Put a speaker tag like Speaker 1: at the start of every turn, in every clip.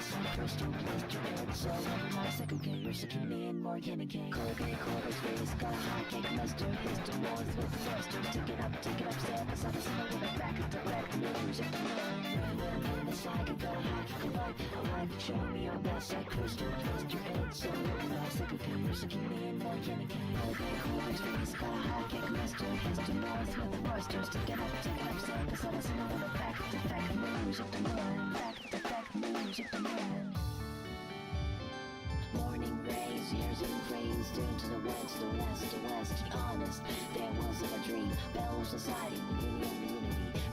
Speaker 1: crystal blister and so over my second king, you're sticking me in more candy cane. Colgate, Clover's face, got a hot cake mustard. His to north with the thrusters. Take it up, stand beside the sun with a back at the red news at the moon. In the sky, could go hot, alive, show me your best like crystal blister and so over my second king, you're sticking me in more candy cane. Colgate, Clover's face, got a hot cake mustard. His to north with the thrusters. Take it up, stand beside the sun with a back at the news at the moon. Back news at the moon. Morning rays, years and cranes, turn to the west, the west, the west. Honest, there wasn't a dream. Bells society, unity.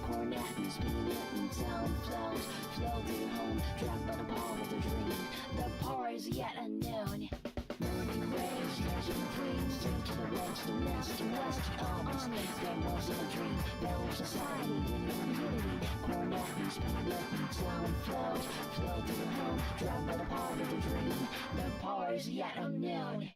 Speaker 1: Cornet, spinning it, and sound clouds flow through home, trapped by the power of the dream. The power is yet unknown. Morning rays, years and cranes, turn to the west, the west, the west. Honest, there wasn't a dream. Bells society, unity. Cornet, spinning it, and sound clouds flow through home, trapped by the power of the dream. The power is yet unknown.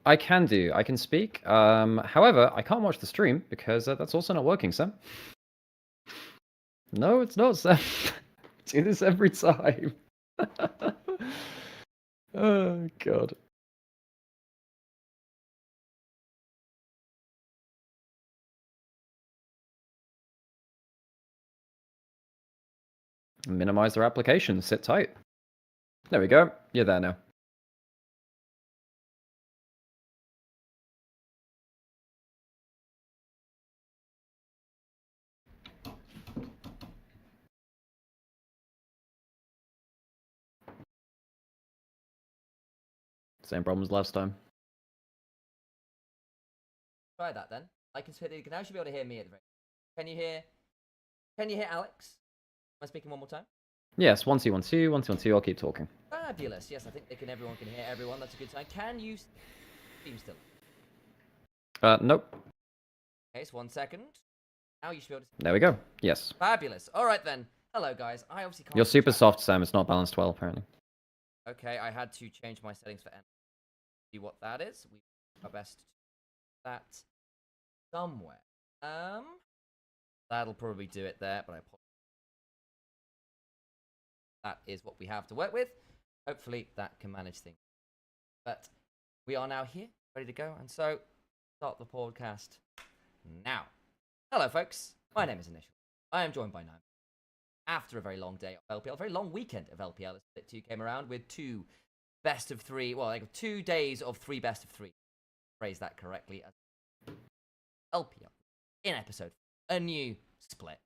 Speaker 2: I can do. I can speak. However, I can't watch the stream because that's also not working, Sam. No, it's not, Sam. Do this every time. Oh, God. Minimize their application. Sit tight. There we go. You're there now. Same problems last time.
Speaker 3: Try that then. I can now should be able to hear me at the very. Can you hear? Can you hear Alex? Am I speaking one more time?
Speaker 2: Yes, 1 2 1 2 1 2 1 2. I'll keep talking.
Speaker 3: Fabulous. Yes, I think everyone can hear everyone. That's a good sign. Can you stream still?
Speaker 2: Nope.
Speaker 3: Okay, so 1 second. Now you should be able to.
Speaker 2: There we go. Yes.
Speaker 3: Fabulous. All right then. Hello guys. I obviously can't.
Speaker 2: You're super soft, Sam. It's not balanced well, apparently.
Speaker 3: Okay, I had to change my settings for see what that is. We do our best to do that somewhere. That'll probably do it there, but that is what we have to work with. Hopefully that can manage things. But we are now here, ready to go, and so start the podcast now. Hello folks, my name is Initial. I am joined by Naim. After a very long day of LPL, a very long weekend of LPL, as Split 2 came around with 2 best of 3, well, like 2 days of 3 best of 3. Phrase that correctly. LPL in episode, a new split.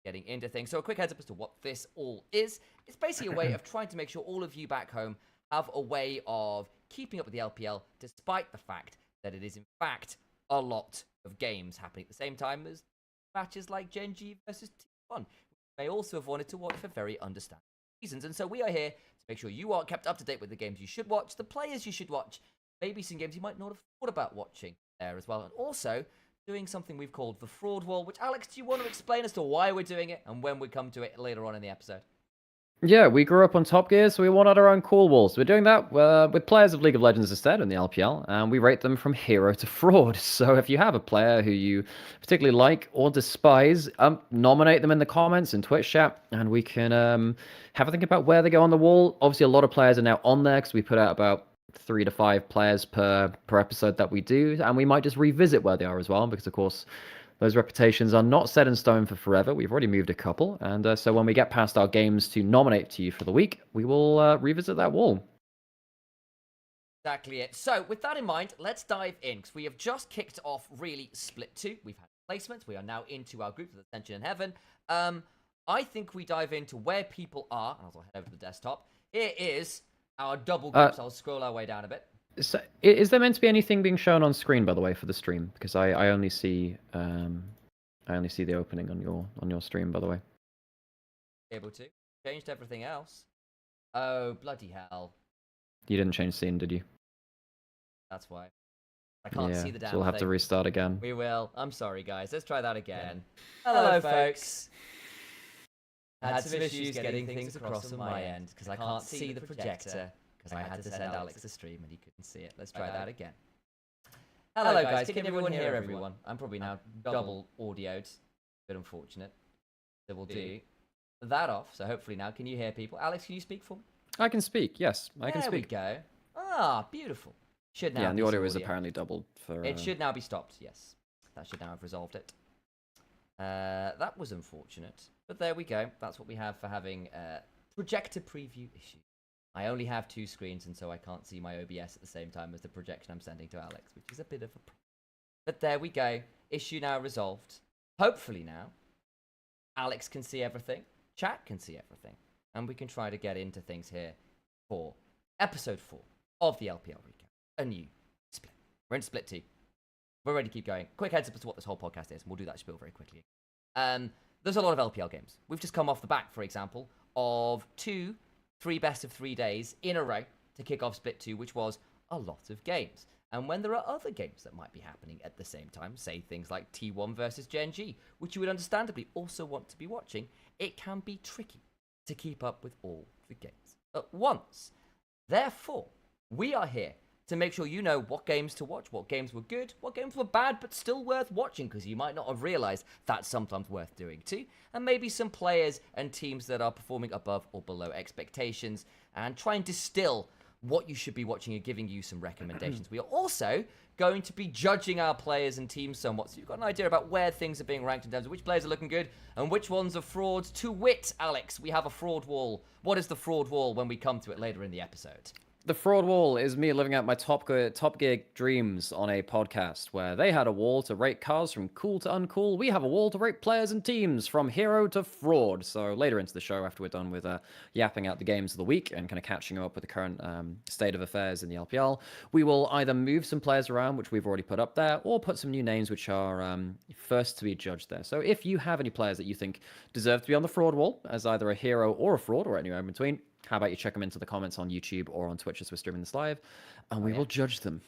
Speaker 3: Getting into things. So a quick heads up as to what this all is. It's basically a way of trying to make sure all of you back home have a way of keeping up with the LPL, despite the fact that it is in fact a lot of games happening at the same time as matches like Gen G versus T1. You may also have wanted to watch for very understandable reasons. And so we are here to make sure you are kept up to date with the games you should watch, the players you should watch, maybe some games you might not have thought about watching there as well. And also doing something we've called the Fraud Wall, which, Alex, do you want to explain as to why we're doing it and when we come to it later on in the episode?
Speaker 2: Yeah, we grew up on Top Gear, so we wanted our own cool walls. We're doing that with players of League of Legends instead in the LPL, and we rate them from hero to fraud. So if you have a player who you particularly like or despise, nominate them in the comments in Twitch chat, and we can have a think about where they go on the wall. Obviously, a lot of players are now on there because we put out about 3 to 5 players per episode that we do, and we might just revisit where they are as well, because of course those reputations are not set in stone for forever. We've already moved a couple, and so when we get past our games to nominate to you for the week, we will revisit that wall.
Speaker 3: Exactly it. So with that in mind, let's dive in, because we have just kicked off really Split 2. We've had placements. We are now into our group of Ascension and Heaven. I think we dive into where people are, and I'll head over to the desktop. Here is our double groups. I'll scroll our way down a bit.
Speaker 2: So, is there meant to be anything being shown on screen, by the way, for the stream? Because I only see the opening on your stream, by the way.
Speaker 3: Able to changed everything else. Oh bloody hell!
Speaker 2: You didn't change scene, did you?
Speaker 3: That's why I can't see the damn
Speaker 2: so we'll have to restart again.
Speaker 3: We will. I'm sorry, guys. Let's try that again. Hello, folks. I had some issues getting things across on my end because I can't see the projector. Because I had to send Alex the stream and he couldn't see it. Let's try that again. Hello guys, can everyone hear everyone? I'm probably now double audioed. Bit unfortunate. So we'll do that off. So hopefully now, can you hear people? Alex, can you speak for me?
Speaker 2: I can speak, yes. I can speak.
Speaker 3: There we go. Ah, beautiful. Should now
Speaker 2: yeah, and the audio is apparently doubled for...
Speaker 3: It should now be stopped, yes. That should now have resolved it. That was unfortunate. But there we go. That's what we have for having projector preview issue. I only have 2 screens, and so I can't see my OBS at the same time as the projection I'm sending to Alex, which is a bit of a problem. But there we go. Issue now resolved. Hopefully now, Alex can see everything, chat can see everything, and we can try to get into things here for episode 4 of the LPL recap. A new split. We're in split 2. We're ready to keep going. Quick heads up as to what this whole podcast is, and we'll do that spiel very quickly. There's a lot of LPL games. We've just come off the back, for example, of 2 3 best of 3 days in a row to kick off Split 2, which was a lot of games. And when there are other games that might be happening at the same time, say things like T1 versus Gen G, which you would understandably also want to be watching, it can be tricky to keep up with all the games at once. Therefore, we are here to make sure you know what games to watch, what games were good, what games were bad but still worth watching, because you might not have realized that's sometimes worth doing too, and maybe some players and teams that are performing above or below expectations, and try and distill what you should be watching and giving you some recommendations. We are also going to be judging our players and teams somewhat, so you've got an idea about where things are being ranked in terms of which players are looking good and which ones are frauds. To wit, Alex, we have a fraud wall. What is the fraud wall when we come to it later in the episode?
Speaker 2: The fraud wall is me living out my Top Gear dreams on a podcast where they had a wall to rate cars from cool to uncool. We have a wall to rate players and teams from hero to fraud. So later into the show, after we're done with yapping out the games of the week and kind of catching up with the current state of affairs in the LPL, we will either move some players around, which we've already put up there, or put some new names which are first to be judged there. So if you have any players that you think deserve to be on the fraud wall as either a hero or a fraud or anywhere in between, how about you check them into the comments on YouTube or on Twitch as we're streaming this live, and we will judge them.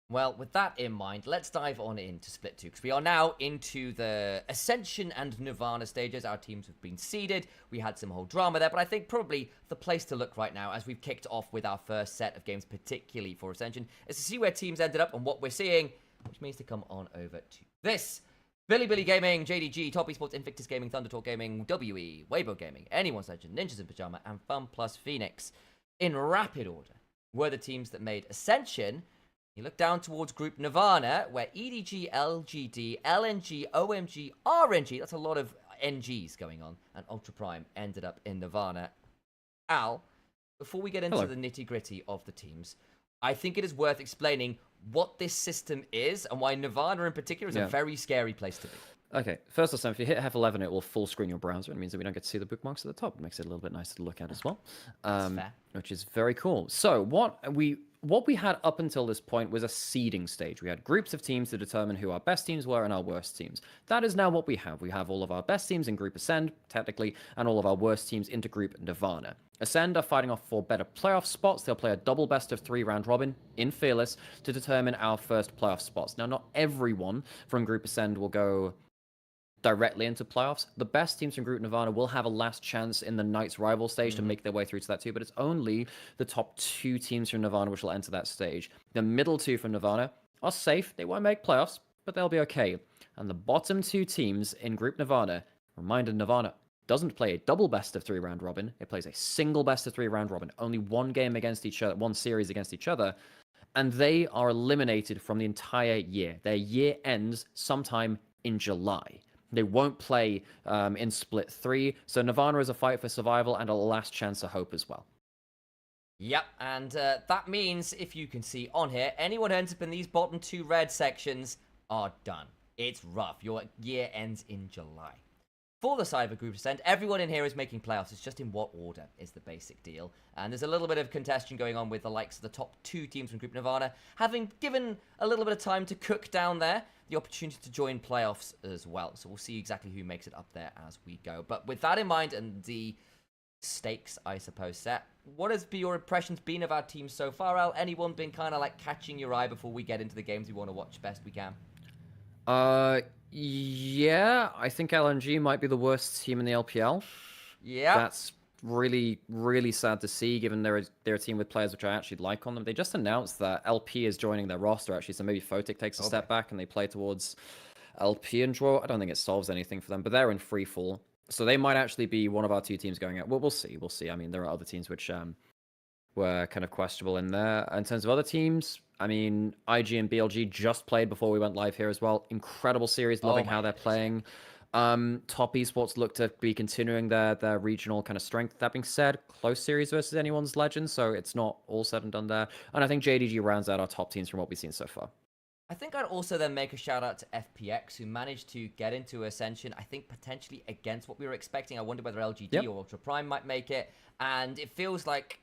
Speaker 3: Well, with that in mind, let's dive on into Split 2, because we are now into the Ascension and Nirvana stages. Our teams have been seeded. We had some whole drama there, but I think probably the place to look right now, as we've kicked off with our first set of games, particularly for Ascension, is to see where teams ended up and what we're seeing, which means to come on over to this. Billy Gaming, JDG, Top Esports, Invictus Gaming, Thundertalk Gaming, WE, Weibo Gaming, Anyone's Legend, Ninjas in Pajama, and Fun Plus Phoenix. In rapid order were the teams that made Ascension. You look down towards Group Nirvana, where EDG, LGD, LNG, OMG, RNG, that's a lot of NGs going on, and Ultra Prime ended up in Nirvana. Al, before we get into the nitty-gritty of the teams, I think it is worth explaining what this system is and why Nirvana in particular is a very scary place to be.
Speaker 2: Okay, first of all, if you hit F11, it will full screen your browser. It means that we don't get to see the bookmarks at the top. It makes it a little bit nicer to look at as well, which is very cool. So what we had up until this point was a seeding stage. We had groups of teams to determine who our best teams were and our worst teams. That is now what we have. We have all of our best teams in Group Ascend, technically, and all of our worst teams into Group Nirvana. Ascend are fighting off for better playoff spots. They'll play a double best of 3 round robin in Fearless to determine our first playoff spots. Now, not everyone from Group Ascend will go directly into playoffs. The best teams from Group Nirvana will have a last chance in the Knights rival stage to make their way through to that too, but it's only the top 2 teams from Nirvana which will enter that stage. The middle 2 from Nirvana are safe. They won't make playoffs, but they'll be okay. And the bottom 2 teams in Group Nirvana, reminder, Nirvana doesn't play a double best of 3 round robin. It plays a single best of 3 round robin. Only one game against each other, one series against each other, and they are eliminated from the entire year. Their year ends sometime in July. They won't play in Split 3, so Nirvana is a fight for survival and a last chance of hope as well.
Speaker 3: Yep, and that means, if you can see on here, anyone who ends up in these bottom 2 red sections are done. It's rough. Your year ends in July. For the side of Group Ascend, everyone in here is making playoffs. It's just in what order is the basic deal. And there's a little bit of contention going on with the likes of the top 2 teams from Group Nirvana, having given a little bit of time to cook down there, the opportunity to join playoffs as well. So we'll see exactly who makes it up there as we go. But with that in mind and the stakes, I suppose, set, what has your impressions been of our team so far, Al? Anyone been kind of like catching your eye before we get into the games we want to watch best we can?
Speaker 2: Yeah, I think LNG might be the worst team in the LPL.
Speaker 3: Yeah.
Speaker 2: That's really, really sad to see, given they're a team with players which I actually like on them. They just announced that LP is joining their roster, actually, so maybe Photic takes a step back and they play towards LP and draw. I don't think it solves anything for them, but they're in free fall. So they might actually be one of our 2 teams going out. Well, we'll see. We'll see. I mean, there are other teams which were kind of questionable in there. In terms of other teams, I mean, IG and BLG just played before we went live here as well. Incredible series, loving how they're playing. Top Esports look to be continuing their regional kind of strength. That being said, close series versus anyone's legend, so it's not all said and done there. And I think JDG rounds out our top teams from what we've seen so far.
Speaker 3: I think I'd also then make a shout out to FPX, who managed to get into Ascension, I think potentially against what we were expecting. I wonder whether LGD or Ultra Prime might make it. And it feels like,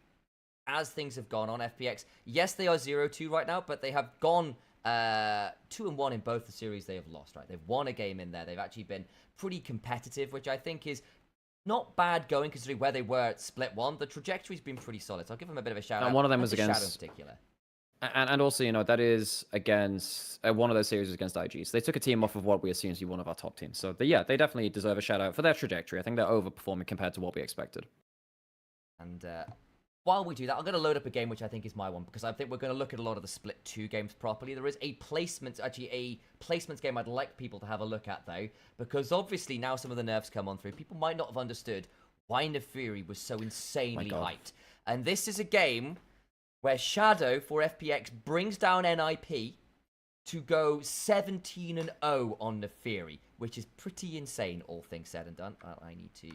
Speaker 3: as things have gone on, FPX, yes, they are 0-2 right now, but they have gone 2-1 in both the series they have lost, right? They've won a game in there. They've actually been pretty competitive, which I think is not bad going considering where they were at Split 1. The trajectory's been pretty solid, so I'll give them a bit of a shout out.
Speaker 2: And one of them was
Speaker 3: against
Speaker 2: against
Speaker 3: Shadow in particular.
Speaker 2: And also, you know, that is against one of those series was against IG. So they took a team off of what we assumed to be one of our top teams. So, they definitely deserve a shout out for their trajectory. I think they're overperforming compared to what we expected.
Speaker 3: And while we do that, I'm going to load up a game which I think is my one, because I think we're going to look at a lot of the split 2 games properly. There is a placements game I'd like people to have a look at, though, because obviously now some of the nerfs come on through. People might not have understood why Naafiri was so insanely hyped. And this is a game where Shadow for FPX brings down NIP to go 17-0 on Naafiri, which is pretty insane, all things said and done. I need to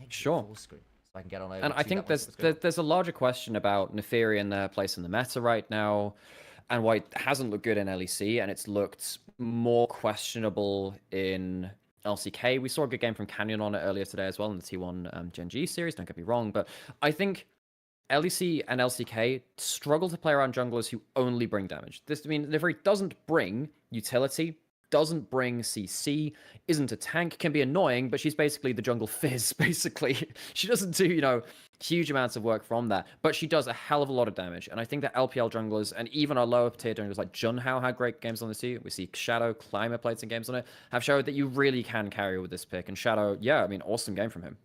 Speaker 3: exit full screen. I can get on over.
Speaker 2: And I think there's a larger question about Naafiri and their place in the meta right now, and why it hasn't looked good in LEC, and it's looked more questionable in LCK. We saw a good game from Canyon on it earlier today as well in the T1 Gen G series. Don't get me wrong, but I think LEC and LCK struggle to play around junglers who only bring damage. Naafiri doesn't bring utility, doesn't bring CC, isn't a tank, can be annoying, but she's basically the jungle Fizz, basically. She doesn't do, huge amounts of work from that, but she does a hell of a lot of damage. And I think that LPL junglers, and even our lower tier junglers like Junhao had great games on this too. We see Shadow, Climber played some games on it, have showed that you really can carry with this pick. And Shadow, awesome game from him.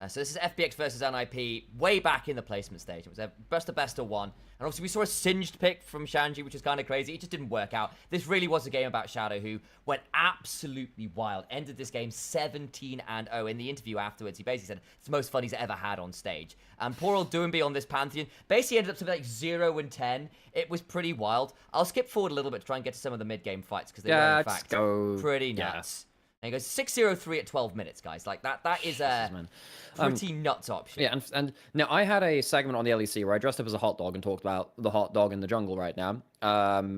Speaker 3: So this is FPX versus NIP way back in the placement stage. It was a best of 1. And obviously we saw a singed pick from Shanji, which is kind of crazy. It just didn't work out. This really was a game about Shadow, who went absolutely wild. Ended this game 17-0. In the interview afterwards, he basically said it's the most fun he's ever had on stage. And poor old Doumbé on this Pantheon basically ended up something like 0-10. It was pretty wild. I'll skip forward a little bit to try and get to some of the mid-game fights, because they were, in fact, pretty nuts. And he goes 6-0-3 at 12 minutes, guys. Like, that is a pretty nuts option.
Speaker 2: Yeah, and now I had a segment on the LEC where I dressed up as a hot dog and talked about the hot dog in the jungle right now.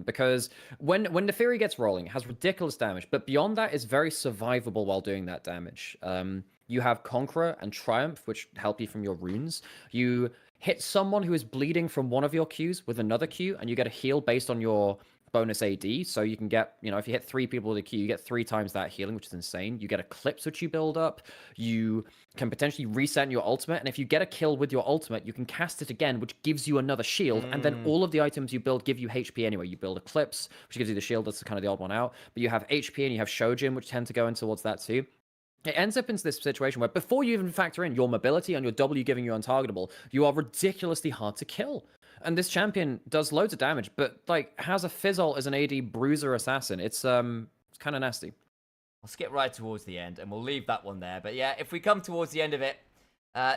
Speaker 2: Because when Naafiri gets rolling, it has ridiculous damage. But beyond that, it's very survivable while doing that damage. You have Conqueror and Triumph, which help you from your runes. You hit someone who is bleeding from one of your Qs with another Q, and you get a heal based on your bonus AD, so you can get, if you hit 3 people with a Q, you get 3 times that healing, which is insane. You get Eclipse, which you build up. You can potentially reset your ultimate, and if you get a kill with your ultimate, you can cast it again, which gives you another shield, and then all of the items you build give you HP anyway. You build Eclipse, which gives you the shield, that's kind of the odd one out, but you have HP and you have Shojin, which tend to go in towards that too. It ends up into this situation where before you even factor in your mobility and your W giving you untargetable, you are ridiculously hard to kill. And this champion does loads of damage, but has a Fizzle as an AD bruiser assassin. It's kind of nasty.
Speaker 3: I'll skip right towards the end, and we'll leave that one there. But yeah, if we come towards the end of it,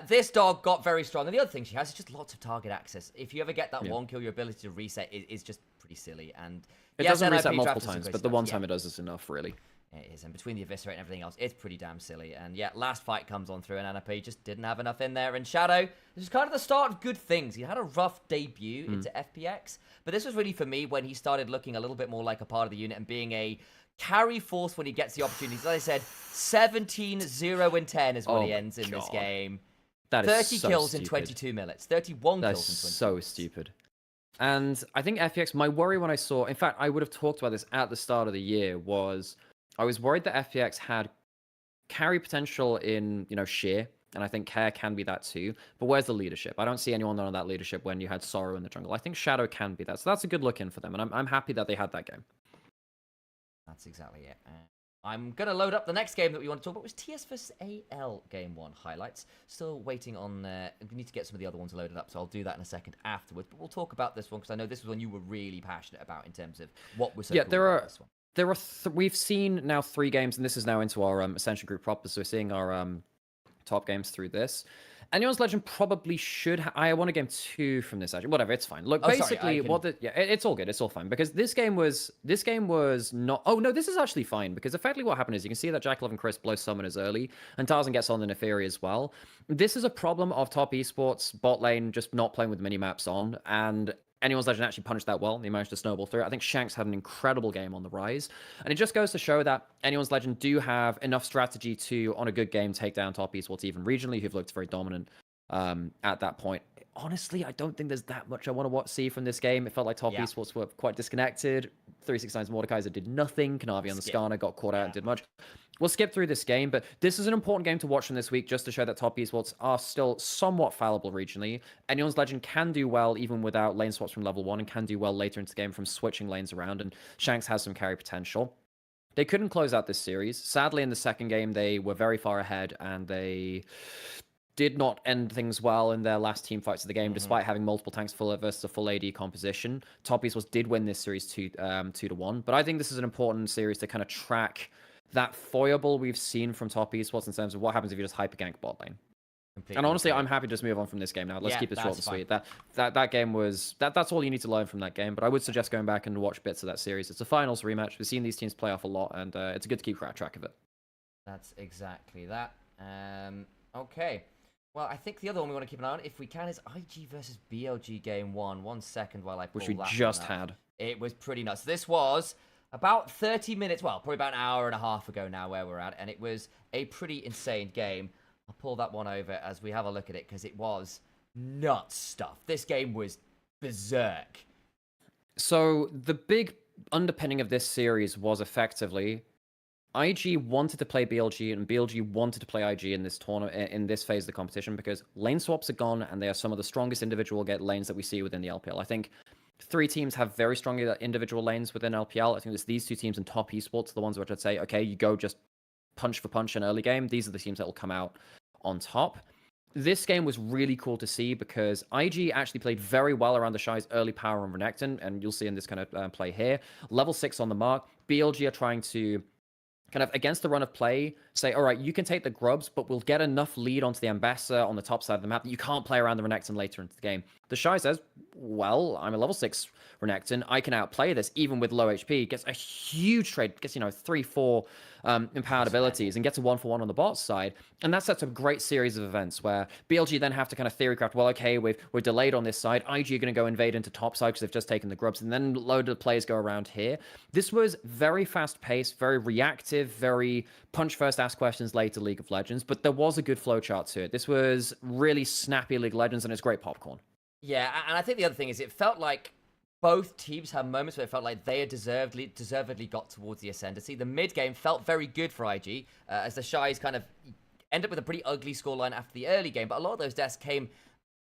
Speaker 3: this dog got very strong. And the other thing she has is just lots of target access. If you ever get that one kill, your ability to reset is just pretty silly. And
Speaker 2: it doesn't reset multiple times, but the one time it does is enough, really.
Speaker 3: It is, and between the Eviscerate and everything else, it's pretty damn silly. And yeah, last fight comes on through, and NIP just didn't have enough in there. And Shadow, this is kind of the start of good things. He had a rough debut into FPX, but this was really, for me, when he started looking a little bit more like a part of the unit and being a carry force when he gets the opportunities. Like I said, 17-0-10 is what he ends in this game.
Speaker 2: That is
Speaker 3: 30 kills in 22 minutes. 31 kills in 22
Speaker 2: so
Speaker 3: minutes.
Speaker 2: stupid. And I think FPX, my worry when I saw, in fact, I would have talked about this at the start of the year, was I was worried that FPX had carry potential in, Sheer, and I think Care can be that too. But where's the leadership? I don't see anyone on that leadership when you had Sorrow in the jungle. I think Shadow can be that. So that's a good look in for them, and I'm happy that they had that game.
Speaker 3: That's exactly it. I'm going to load up the next game that we want to talk about, was TS vs AL Game 1 highlights. Still waiting on, we need to get some of the other ones loaded up, so I'll do that in a second afterwards. But we'll talk about this one, because I know this was one you were really passionate about in terms of what was so cool about this one.
Speaker 2: We've seen now 3 games, and this is now into our Ascension group proper, so we're seeing our top games through this. Anyone's Legend probably should I want to game 2 from this, actually. Whatever, it's fine. Look, basically, it's all good. It's all fine, because this game was not... Oh, no, this is actually fine, because effectively what happened is you can see that JackeyLove and Chris blow summoners early, and Tarzan gets on the Naafiri as well. This is a problem of top esports, bot lane, just not playing with mini-maps on, and Anyone's Legend actually punched that well. They managed to snowball through it. I think Shanks had an incredible game on the rise. And it just goes to show that Anyone's Legend do have enough strategy to, on a good game, take down top esports, even regionally, who've looked very dominant at that point. Honestly, I don't think there's that much I want to see from this game. It felt like top esports were quite disconnected. 369's Mordekaiser did nothing. Kanavi on the Skarner got caught out and did much. We'll skip through this game, but this is an important game to watch from this week just to show that top esports are still somewhat fallible regionally. Anyone's Legend can do well even without lane swaps from level 1 and can do well later into the game from switching lanes around, and Shanks has some carry potential. They couldn't close out this series. Sadly, in the second game, they were very far ahead, and they did not end things well in their last team fights of the game, despite having multiple tanks full versus a full AD composition. Top Esports did win this series 2-1, but I think this is an important series to kind of track that foible we've seen from Top Esports in terms of what happens if you just hyper gank bot lane.
Speaker 3: Completely
Speaker 2: And honestly,
Speaker 3: agree.
Speaker 2: I'm happy to just move on from this game now. Let's
Speaker 3: Yeah,
Speaker 2: keep it short and
Speaker 3: that's fine.
Speaker 2: sweet. That game was that's all you need to learn from that game. But I would suggest going back and watch bits of that series. It's a finals rematch. We've seen these teams play off a lot, and it's good to keep track of it.
Speaker 3: That's exactly that. Okay. Well, I think the other one we want to keep an eye on, if we can, is IG versus BLG game 1. 1 second while I pull
Speaker 2: Which we
Speaker 3: that
Speaker 2: just
Speaker 3: one up.
Speaker 2: had.
Speaker 3: It was pretty nuts. This was about 30 minutes, well, probably about an hour and a half ago now where we're at, and it was a pretty insane game. I'll pull that one over as we have a look at it, because it was nuts stuff. This game was berserk.
Speaker 2: So the big underpinning of this series was effectively IG wanted to play BLG and BLG wanted to play IG in this tournament, in this phase of the competition, because lane swaps are gone and they are some of the strongest individual lanes that we see within the LPL. I think 3 teams have very strong individual lanes within LPL. I think it's these 2 teams in Top Esports, the ones which I'd say, okay, you go just punch for punch in early game. These are the teams that will come out on top. This game was really cool to see because IG actually played very well around the Shy's early power on Renekton, and you'll see in this kind of play here. Level 6 on the mark. BLG are trying to kind of against the run of play say, all right, you can take the grubs, but we'll get enough lead onto the Ambassador on the top side of the map that you can't play around the Renekton later into the game. The Shy says, well, I'm a level 6 Renekton. I can outplay this even with low HP. Gets a huge trade, gets, 3-4 empowered abilities and gets a 1-for-1 on the bot side. And that sets a great series of events where BLG then have to kind of theory craft, well, okay, we're delayed on this side. IG are going to go invade into top side because they've just taken the grubs, and then load of players go around here. This was very fast paced, very reactive, very punch first, ask questions later League of Legends, but there was a good flowchart to it. This was really snappy League of Legends, and it's great popcorn.
Speaker 3: Yeah, and I think the other thing is it felt like both teams had moments where it felt like they had deservedly got towards the ascendancy. The mid game felt very good for IG, as the Shies kind of end up with a pretty ugly scoreline after the early game, but a lot of those deaths came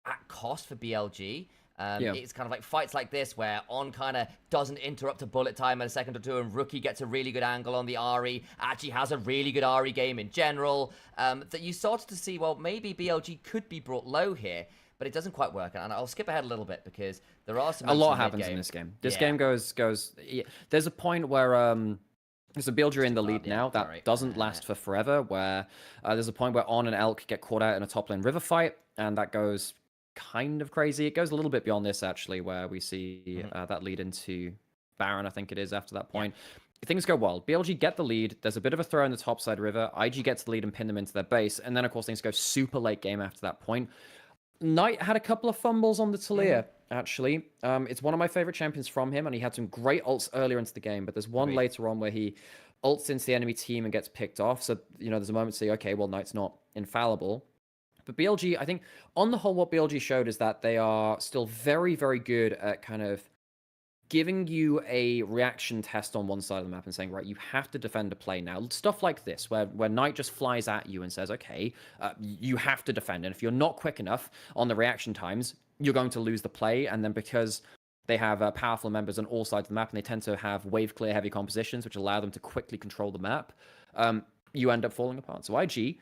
Speaker 3: at cost for BLG. It's kind of like fights like this where On kind of doesn't interrupt a bullet time at a second or two, and Rookie gets a really good angle on the Ahri, actually has a really good Ahri game in general, that you started to see, well, maybe BLG could be brought low here, but it doesn't quite work. And I'll skip ahead a little bit because there are some...
Speaker 2: A lot happens in this game. This game goes... There's a point where... There's a BLG in the lead now that doesn't last for forever, where there's a point where On and Elk get caught out in a top lane river fight, and that goes kind of crazy. It goes a little bit beyond this, actually, where we see that lead into Baron, I think it is, after that point. Things go well. BLG get the lead. There's a bit of a throw in the top side river. IG gets the lead and pin them into their base, and then, of course, things go super late game after that point. Knight had a couple of fumbles on the Taliyah, actually. It's one of my favorite champions from him, and he had some great ults earlier into the game, but there's one later on where he ults into the enemy team and gets picked off. So, there's a moment to say, okay, well, Knight's not infallible. But BLG, I think, on the whole, what BLG showed is that they are still very, very good at kind of giving you a reaction test on one side of the map and saying, right, you have to defend a play now. Stuff like this, where Knight just flies at you and says, okay, you have to defend. And if you're not quick enough on the reaction times, you're going to lose the play. And then because they have powerful members on all sides of the map, and they tend to have wave clear heavy compositions, which allow them to quickly control the map, you end up falling apart. So IG...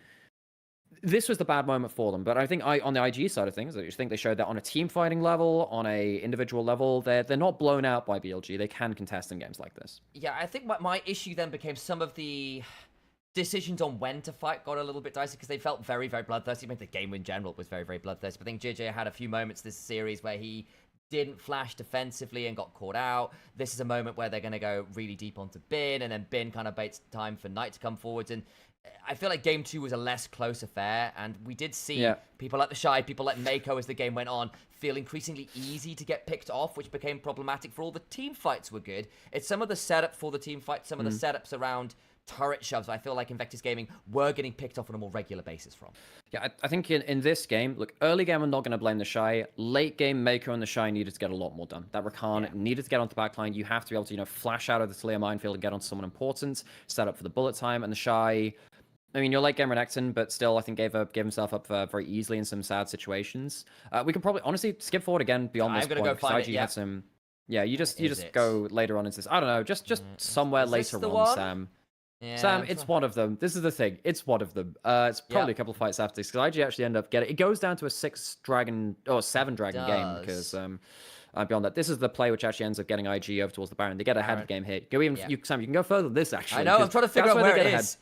Speaker 2: This was the bad moment for them, but I think on the IG side of things, I think they showed that on a team fighting level, on a individual level, they're not blown out by BLG. They can contest in games like this.
Speaker 3: Yeah, I think my issue then became some of the decisions on when to fight got a little bit dicey because they felt very, very bloodthirsty. I mean, the game in general was very, very bloodthirsty. But I think JJ had a few moments this series where he didn't flash defensively and got caught out. This is a moment where they're going to go really deep onto Bin, and then Bin kind of baits time for Knight to come forwards. And I feel like game 2 was a less close affair, and we did see people like the Shy, people like Mako as the game went on, feel increasingly easy to get picked off, which became problematic for all the team fights were good. It's some of the setup for the team fights, some of the setups around turret shoves, I feel like Invictus Gaming were getting picked off on a more regular basis from.
Speaker 2: Yeah, I think in this game, look, early game I'm not going to blame the Shy. Late game, Mako and the Shy needed to get a lot more done. That Rakan needed to get onto the backline. You have to be able to, flash out of the Taliyah minefield and get onto someone important, set up for the bullet time, and the Shy... I mean, you're late game Renekton, but still, I think gave himself up very easily in some sad situations. We can probably, honestly, skip forward again beyond this point.
Speaker 3: I'm going to go find
Speaker 2: IG had some... Yeah, you just go later on into this. I don't know, just somewhere later on, Sam.
Speaker 3: Yeah,
Speaker 2: Sam,
Speaker 3: I'm
Speaker 2: it's
Speaker 3: try-
Speaker 2: one of them. This is the thing. It's one of them. It's probably a couple of fights after this because IG actually end up getting. It goes down to a 7 dragon game because
Speaker 3: does.
Speaker 2: beyond that, this is the play which actually ends up getting IG over towards the Baron. They get ahead of the game here. Go even
Speaker 3: Yeah.
Speaker 2: Sam, you can go further than this actually.
Speaker 3: I know. I'm
Speaker 2: 'cause
Speaker 3: trying to figure
Speaker 2: that's
Speaker 3: out where
Speaker 2: they
Speaker 3: it
Speaker 2: get ahead.
Speaker 3: is.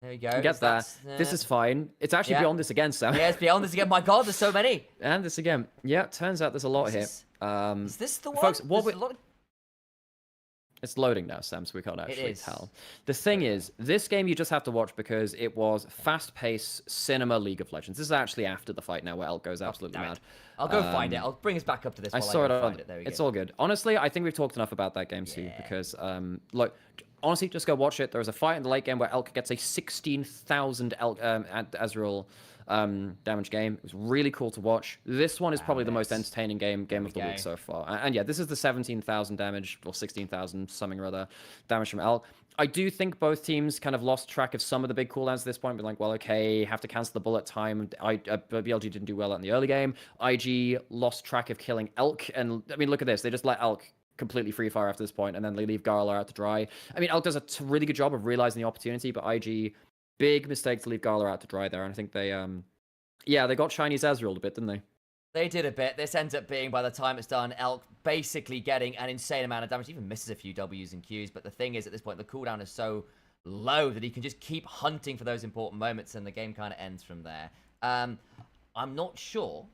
Speaker 3: There you go.
Speaker 2: You get there.
Speaker 3: That's,
Speaker 2: This is fine. It's actually
Speaker 3: yeah.
Speaker 2: beyond this again, Sam.
Speaker 3: Yeah, it's beyond this again. My God, there's so many.
Speaker 2: And this again. Yeah, turns out there's a lot here.
Speaker 3: Is this the one?
Speaker 2: folks, what
Speaker 3: There's
Speaker 2: we-
Speaker 3: a lot of-
Speaker 2: It's loading now, Sam, so we can't actually
Speaker 3: is.
Speaker 2: tell. The thing is, this game you just have to watch because it was fast-paced cinema League of Legends. This is actually after the fight now where Elk goes absolutely
Speaker 3: damn it.
Speaker 2: mad.
Speaker 3: I'll go find it. I'll bring us back up to this.
Speaker 2: I
Speaker 3: while
Speaker 2: saw it
Speaker 3: go
Speaker 2: on.
Speaker 3: find it. There we
Speaker 2: It's
Speaker 3: go.
Speaker 2: all good. Honestly, I think we've talked enough about that game too because, look, honestly, just go watch it. There was a fight in the late game where Elk gets a 16,000 Ezreal damage game. It was really cool to watch. This one is probably the most entertaining game of the week so far. And yeah, this is the 17,000 damage or 16,000 something or other damage from Elk. I do think both teams kind of lost track of some of the big cooldowns at this point. But like, well, okay, have to cancel the bullet time. BLG didn't do well in the early game. IG lost track of killing Elk, and I mean, look at this. They just let Elk completely free fire after this point, and then they leave Garla out to dry. I mean, Elk does a really good job of realizing the opportunity, but IG, big mistake to leave Garla out to dry there. And I think they, yeah, they got Chinese Ezreal a bit, didn't they?
Speaker 3: They did a bit. This ends up being, by the time it's done, Elk basically getting an insane amount of damage. Even misses a few W's and Q's, but the thing is, at this point, the cooldown is so low that he can just keep hunting for those important moments, and the game kind of ends from there. I'm not sure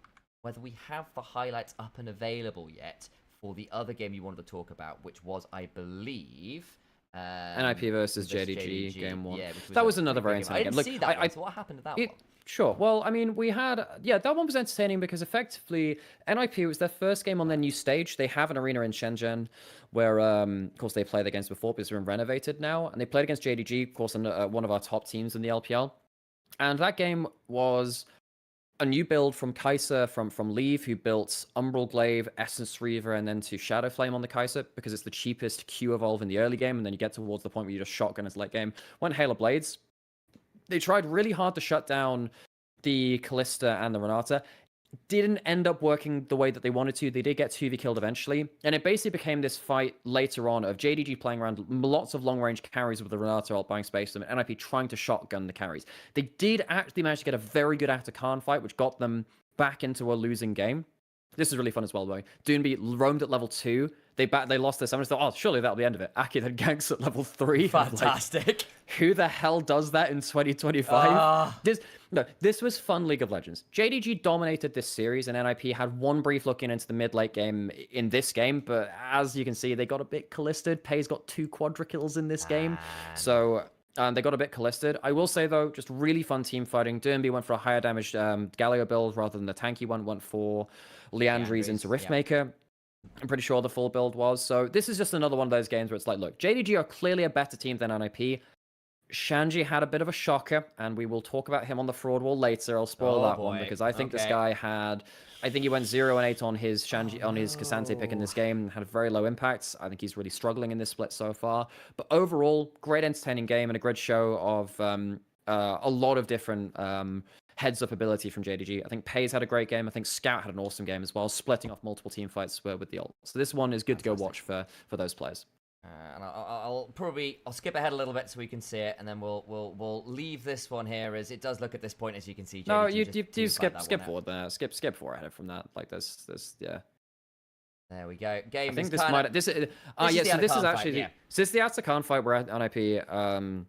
Speaker 3: whether we have the highlights up and available yet for the other game you wanted to talk about, which was, I believe...
Speaker 2: NIP versus JDG, game 1.
Speaker 3: Yeah,
Speaker 2: that was another very
Speaker 3: I
Speaker 2: entertaining
Speaker 3: didn't
Speaker 2: game.
Speaker 3: see that one, so what happened to that one?
Speaker 2: Sure. Well, I mean, we had... Yeah, that one was entertaining because effectively, NIP was their first game on their new stage. They have an arena in Shenzhen where, of course, they played against before because they're renovated now. And they played against JDG, of course, one of our top teams in the LPL. And that game was a new build from Kai'Sa, from Leave, who built Umbral Glaive, Essence Reaver, and then to Shadow Flame on the Kai'Sa because it's the cheapest Q evolve in the early game, and then you get towards the point where you just shotgun as late game. Went Halo Blades. They tried really hard to shut down the Kalista and the Renata. Didn't end up working the way that they wanted to. They did get 2v killed eventually. And it basically became this fight later on of JDG playing around lots of long-range carries with the Renata ult buying space and NIP trying to shotgun the carries. They did actually manage to get a very good Khan fight, which got them back into a losing game. This is really fun as well, though. Doonby roamed at level 2. They lost this. I just thought, oh, surely that'll be the end of it. Aki then ganks at level 3.
Speaker 3: Fantastic.
Speaker 2: Like, who the hell does that in 2025? This was fun League of Legends. JDG dominated this series, and NIP had one brief look into the mid-late game in this game, but as you can see, they got a bit callisted. Pei's got 2 quadra kills in this game, so... they got a bit callisted. I will say, though, just really fun team fighting. Dermby went for a higher damage Galio build rather than the tanky one. Went for Liandry's into Riftmaker. I'm pretty sure the full build was. So this is just another one of those games where it's like, look, JDG are clearly a better team than NIP. Shanji had a bit of a shocker, and we will talk about him on the fraud wall later. I'll spoil that one because I think this guy had... I think he went 0-8 on his K'Sante pick in this game and had very low impacts. I think he's really struggling in this split so far. But overall, great entertaining game and a great show of a lot of different heads-up ability from JDG. I think Pei's had a great game. I think Scout had an awesome game as well, splitting off multiple team fights with the ult. So this one is good to go watch for those players.
Speaker 3: And I'll skip ahead a little bit so we can see it, and then we'll leave this one here as it does look at this point, as you can see. JDG
Speaker 2: No, you skip
Speaker 3: forward
Speaker 2: forward there. Skip forward from that. Like this, yeah.
Speaker 3: There we go. Game.
Speaker 2: I think
Speaker 3: is
Speaker 2: this
Speaker 3: kinda,
Speaker 2: might. This is. So this is actually since the Khan fight where NIP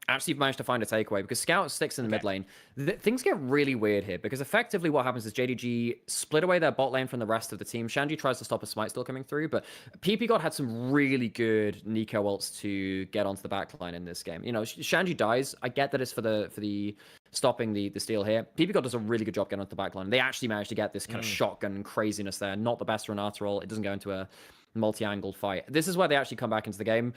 Speaker 2: actually managed to find a takeaway because Scout sticks in the mid lane. Things get really weird here because effectively what happens is JDG split away their bot lane from the rest of the team. Shanji tries to stop a smite still coming through, but PP God had some really good Nico ults to get onto the back line in this game. You know, Shanji dies. I get that it's for the stopping the steal here. PP God does a really good job getting onto the back line. They actually managed to get this kind of shotgun craziness there. Not the best Renata roll. It doesn't go into a multi-angled fight. This is where they actually come back into the game.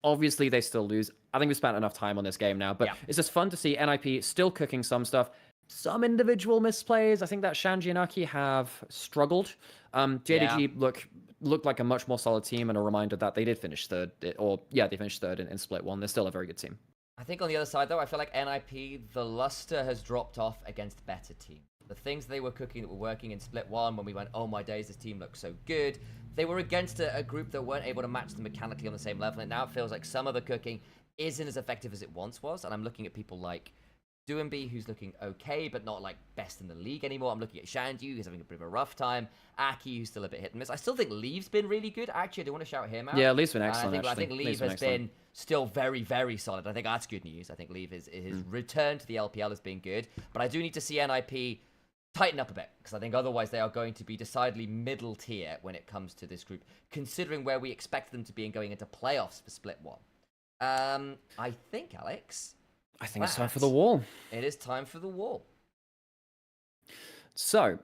Speaker 2: Obviously, they still lose. I think we've spent enough time on this game now, but it's just fun to see NIP still cooking some stuff. Some individual misplays. I think that Shanji and Aki have struggled. JDG looked like a much more solid team, and a reminder that they did finish third. They finished third in Split 1. They're still a very good team.
Speaker 3: I think on the other side, though, I feel like NIP, the luster has dropped off against better teams. The things they were cooking that were working in Split 1 when we went, oh my days, this team looks so good. They were against a group that weren't able to match them mechanically on the same level, and now it feels like some of the cooking isn't as effective as it once was. And I'm looking at people like Duembe, who's looking okay, but not like best in the league anymore. I'm looking at Shanju, who's having a bit of a rough time. Aki, who's still a bit hit and miss. I still think Lee's been really good. Actually, I do want to shout him out.
Speaker 2: Yeah, Lee's been excellent.
Speaker 3: I think Leave has been still very, very solid. I think that's good news. I think Leave his return to the LPL has been good. But I do need to see NIP tighten up a bit, because I think otherwise they are going to be decidedly middle tier when it comes to this group, considering where we expect them to be and going into playoffs for Split 1. I think, Alex...
Speaker 2: I think it's time for the wall.
Speaker 3: It is time for the wall.
Speaker 2: So,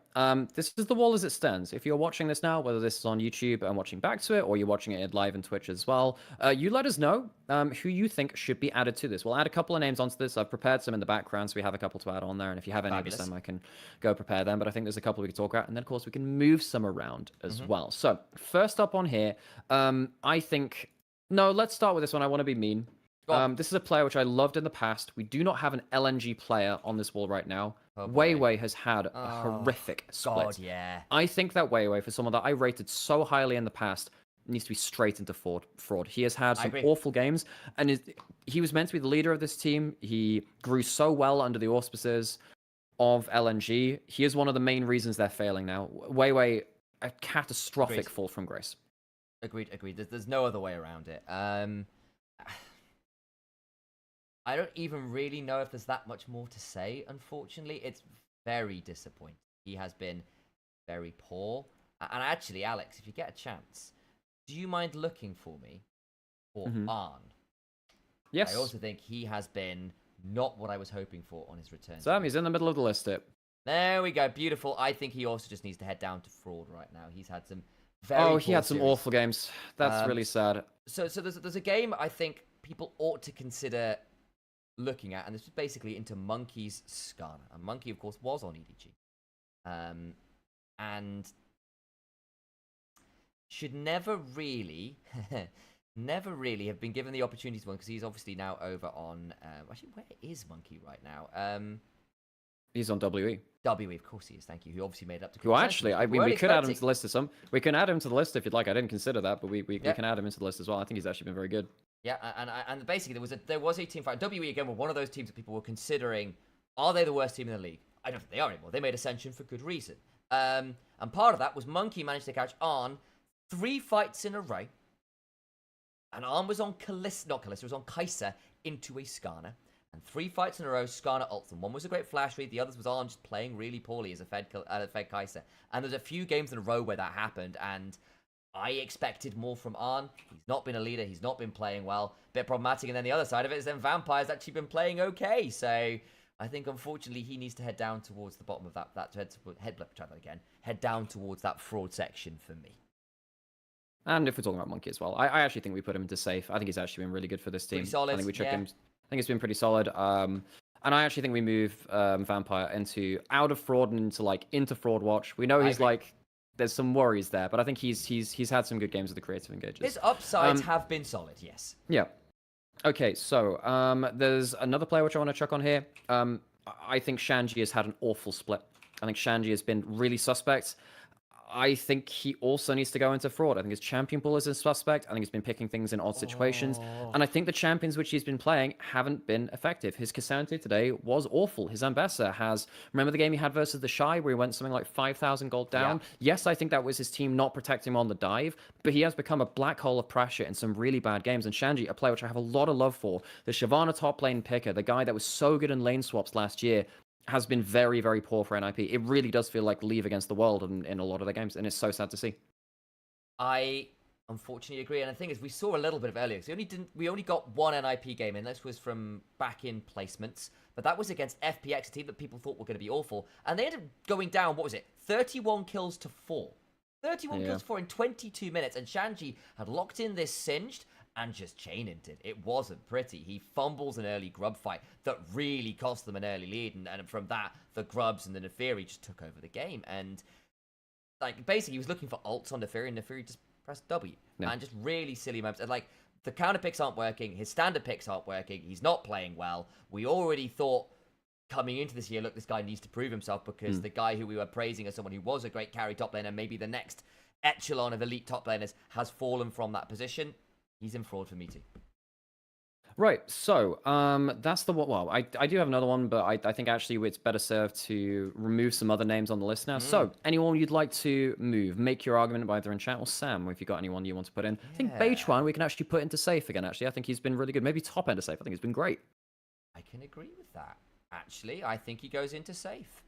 Speaker 2: this is the wall as it stands. If you're watching this now, whether this is on YouTube and watching back to it, or you're watching it live on Twitch as well, you let us know who you think should be added to this. We'll add a couple of names onto this. I've prepared some in the background, so we have a couple to add on there. And if you have any of them, I can go prepare them. But I think there's a couple we can talk about. And then, of course, we can move some around as well. So, first up on here, I think... No, let's start with this one. I want to be mean. This is a player which I loved in the past. We do not have an LNG player on this wall right now. Weiwei has had a horrific split.
Speaker 3: God, yeah.
Speaker 2: I think that Weiwei, for someone that I rated so highly in the past, needs to be straight into fraud. He has had some awful games, and he was meant to be the leader of this team. He grew so well under the auspices of LNG. He is one of the main reasons they're failing now. Weiwei, a catastrophic fall from grace.
Speaker 3: Agreed. There's no other way around it. I don't even really know if there's that much more to say, unfortunately. It's very disappointing. He has been very poor. And actually, Alex, if you get a chance, do you mind looking for me for Arn?
Speaker 2: Yes.
Speaker 3: I also think he has been not what I was hoping for on his return.
Speaker 2: Sam, he's in the middle of the list here.
Speaker 3: There we go. Beautiful. I think he also just needs to head down to fraud right now. He's had some very
Speaker 2: he had some awful games. That's really sad.
Speaker 3: So there's a game I think people ought to consider looking at, and this was basically into Monkey's Skarner. And Monkey, of course, was on EDG. And should never really have been given the opportunity to win, because he's obviously now over on... actually, where is Monkey right now?
Speaker 2: He's on WE.
Speaker 3: WE, of course he is, thank you. Who obviously made up to...
Speaker 2: Who actually, I mean, we could add him to the list of some. We can add him to the list if you'd like. I didn't consider that, but we can add him into the list as well. I think he's actually been very good.
Speaker 3: Yeah, and basically there was a team fight. WE again were one of those teams that people were considering, are they the worst team in the league? I don't think they are anymore. They made Ascension for good reason. And part of that was Monkey managed to catch Arn 3 fights in a row. And Arn was on was on Kai'Sa into a Skarner. And 3 fights in a row, Skarner ults them. One was a great flash read, the others was Arn just playing really poorly as a Fed Kai'Sa. And there's a few games in a row where that happened, and I expected more from Arn. He's not been a leader. He's not been playing well. Bit problematic. And then the other side of it is then Vampire's actually been playing okay. So I think, unfortunately, he needs to head down towards the bottom of head down towards that fraud section for me.
Speaker 2: And if we're talking about Monkey as well, I actually think we put him into safe. I think he's actually been really good for this team.
Speaker 3: Pretty solid.
Speaker 2: I think we took him. I think it's been pretty solid. And I actually think we move Vampire out of fraud and into fraud watch. We know he's there's some worries there, but I think he's had some good games with the creative engagers.
Speaker 3: His upsides have been solid, yes.
Speaker 2: Yeah. Okay, so there's another player which I want to chuck on here. I think Shanji has had an awful split. I think Shanji has been really suspect. I think he also needs to go into fraud. I think his champion pool is a suspect. I think he's been picking things in odd situations. And I think the champions which he's been playing haven't been effective. His Cassandra today was awful. His Ambessa has... Remember the game he had versus the Shy where he went something like 5,000 gold down? Yeah. Yes, I think that was his team not protecting him on the dive, but he has become a black hole of pressure in some really bad games. And Shanji, a player which I have a lot of love for, the Shyvana top lane picker, the guy that was so good in lane swaps last year, has been very, very poor for NIP. It really does feel like Leave against the world in a lot of their games, and it's so sad to see. I
Speaker 3: unfortunately agree, and the thing is, we saw a little bit of earlier. So we only got one NIP game in. This was from back in placements, but that was against FPX, a team that people thought were going to be awful, and they ended up going down. What was it? 31 kills to 4. 31 kills to 4 in 22 minutes, and Shanji had locked in this Singed and just chain inted. It wasn't pretty. He fumbles an early grub fight that really cost them an early lead, and from that, the grubs and the Neferi just took over the game. And basically, he was looking for ults on Neferi, and Neferi just pressed W. Yeah. And just really silly moments. And the counter picks aren't working, his standard picks aren't working, he's not playing well. We already thought coming into this year, look, this guy needs to prove himself, because the guy who we were praising as someone who was a great carry top laner, maybe the next echelon of elite top laners, has fallen from that position. He's in fraud for me too.
Speaker 2: Right, so that's the one. Well, I do have another one, but I think actually it's better served to remove some other names on the list now. So, anyone you'd like to move, make your argument either in chat or Sam, if you've got anyone you want to put in. I think
Speaker 3: Yeah.
Speaker 2: Beichuan we can actually put into safe again, actually. I think he's been really good. Maybe top end of safe. I think he's been great.
Speaker 3: I can agree with that. Actually, I think he goes into safe.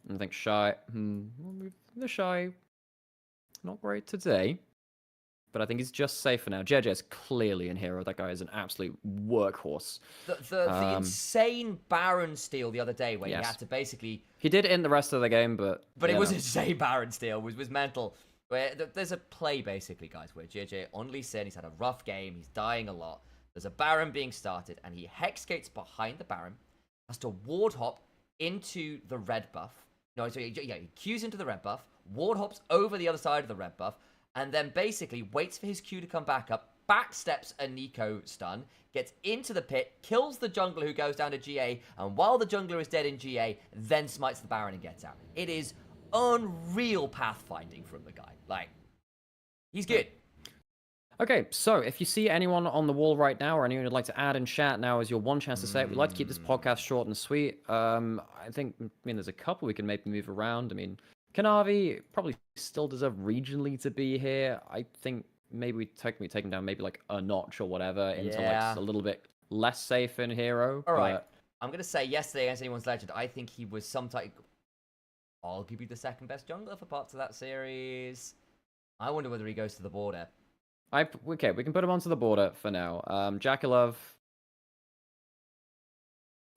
Speaker 2: And I think Shy, we'll move the Shy. Not great today. But I think he's just safe for now. JJ's clearly in hero. That guy is an absolute workhorse.
Speaker 3: The insane Baron steal the other day where he
Speaker 2: Yes.
Speaker 3: had to basically...
Speaker 2: He did in the rest of the game, but
Speaker 3: But it
Speaker 2: you
Speaker 3: was
Speaker 2: know.
Speaker 3: insane Baron steal. Was mental. Where there's a play, basically, guys, where JJ on Lee Sin, he's had a rough game, he's dying a lot. There's a Baron being started, and he hex skates behind the Baron, has to ward hop into the red buff. No, so yeah, he Qs into the red buff, ward hops over the other side of the red buff, and then basically waits for his Q to come back up, backsteps a Nico stun, gets into the pit, kills the jungler who goes down to GA, and while the jungler is dead in GA, then smites the Baron and gets out. It is unreal pathfinding from the guy. Like, he's good.
Speaker 2: Okay, so if you see anyone on the wall right now or anyone you'd like to add in chat, now is your one chance to say it. We'd like to keep this podcast short and sweet. I mean, there's a couple we can maybe move around. I mean, Kanavi probably still deserve regionally to be here. I think maybe we take him down maybe like a notch or whatever into
Speaker 3: Yeah.
Speaker 2: like a little bit less safe in hero.
Speaker 3: All right.
Speaker 2: but-
Speaker 3: I'm going to say yesterday against Anyone's Legend, I think he was some type... arguably the second best jungler for parts of that series. I wonder whether he goes to the border.
Speaker 2: Okay, we can put him onto the border for now. Jackilov,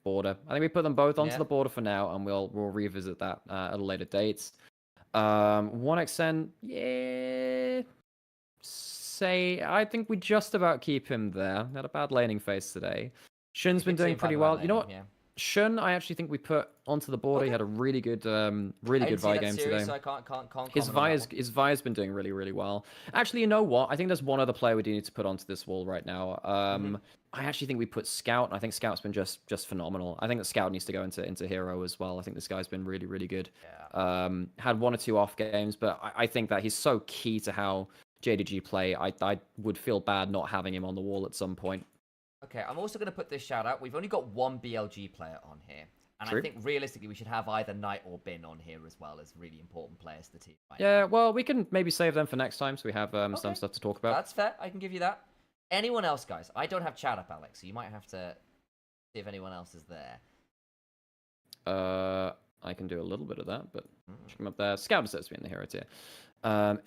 Speaker 2: border. I think we put them both onto
Speaker 3: Yeah.
Speaker 2: the border for now, and we'll revisit that at a later date. 1xn, yeah. I think we just about keep him there. Had a bad laning phase today. Shun's been doing pretty well. You know what?
Speaker 3: Yeah.
Speaker 2: Shun, I actually think we put onto the border. He had a really good Vi game today.
Speaker 3: So I can't
Speaker 2: His
Speaker 3: comment on that one.
Speaker 2: his Vi's been doing really, really well. Actually, you know what? I think there's one other player we do need to put onto this wall right now. I actually think we put Scout, and I think Scout's been just phenomenal. I think that Scout needs to go into hero as well. I think this guy's been really, really good.
Speaker 3: Yeah.
Speaker 2: Had one or two off games, but I think that he's so key to how JDG play. I would feel bad not having him on the wall at some point.
Speaker 3: Okay, I'm also going to put this shout out. We've only got one BLG player on here. And
Speaker 2: True.
Speaker 3: I think realistically we should have either Knight or Bin on here as well as really important players to the team. Right
Speaker 2: Yeah,
Speaker 3: now.
Speaker 2: well, we can maybe save them for next time, so we have some
Speaker 3: Okay.
Speaker 2: stuff to talk about.
Speaker 3: That's fair. I can give you that. Anyone else, guys? I don't have chat up, Alex, so you might have to see if anyone else is there.
Speaker 2: I can do a little bit of that, but check him up there. Scout deserves to be in the hero tier.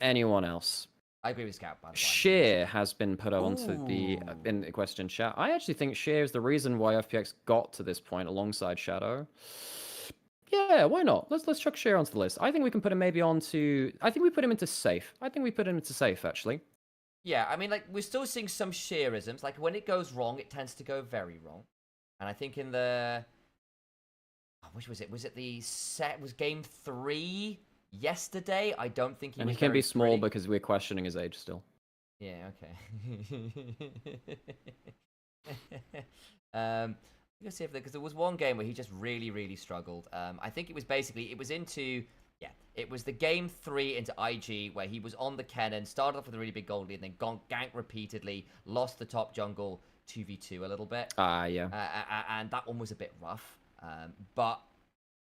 Speaker 2: Anyone else?
Speaker 3: I agree with Scout, by the way.
Speaker 2: Sheer has been put onto the
Speaker 3: Ooh.
Speaker 2: in the question chat. I actually think Sheer is the reason why FPX got to this point alongside Shadow. Yeah, why not? Let's chuck Sheer onto the list. I think we can put him maybe onto. I think we put him into safe. I think we put him into safe actually.
Speaker 3: Yeah, I mean, like, we're still seeing some sheerisms. Like, when it goes wrong, it tends to go very wrong. And I think in the... which was it? Was it the set... Was game 3 yesterday? I don't think he
Speaker 2: And
Speaker 3: was
Speaker 2: he can be
Speaker 3: very
Speaker 2: small
Speaker 3: pretty.
Speaker 2: because we're questioning his age still.
Speaker 3: Yeah, okay. Let's see if because there was one game where he just really, really struggled. I think it was basically it was the game 3 into IG where he was on the Kennen, started off with a really big gold lead, and then ganked repeatedly, lost the top jungle 2v2 a little bit.
Speaker 2: Yeah.
Speaker 3: And that one was a bit rough. But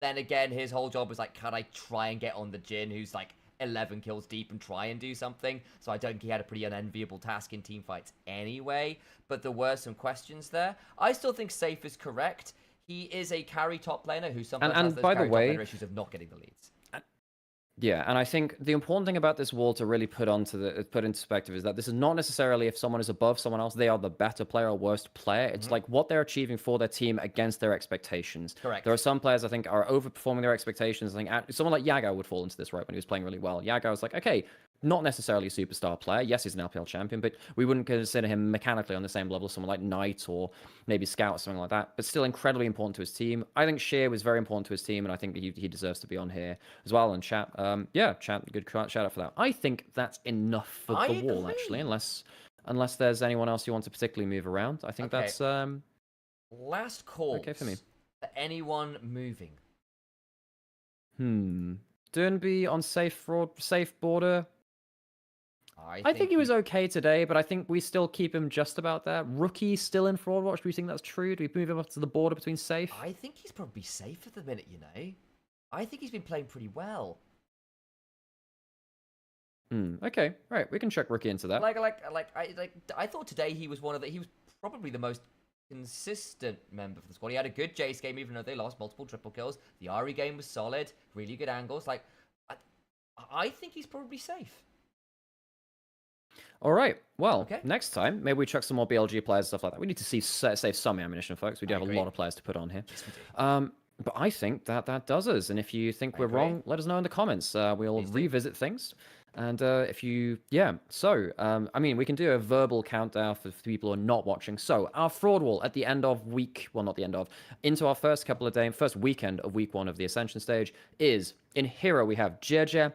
Speaker 3: then again, his whole job was like, can I try and get on the Jhin, who's like 11 kills deep, and try and do something? So I don't think he had a pretty unenviable task in team fights anyway. But there were some questions there. I still think Safe is correct. He is a carry top laner who sometimes has those
Speaker 2: by the
Speaker 3: carry
Speaker 2: way-
Speaker 3: top laner issues of not getting the leads.
Speaker 2: Yeah, and I think the important thing about this wall to really put into perspective is that this is not necessarily if someone is above someone else, they are the better player or worst player. It's like what they're achieving for their team against their expectations.
Speaker 3: Correct.
Speaker 2: There are some players I think are overperforming their expectations. I think someone like Yago would fall into this, right, when he was playing really well. Yago was like, okay, not necessarily a superstar player. Yes, he's an LPL champion, but we wouldn't consider him mechanically on the same level as someone like Knight or maybe Scout or something like that, but still incredibly important to his team. I think Sheer was very important to his team, and I think he deserves to be on here as well. And chat, chat, good shout out for that. I think that's enough for
Speaker 3: I
Speaker 2: the wall,
Speaker 3: agree.
Speaker 2: actually, unless there's anyone else you want to particularly move around. I think
Speaker 3: Okay.
Speaker 2: that's
Speaker 3: Last call.
Speaker 2: okay for me.
Speaker 3: For anyone moving.
Speaker 2: Durnby on safe border. I think he was okay today, but I think we still keep him just about there. Rookie still in Fraud Watch. Do we think that's true? Do we move him up to the border between safe?
Speaker 3: I think he's probably safe at the minute, you know. I think he's been playing pretty well.
Speaker 2: Okay, right. We can check Rookie into that.
Speaker 3: I thought today he was he was probably the most consistent member for the squad. He had a good Jace game, even though they lost multiple triple kills. The Ari game was solid, really good angles. Like, I think he's probably safe.
Speaker 2: All right. Well, next time, maybe we chuck some more BLG players, stuff like that. We need to save some ammunition, folks. We do have a lot of players to put on here.
Speaker 3: Yes, we do.
Speaker 2: But I think that does us. And if you think we're wrong, let us know in the comments. We'll revisit things. And if you, I mean, we can do a verbal countdown for people who are not watching. So our fraud wall at the end of into our first weekend of week 1 of the Ascension stage is, in hero, we have Jeje,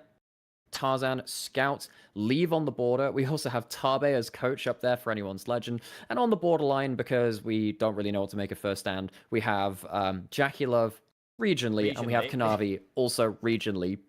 Speaker 2: Tarzan, Scout, Leave on the border. We also have Tabe as coach up there for anyone's legend. And on the borderline, because we don't really know what to make of first stand, we have Jackie Love regionally, and we have Kanavi also regionally.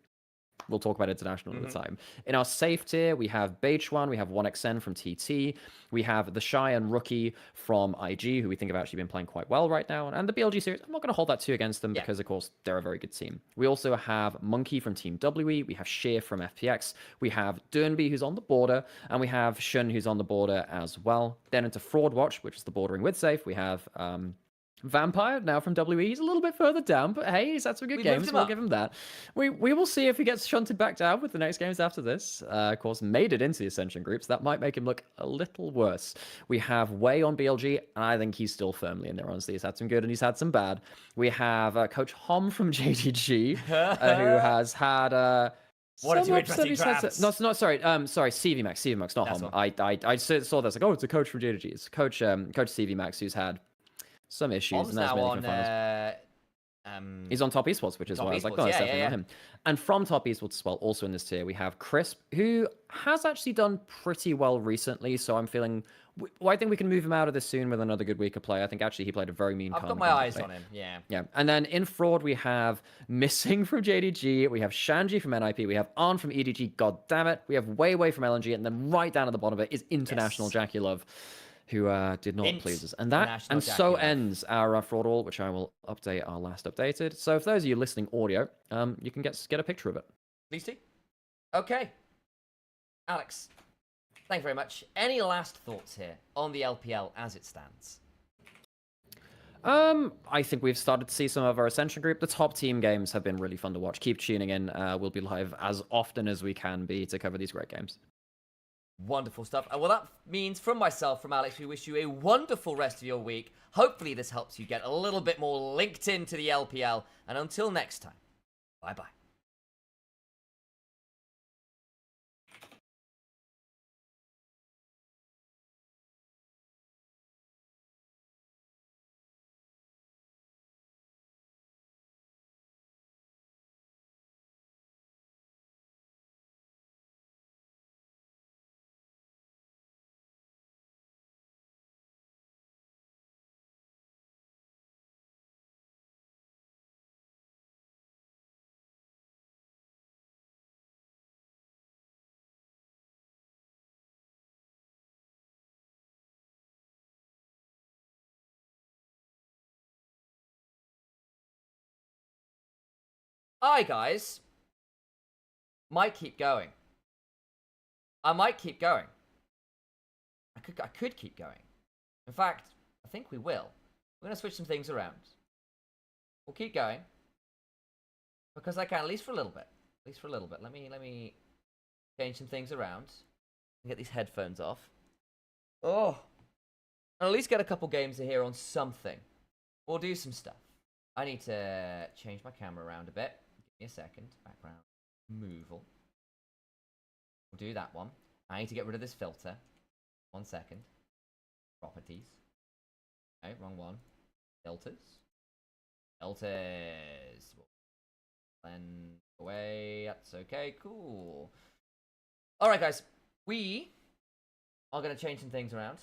Speaker 2: We'll talk about international at the time. In our safe tier, we have Beichuan, we have 1xN from TT, we have the Shy and Rookie from IG, who we think have actually been playing quite well right now, and the BLG series. I'm not going to hold that too against them because, of course, they're a very good team. We also have Monkey from Team WE, we have Sheer from FPX, we have Dernby, who's on the border, and we have Shun, who's on the border as well. Then into Fraud Watch, which is the bordering with safe, we have Vampire now from WE. He's a little bit further down, but hey, he's had some good games. We'll give him that. We will see if he gets shunted back down with the next games after this. Of course, made it into the Ascension groups. That might make him look a little worse. We have Wei on BLG, and I think he's still firmly in there, honestly. He's had some good and he's had some bad. We have Coach Hom from JDG, who has had...
Speaker 3: One or two interesting traps.
Speaker 2: Sorry, CVMax, not Hom. I saw this, like, oh, it's a coach from JDG. It's Coach CVMax, who's had some issues. And that's now on, he's on Top Esports, which is why I was like, no, it's definitely not him. And from Top Esports as well, also in this tier, we have Crisp, who has actually done pretty well recently. So I'm feeling, I think we can move him out of this soon with another good week of play. I think actually he played a very mean
Speaker 3: I've got my eyes on him, yeah.
Speaker 2: And then in Fraud, we have Missing from JDG, we have Shanji from NIP, we have Arn from EDG, god damn it, we have Wei from LNG, and then right down at the bottom of it is International Jackie Love, who did not please us. And so ends our fraud wall, which I will update our last updated. So for those of you listening audio, you can get a picture of it.
Speaker 3: Please do. Okay. Alex, thank you very much. Any last thoughts here on the LPL as it stands?
Speaker 2: I think we've started to see some of our Ascension group. The top team games have been really fun to watch. Keep tuning in. We'll be live as often as we can be to cover these great games.
Speaker 3: Wonderful stuff. Well, that means from myself, from Alex, we wish you a wonderful rest of your week. Hopefully this helps you get a little bit more linked into the LPL. And until next time, bye-bye. Hi, guys. Might keep going. I might keep going. I could keep going. In fact, I think we will. We're going to switch some things around. We'll keep going. Because I can, at least for a little bit. At least for a little bit. Let me change some things around. And get these headphones off. Oh. And at least get a couple games here on something. We'll do some stuff. I need to change my camera around a bit. Give me a second. Background. Removal. We'll do that one. I need to get rid of this filter. 1 second. Properties. Okay, wrong one. Filters. Filters. Blend away. That's okay. Cool. Alright, guys. We are going to change some things around.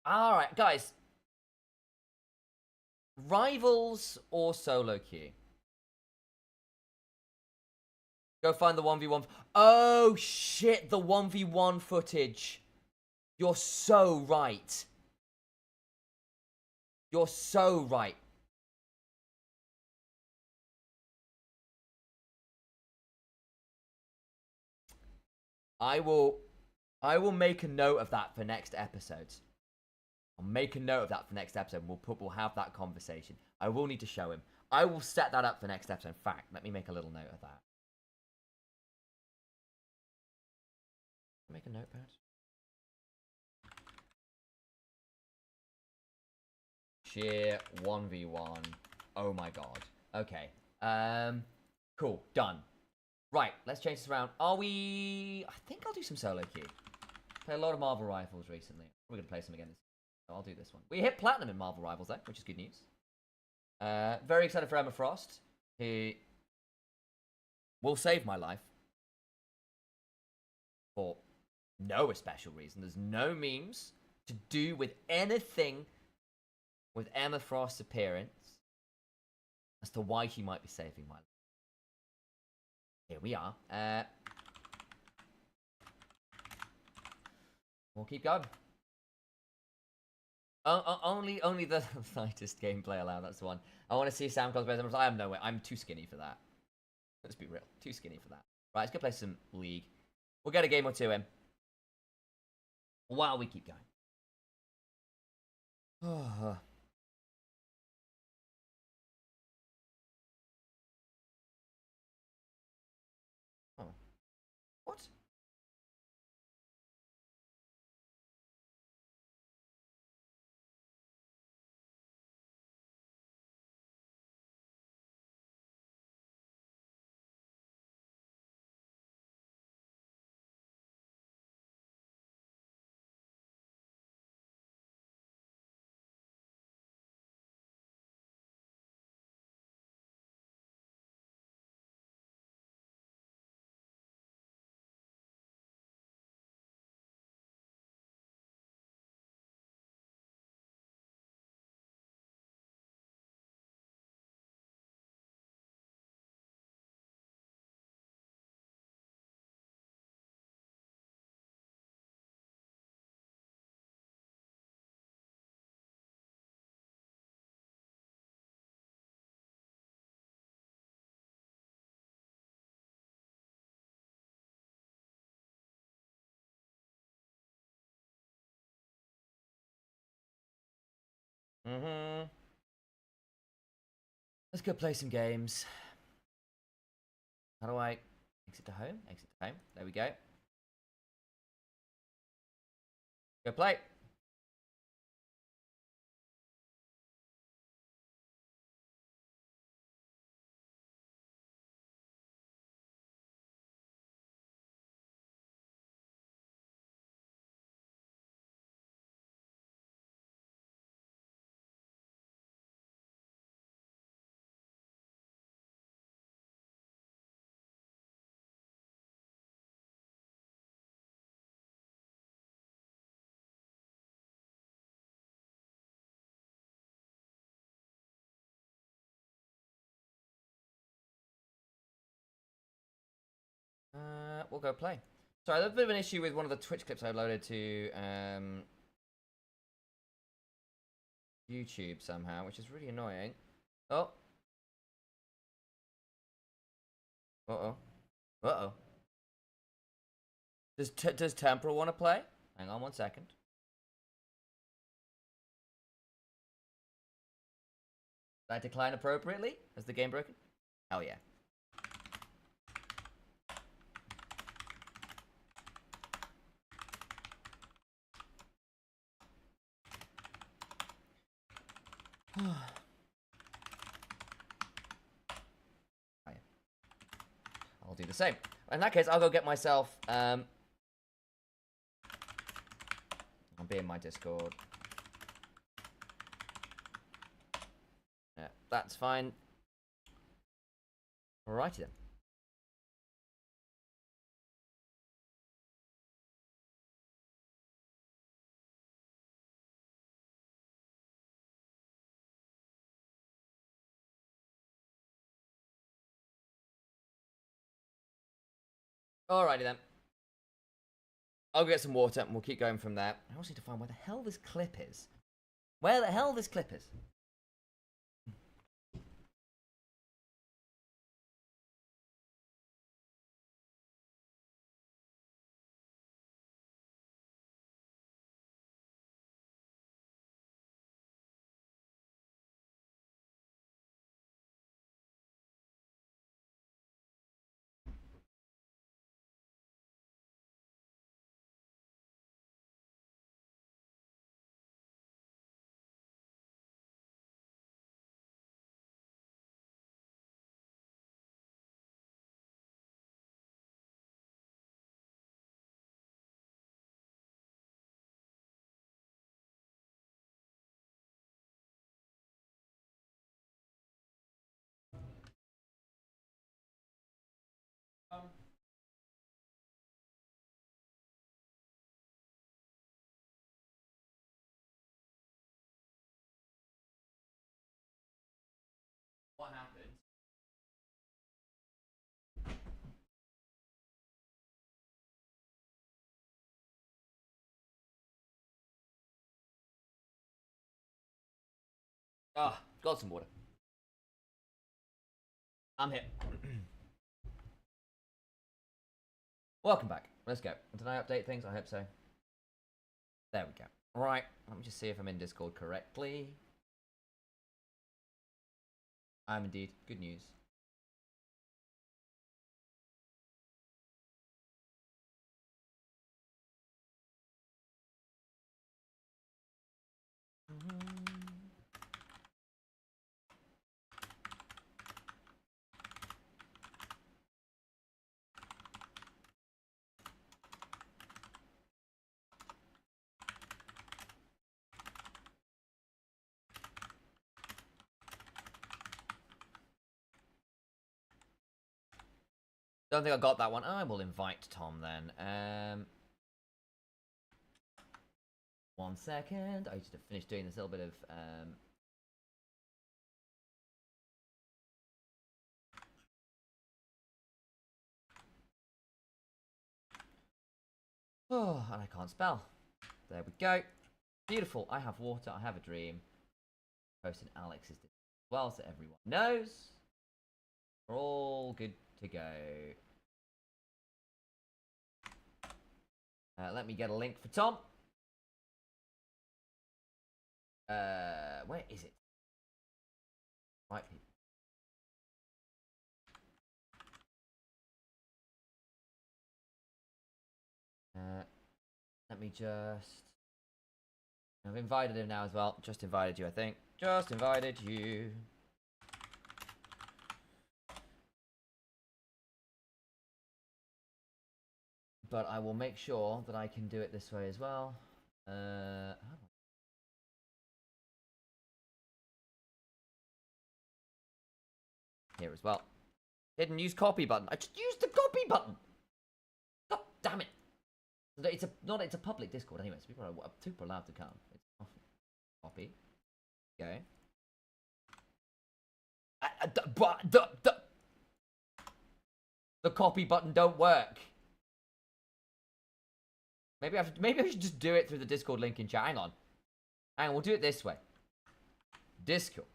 Speaker 3: Alright, guys. Rivals or solo queue? Go find the 1v1. Oh, shit, the 1v1 footage. You're so right. You're so right. I will make a note of that for next episode. I'll make a note of that for next episode. We'll have that conversation. I will need to show him. I will set that up for next episode. In fact, let me make a little note of that. Make a notepad. Sheer 1v1. Oh my god. Okay. Cool. Done. Right, let's change this around. Are we... I think I'll do some solo queue. Played a lot of Marvel Rivals recently. We're going to play some again. So I'll do this one. We hit Platinum in Marvel Rivals, though, which is good news. Very excited for Emma Frost, who will save my life. For no special reason. There's no memes to do with anything with Emma Frost's appearance as to why she might be saving my life. Here we are. We'll keep going. Only the lightest gameplay allowed. That's the one. I want to see Sam cosplay. I am no way. I'm too skinny for that. Let's be real. Too skinny for that. Right, let's go play some League. We'll get a game or two in while we keep going. Oh. What? Let's go play some games. How do I exit to home? Exit to home. There we go. Go play. We'll go play. Sorry, there's a bit of an issue with one of the Twitch clips I uploaded to YouTube somehow, which is really annoying. Oh. Uh-oh. Uh-oh. Does Temporal want to play? Hang on 1 second. Did I decline appropriately? Is the game broken? Hell yeah. I'll do the same. In that case, I'll go get myself. I'll be in my Discord. Yeah, that's fine. Alrighty then. Alrighty then. I'll get some water and we'll keep going from there. I also need to find where the hell this clip is. Where the hell this clip is. What happened? Ah, got some water. I'm here. Welcome back. Let's go. Did I update things? I hope so. There we go. Right, let me just see if I'm in Discord correctly. I am indeed. Good news. Don't think I got that one. I will invite Tom then. 1 second. I just finished doing this little bit of Oh, and I can't spell. There we go. Beautiful. I have water. I have a dream. Posting Alex's as well, so everyone knows. We're all good to go. Let me get a link for Tom. Where is it? Right, people. Let me just... I've invited him now as well. Just invited you, I think. Just invited you. But I will make sure that I can do it this way as well. Here as well. Hidden use copy button. I just used the copy button. God damn it. It's a public Discord anyway, so people are allowed to come. It's copy. Okay. The copy button don't work. Maybe I should just do it through the Discord link in chat. Hang on, we'll do it this way. Discord.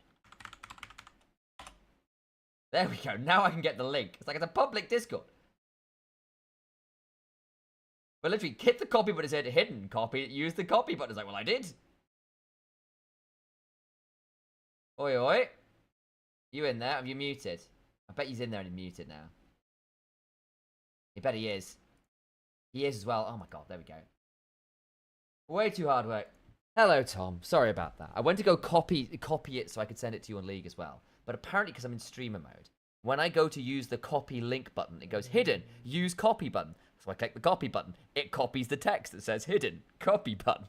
Speaker 3: There we go. Now I can get the link. It's like it's a public Discord. But literally, hit the copy button, it said hidden copy. Use the copy button. It's like, well, I did. Oi, oi. You in there? Have you muted? I bet he's in there and he's muted now. I bet he is. He is as well. Oh my god, there we go. Way too hard work. Hello, Tom. Sorry about that. I went to go copy it so I could send it to you on League as well. But apparently, because I'm in streamer mode, when I go to use the copy link button, it goes hidden. Use copy button. So I click the copy button. It copies the text that says hidden. Copy button.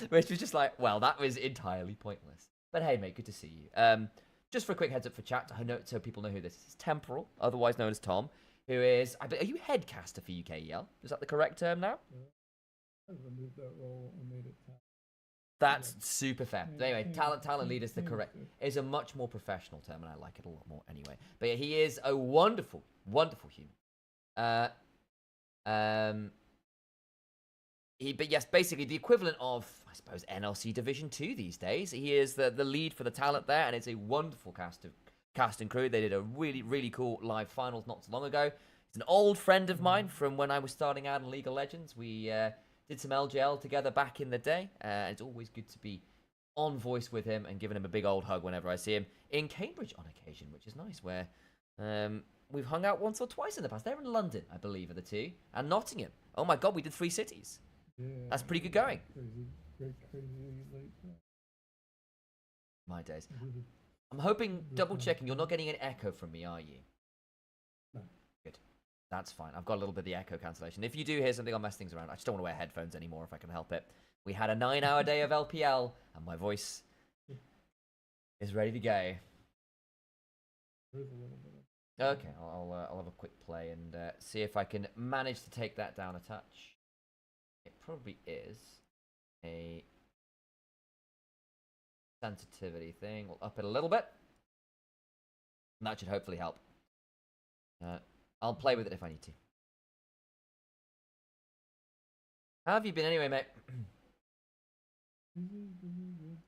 Speaker 3: Which was just like, well, that was entirely pointless. But hey, mate, good to see you. Just for a quick heads up for chat, I know so people know who this is. Temporal, otherwise known as Tom, who is... Are you headcaster for UKEL? Is that the correct term now?
Speaker 4: I removed that role and made it
Speaker 3: That's super fair. But anyway, talent leader is a much more professional term, and I like it a lot more anyway. But yeah, he is a wonderful, wonderful human. But yes, basically the equivalent of, I suppose, NLC Division 2 these days. He is the lead for the talent there, and it's a wonderful cast and crew. They did a really, really cool live finals not so long ago. He's an old friend of mine from when I was starting out in League of Legends. We did some LGL together back in the day. It's always good to be on voice with him and giving him a big old hug whenever I see him. In Cambridge on occasion, which is nice, where we've hung out once or twice in the past. They're in London, I believe, are the two. And Nottingham. Oh my god, we did 3 cities.
Speaker 4: Yeah.
Speaker 3: That's pretty good going.
Speaker 4: Crazy late.
Speaker 3: My days. I'm hoping, double checking, you're not getting an echo from me, are you?
Speaker 4: No.
Speaker 3: Good. That's fine. I've got a little bit of the echo cancellation. If you do hear something, I'll mess things around. I just don't want to wear headphones anymore if I can help it. We had a 9-hour day of LPL, and my voice is ready to go.
Speaker 4: There's a little bit of...
Speaker 3: Okay, I'll have a quick play and see if I can manage to take that down a touch. It probably is a sensitivity thing. We'll up it a little bit. And that should hopefully help. I'll play with it if I need to. How have you been anyway, mate?
Speaker 4: Good.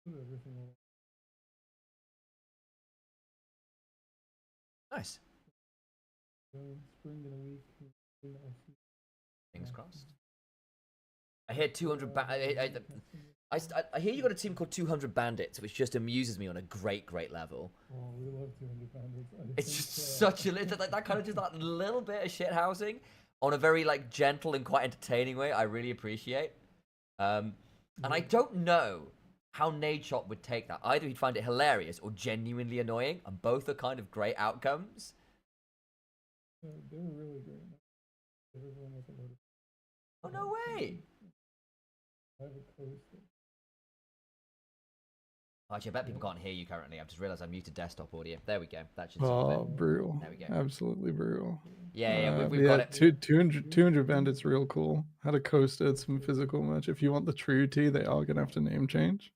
Speaker 4: Put everything on.
Speaker 3: Nice.
Speaker 4: Spring in a week.
Speaker 3: Fingers crossed. I hear 200 I hear you got a team called 200 Bandits, which just amuses me on a great level.
Speaker 4: Oh, we love 200 bandits.
Speaker 3: It's just such a that kind of just that little bit of shit housing on a very like gentle and quite entertaining way. I really appreciate. And I don't know how Nadeshot would take that. Either he'd find it hilarious or genuinely annoying, and both are kind of great outcomes.
Speaker 4: They were really great. Everyone was a load of...
Speaker 3: Oh no way!
Speaker 4: I have a coaster.
Speaker 3: Actually, I bet people can't hear you currently. I've just realised I muted desktop audio. There we go. That should solve
Speaker 5: Oh,
Speaker 3: it.
Speaker 5: brutal.
Speaker 3: There we go.
Speaker 5: Absolutely brutal.
Speaker 3: Yeah, we've got it.
Speaker 5: 200 bandits, real cool. Had a coaster, had some physical merch. If you want the true tea, they are gonna have to name change.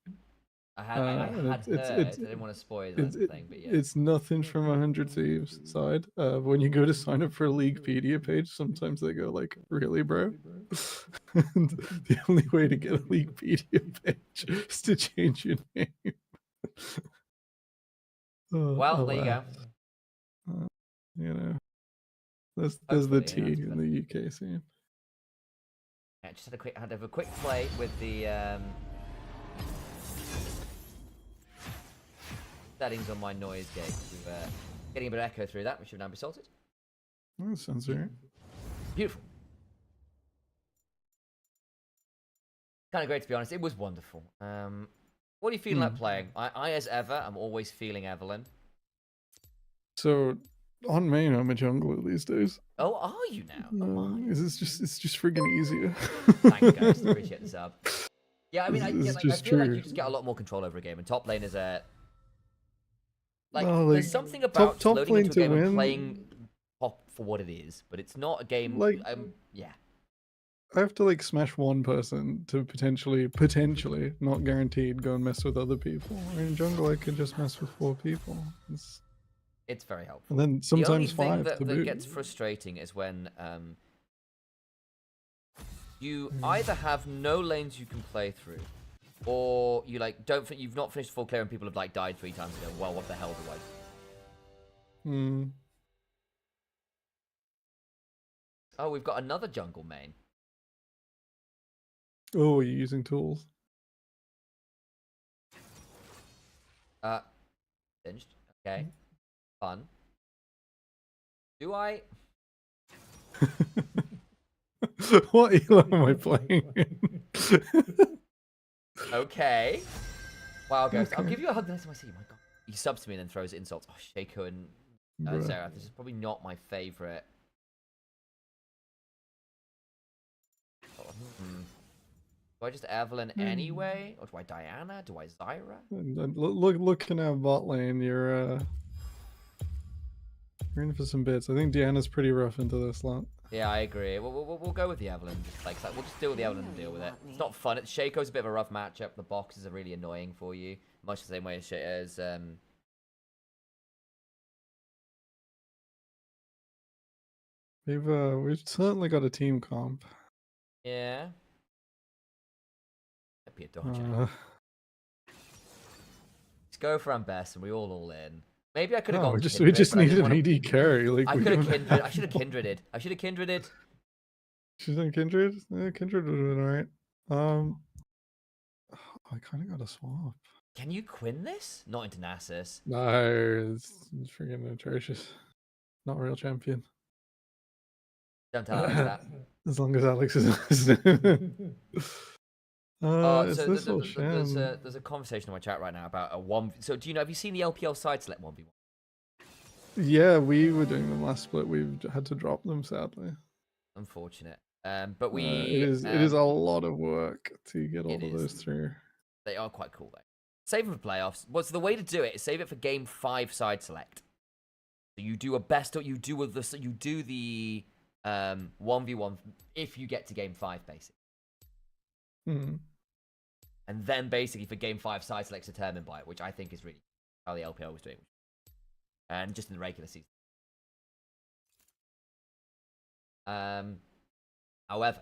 Speaker 3: I had heard. I didn't want to spoil that thing, but yeah.
Speaker 5: It's nothing from 100 Thieves side. When you go to sign up for a Leaguepedia page, sometimes they go like, "Really, bro?" And the only way to get a Leaguepedia page is to change your name.
Speaker 3: Well, there you go.
Speaker 5: You know, there's the
Speaker 3: Hopefully,
Speaker 5: tea
Speaker 3: that's
Speaker 5: in the UK scene.
Speaker 3: I just had a quick play with the settings on my noise gate. We're getting a bit of echo through that, which should now be sorted.
Speaker 5: That sounds right.
Speaker 3: Beautiful. Kind of great, to be honest. It was wonderful. What are you feeling like playing? I, as ever, am always feeling Evelyn.
Speaker 5: So on main, I'm a jungler these days.
Speaker 3: Oh, are you now? Oh my.
Speaker 5: It's just friggin' easier.
Speaker 3: Thank you, guys. Appreciate the sub. Yeah, I mean, I
Speaker 5: It's
Speaker 3: feel
Speaker 5: just
Speaker 3: like
Speaker 5: true.
Speaker 3: you just get a lot more control over a game, and top lane is a...
Speaker 5: No,
Speaker 3: there's
Speaker 5: like,
Speaker 3: something about
Speaker 5: top
Speaker 3: loading
Speaker 5: lane
Speaker 3: into a
Speaker 5: to
Speaker 3: game and
Speaker 5: win-
Speaker 3: playing top for what it is, but it's not a game...
Speaker 5: Like-
Speaker 3: yeah.
Speaker 5: I have to like smash one person to potentially, not guaranteed, go and mess with other people. In jungle, I can just mess with 4 people.
Speaker 3: It's very helpful.
Speaker 5: And then
Speaker 3: The only
Speaker 5: sometimes
Speaker 3: thing
Speaker 5: 5
Speaker 3: that
Speaker 5: to boot.
Speaker 3: gets frustrating is when you either have no lanes you can play through, or you like you've not finished full clear and people have like died 3 times ago. Well, what the hell do I do?
Speaker 5: Hmm.
Speaker 3: Oh, we've got another jungle main.
Speaker 5: Oh, you're using tools.
Speaker 3: Singed. Okay. Fun. Do I?
Speaker 5: What elo am I playing in?
Speaker 3: Okay. Wow, Ghost. I'll
Speaker 5: Okay.
Speaker 3: give you a hug the next time I see you. My God. He subs to me and then throws insults. Oh, Shaco and
Speaker 5: Bruh.
Speaker 3: Xerath. This is probably not my favorite. Do I just Evelyn anyway? Or do I Diana? Do I Zyra?
Speaker 5: And looking at bot lane, you're in for some bits. I think Deanna's pretty rough into this lot.
Speaker 3: Yeah, I agree. We'll go with the Evelyn. We'll just deal with the Evelyn and deal with it. It's not fun. Shaco's a bit of a rough matchup. The boxes are really annoying for you. Much the same way as
Speaker 5: We've certainly got a team comp.
Speaker 3: Yeah. That'd be a dodger. Let's go for Ambess and we all in. Maybe I could have
Speaker 5: No,
Speaker 3: gone
Speaker 5: we
Speaker 3: Kindred,
Speaker 5: just
Speaker 3: but I
Speaker 5: need
Speaker 3: didn't
Speaker 5: an
Speaker 3: wanna-
Speaker 5: AD carry. Like
Speaker 3: I
Speaker 5: we
Speaker 3: could have
Speaker 5: don't
Speaker 3: Kindred. I
Speaker 5: have
Speaker 3: should have
Speaker 5: one.
Speaker 3: Kindreded. I should have Kindreded.
Speaker 5: She's in Kindred. Kindred would have been alright. I kind of got a swap.
Speaker 3: Can you Quinn this? Not into Nasus.
Speaker 5: No, it's freaking atrocious. Not a real champion.
Speaker 3: Don't tell Alex that.
Speaker 5: As long as Alex is listening. Is
Speaker 3: So
Speaker 5: this all Shan?
Speaker 3: there's a conversation in my chat right now about a 1. So do you know, have you seen the LPL side select 1v1?
Speaker 5: Yeah, we were doing them last split. We've had to drop them, sadly.
Speaker 3: Unfortunate. But we
Speaker 5: it is a lot of work to get all
Speaker 3: it
Speaker 5: of
Speaker 3: is.
Speaker 5: those through.
Speaker 3: They are quite cool though. Save them for playoffs. What's the way to do it? Is save it for game 5 side select. So you do a best. You do the 1v1 if you get to game 5 basically.
Speaker 5: Hmm.
Speaker 3: And then basically for game 5 side select's determined by it, which I think is really how the LPL was doing. And just in the regular season. However,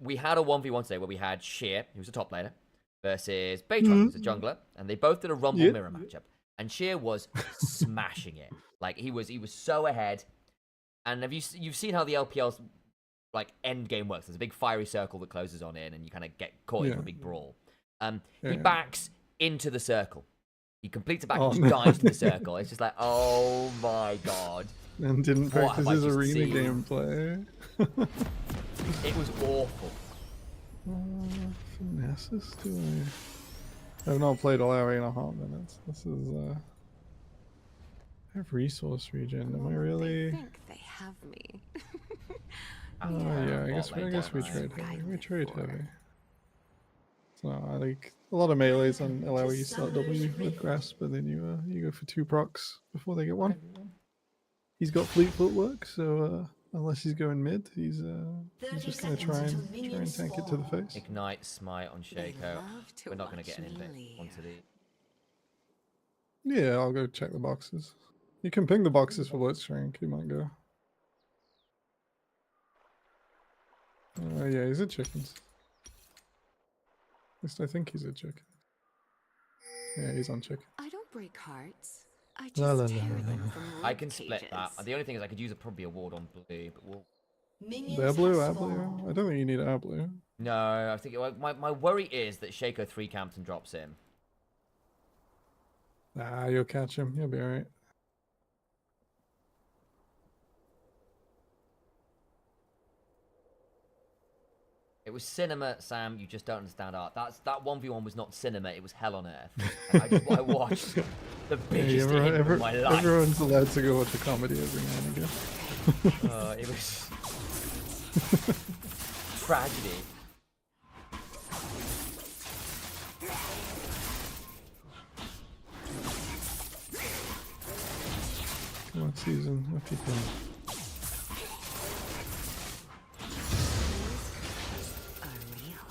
Speaker 3: we had a 1v1 today where we had Sheer, who's a top laner, versus Beatron, who's a jungler, and they both did a Rumble mirror matchup. And Sheer was smashing it. Like he was so ahead. And you've seen how the LPL's like end game works? There's a big fiery circle that closes on in, and you kind of get caught into a big brawl. He backs into the circle. He completes a back and just dives to the circle. It's just like, oh my god.
Speaker 5: And didn't
Speaker 3: What have
Speaker 5: practice
Speaker 3: I
Speaker 5: his
Speaker 3: just
Speaker 5: arena
Speaker 3: seen?
Speaker 5: gameplay.
Speaker 3: It was awful.
Speaker 5: Nasus, do I have not played Alawi in a hot minutes. This is I have resource regen. Am I really?
Speaker 6: They think they have me.
Speaker 5: Yeah, I guess we trade heavy. We trade heavy. So I like a lot of melees on Alawi. You start W with grasp, but then you go for 2 procs before they get 1. He's got fleet footwork, so unless he's going mid, he's just gonna try and tank it to the face.
Speaker 3: Ignite, smite on Shaco. We're not going to get an invite onto the...
Speaker 5: Yeah, I'll go check the boxes. You can ping the boxes for Blitzcrank. He might go. Yeah, he's at chickens. At least I think he's at chicken. Yeah, he's on chicken.
Speaker 6: I don't break hearts. I just
Speaker 5: La, la, la,
Speaker 6: tear
Speaker 5: la,
Speaker 6: them
Speaker 5: la.
Speaker 6: from
Speaker 3: I
Speaker 6: rib
Speaker 3: can split that.
Speaker 6: cages.
Speaker 3: The only thing is I could use probably a ward on blue, but we'll...
Speaker 5: They're blue, our blue. I don't think you need our blue.
Speaker 3: No, I think my worry is that Shaco 3 camps and drops in.
Speaker 5: Nah, you'll catch him. You'll be alright.
Speaker 3: It was cinema, Sam. You just don't understand art. That 1v1 was not cinema. It was hell on earth. I watched the biggest game of my life.
Speaker 5: Everyone's allowed to go watch a comedy every now and again.
Speaker 3: It was tragedy.
Speaker 5: Come on, Season. What you think?
Speaker 6: Are real.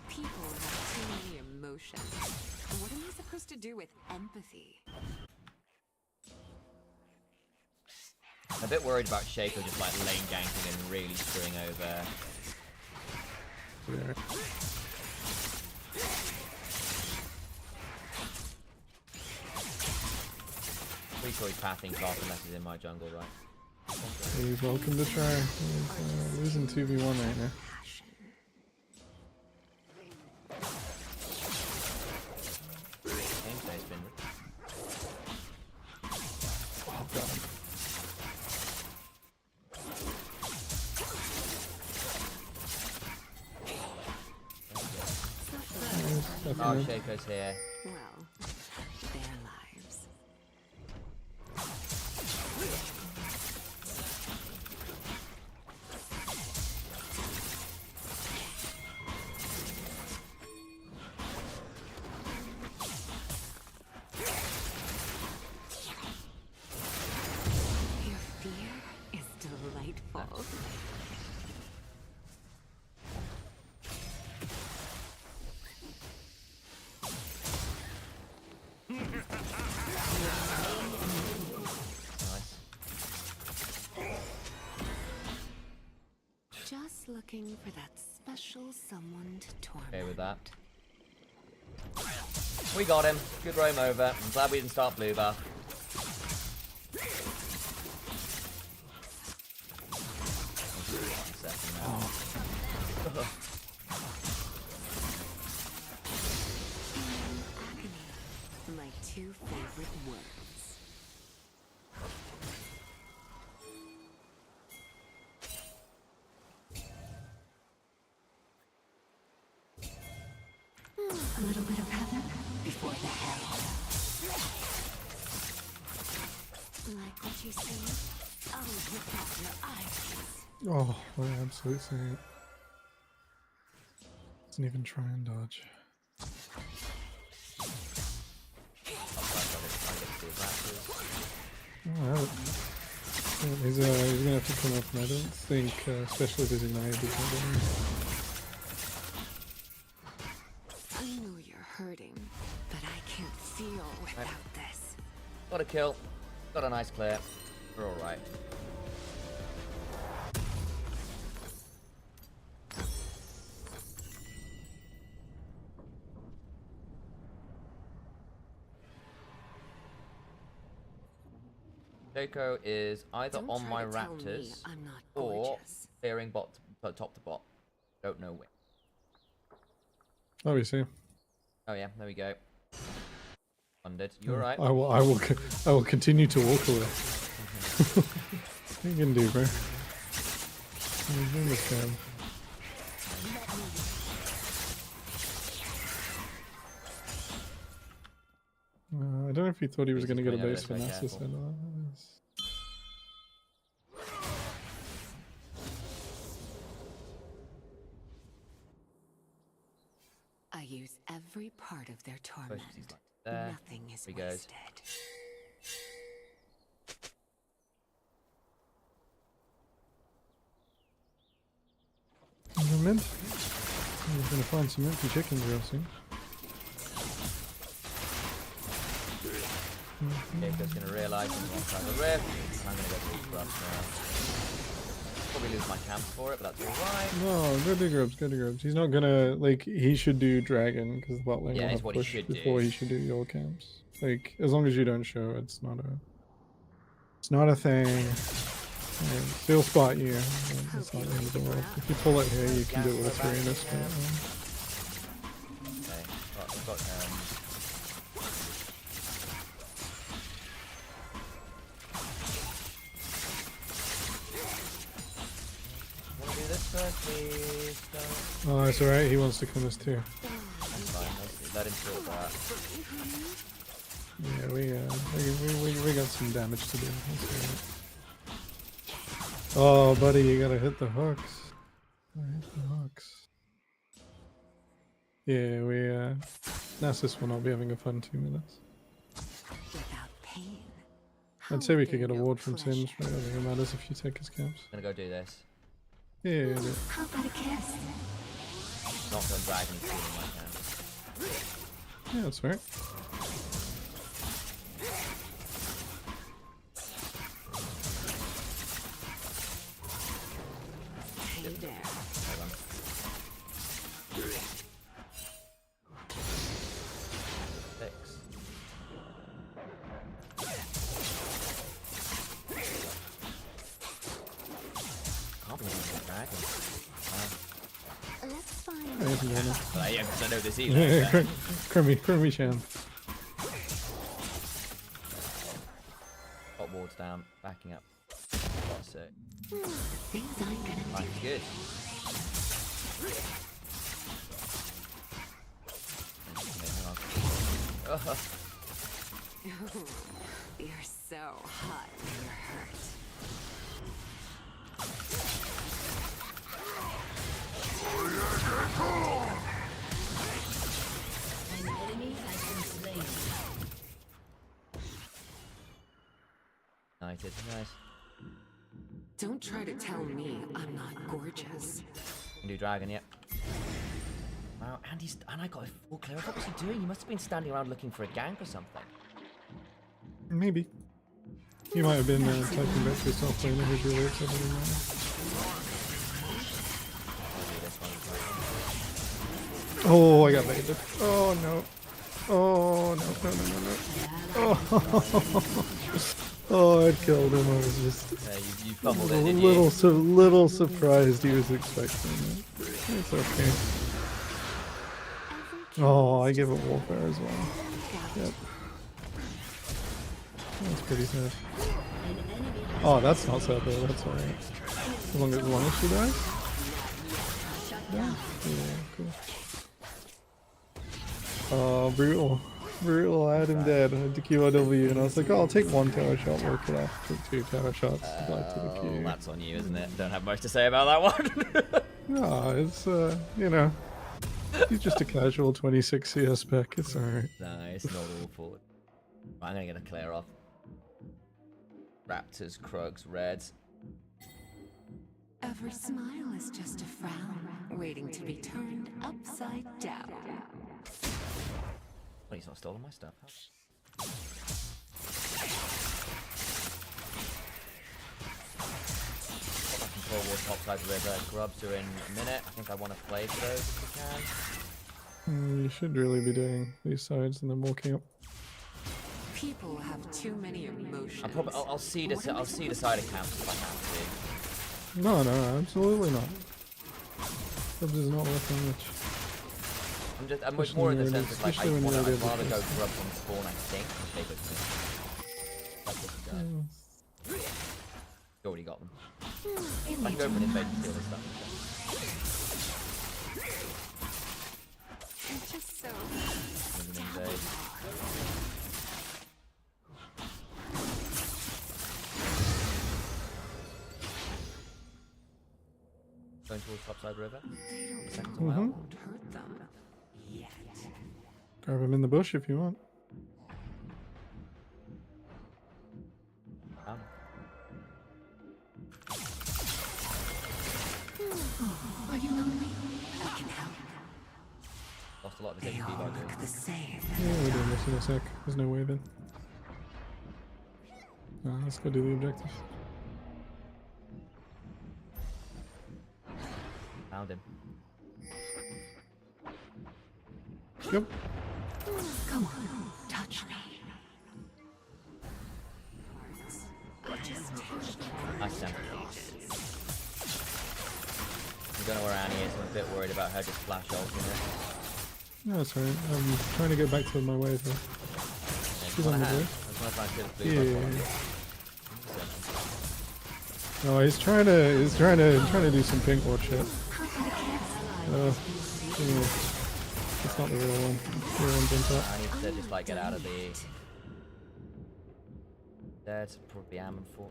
Speaker 6: People have too many emotions. What am I supposed to do with empathy?
Speaker 3: I'm a bit worried about Shaco just like lane ganking and really screwing over.
Speaker 5: Yeah.
Speaker 3: Pretty sure he's pathing fast unless he's in my jungle, right?
Speaker 5: He's welcome to try. He's losing 2v1 right now.
Speaker 6: Passion.
Speaker 3: Game today's been...
Speaker 5: Oh, God.
Speaker 3: Oh, Shaco's here.
Speaker 6: Well, their lives. looking for that special someone to torment.
Speaker 3: Okay with that. We got him. Good roam over. I'm glad we didn't start blue buff.
Speaker 6: Agony. My two favorite words.
Speaker 1: A little bit of heaven before the hell.
Speaker 6: Like what you see? I'll rip out your eyes.
Speaker 5: Oh, what an absolute saint. Doesn't even try and dodge. Oh, he's gonna have to come up, and I don't think special designated is not going
Speaker 6: I know you're hurting, but I can't feel without this.
Speaker 3: Got a kill. Got a nice clear. We're alright. Joko is either
Speaker 6: Don't
Speaker 3: on
Speaker 6: try
Speaker 3: my
Speaker 6: to tell me
Speaker 3: raptors
Speaker 6: I'm not
Speaker 3: or
Speaker 6: gorgeous.
Speaker 3: clearing top to bot. Don't know which.
Speaker 5: Oh, we see.
Speaker 3: Oh yeah, there we go. Funded. You alright?
Speaker 5: I will continue to walk away. What you can do, bro? You doing this, man. I don't know if he thought he was
Speaker 3: He's
Speaker 5: going to get a
Speaker 3: going over
Speaker 5: base
Speaker 3: this
Speaker 5: for
Speaker 3: way,
Speaker 5: Nasus.
Speaker 3: careful.
Speaker 6: I use every part of their torment.
Speaker 3: He's like there.
Speaker 6: Nothing is
Speaker 3: Here he goes.
Speaker 6: wasted.
Speaker 5: Mint. He's going to find some empty chickens real soon.
Speaker 3: Jaco's gonna realise he's on side of the rift. And I'm gonna go through grubs now. Probably lose my camp for it, but that's alright.
Speaker 5: No, go to grubs, go to grubs. He's not gonna, like, he should do dragon, because the bot lane
Speaker 3: Yeah,
Speaker 5: will
Speaker 3: it's
Speaker 5: have
Speaker 3: what he
Speaker 5: push
Speaker 3: should do.
Speaker 5: before he should do your camps. Like, as long as you don't show, it's not a thing. Like, he'll spot you. It's not the end of the world. If you pull it here, you can do it with Serenus.
Speaker 3: Okay, right, we've got wanna do this first, please? Don't.
Speaker 5: Oh, it's alright, he wants to come this too.
Speaker 3: That's fine, let him sort that.
Speaker 5: Yeah, we got some damage to do. That's all right. Oh, buddy, you gotta hit the hooks. Gotta hit the hooks. Yeah, Nasus will not be having a fun 2 minutes.
Speaker 6: Without pain.
Speaker 5: I'd say we
Speaker 6: how
Speaker 5: could get a
Speaker 6: there
Speaker 5: ward
Speaker 6: no
Speaker 5: from Sims, but I
Speaker 6: pleasure?
Speaker 5: don't think it matters if you take his camps.
Speaker 3: I'm gonna go do this.
Speaker 5: Yeah.
Speaker 1: How about a kiss?
Speaker 3: Not done dragon stealing my camp.
Speaker 5: Yeah, that's right.
Speaker 6: Hey there.
Speaker 3: Hold on. Six. Can't believe it's a dragon.
Speaker 6: Let's find
Speaker 5: I haven't done it.
Speaker 3: But yeah, because I know this
Speaker 5: Yeah,
Speaker 3: either.
Speaker 5: Crummy Sham.
Speaker 3: Got wards down, backing up. That's it.
Speaker 1: Things aren't gonna
Speaker 3: Right, good. Okay, hang on.
Speaker 6: You're so hot when you're hurt.
Speaker 1: An enemy has been slain.
Speaker 3: United, nice.
Speaker 6: Don't try to tell me I'm not gorgeous.
Speaker 3: Can do dragon, yep. Wow, and I got a full clear. What was he doing? He must have been standing around looking for a gank or something.
Speaker 5: Maybe. You might have been typing back to yourself later who's really upset with him right Oh, I got baited. Oh no. Oh no no no no no. Oh, oh, I'd killed him. I was just
Speaker 3: You fumbled
Speaker 5: a
Speaker 3: it, didn't you?
Speaker 5: little surprised he was expecting it. It's okay. Oh, I give it warfare as well. Yep. That's pretty sad. Oh, that's not sad though. That's alright. As long as she dies. Yeah. Yeah. Cool. Oh, brutal. Brutal. I had him dead. I had to QOW, and I was like, oh, I'll take one tower shot, work it off. Took 2 tower shots. Died to the
Speaker 3: Oh,
Speaker 5: Q.
Speaker 3: that's on you, isn't it? Don't have much to say about that one.
Speaker 5: No, it's you know, he's just a casual 26 CS spec. It's alright.
Speaker 3: No, it's not awful. Right, I'm gonna get a clear off. Raptors, Krugs, Reds.
Speaker 6: Every smile is just a frown, waiting to be turned upside down.
Speaker 3: Well, he's not stolen my stuff. Control War topside river. Grubs are in a minute. I think I want to play for those if we can.
Speaker 5: You should really be doing these sides and then walking up.
Speaker 6: People have too many emotions.
Speaker 3: I'll see the side of camps if I have to.
Speaker 5: No, no, absolutely not. This is not worth much.
Speaker 3: I'm
Speaker 5: Especially
Speaker 3: more in the
Speaker 5: when
Speaker 3: sense
Speaker 5: you're-
Speaker 3: of like
Speaker 5: especially when
Speaker 3: I'd
Speaker 5: you're
Speaker 3: rather
Speaker 5: able
Speaker 3: go
Speaker 5: to-
Speaker 3: grub from spawn. I think if they would. That's what we got. You already got them. I can go for an invade and steal this stuff.
Speaker 6: It's just so
Speaker 3: There's an invade. Going towards topside river. Seconds away.
Speaker 6: won't hurt them yet.
Speaker 5: Grab him in the bush if you want.
Speaker 3: Ah.
Speaker 6: Are you lonely? I can help.
Speaker 3: Lost a lot of his
Speaker 6: They
Speaker 3: HP
Speaker 6: all
Speaker 3: by
Speaker 6: look
Speaker 3: doing
Speaker 6: the
Speaker 3: this.
Speaker 6: same.
Speaker 5: Yeah, we're doing this in a sec. There's no wave in. Let's go do the objective.
Speaker 3: Found him.
Speaker 5: Yep.
Speaker 6: Come on, touch me. I just touched
Speaker 3: Nice Sam. I don't know where Annie is. I'm a bit worried about her just flash ulting her.
Speaker 5: No, that's alright. I'm trying to get back to my wave here. She's on the way.
Speaker 3: I just want to find good blue
Speaker 5: Yeah.
Speaker 3: buff on her.
Speaker 5: No, he's trying to do some pink ward shit. It's not the real one. The real one's on top.
Speaker 3: I need to just like get out of the. There's probably Ammon for.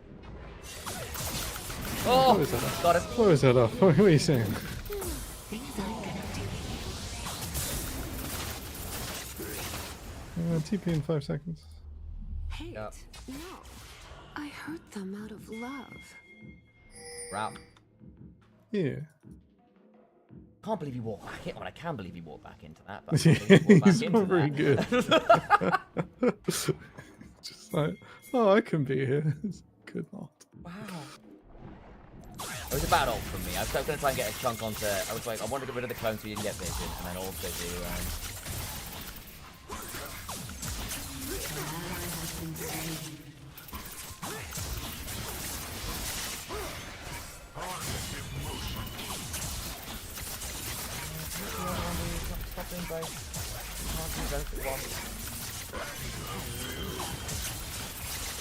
Speaker 3: Oh,
Speaker 5: What is that?
Speaker 3: got him.
Speaker 5: What was that off? What are you saying?
Speaker 6: things I'm gonna do.
Speaker 5: TP in 5 seconds.
Speaker 6: Hate?
Speaker 3: Yep.
Speaker 6: No. I hurt them out of love.
Speaker 3: Route.
Speaker 5: Yeah.
Speaker 3: Can't believe he walked back in. Well, I can believe he walked back into that, but I can't believe he walked back
Speaker 5: He's
Speaker 3: into
Speaker 5: not very
Speaker 3: that.
Speaker 5: good. Just like, oh, I can be here. Could not.
Speaker 3: Wow. It was a bad ult from me. I was going to try and get a chunk onto. I was like, I wanted to get rid of the clone so you didn't get vision, and then also do. Stop doing both. Can't do both at once.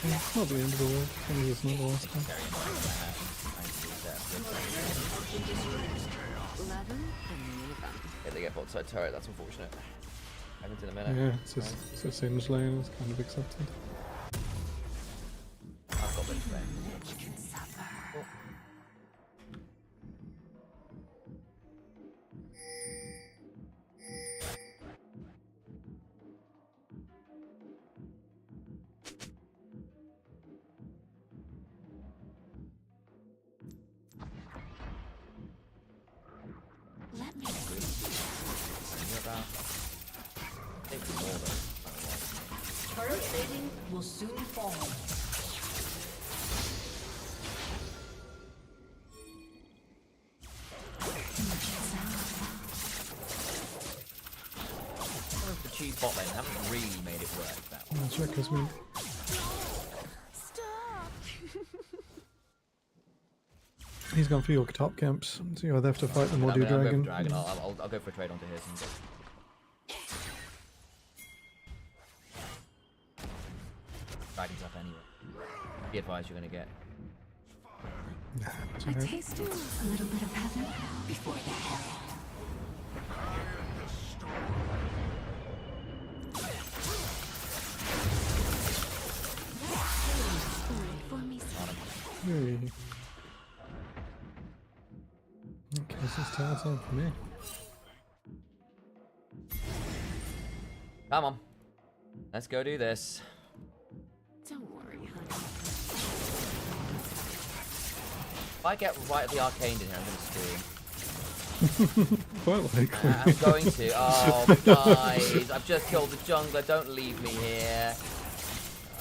Speaker 5: It's not the end of the world. I mean, it's not the last time.
Speaker 3: Very annoying when that happens.
Speaker 6: Level and move them.
Speaker 3: Yeah, they get bot side turret. That's unfortunate. Happens in a minute.
Speaker 5: Yeah, it's a Sims lane. It's kind of accepted.
Speaker 3: I've got this lane.
Speaker 6: Which can suffer. Let me
Speaker 3: You're about. I think more though.
Speaker 7: Turret plating will soon fall.
Speaker 3: bot lane. I haven't really made it work that way.
Speaker 5: Check his move.
Speaker 6: Stop.
Speaker 5: He's gone for your top camps. So you either have to fight them or
Speaker 3: I
Speaker 5: do
Speaker 3: mean, I'll go for
Speaker 5: dragon.
Speaker 3: dragon. I'll go for a trade onto his and go. Dragon's up anyway. Be advised you're gonna get.
Speaker 5: It's
Speaker 6: I
Speaker 5: alright.
Speaker 6: tasted a little bit of heaven before the hell. For me,
Speaker 5: Hey. Okay, this is tower time for me.
Speaker 3: Come on. Let's go do this.
Speaker 6: don't worry, honey.
Speaker 3: If I get right at the arcane in here, I'm gonna scream.
Speaker 5: Quite likely.
Speaker 3: I'm going to. Oh, guys, I've just killed the jungler. Don't leave me here.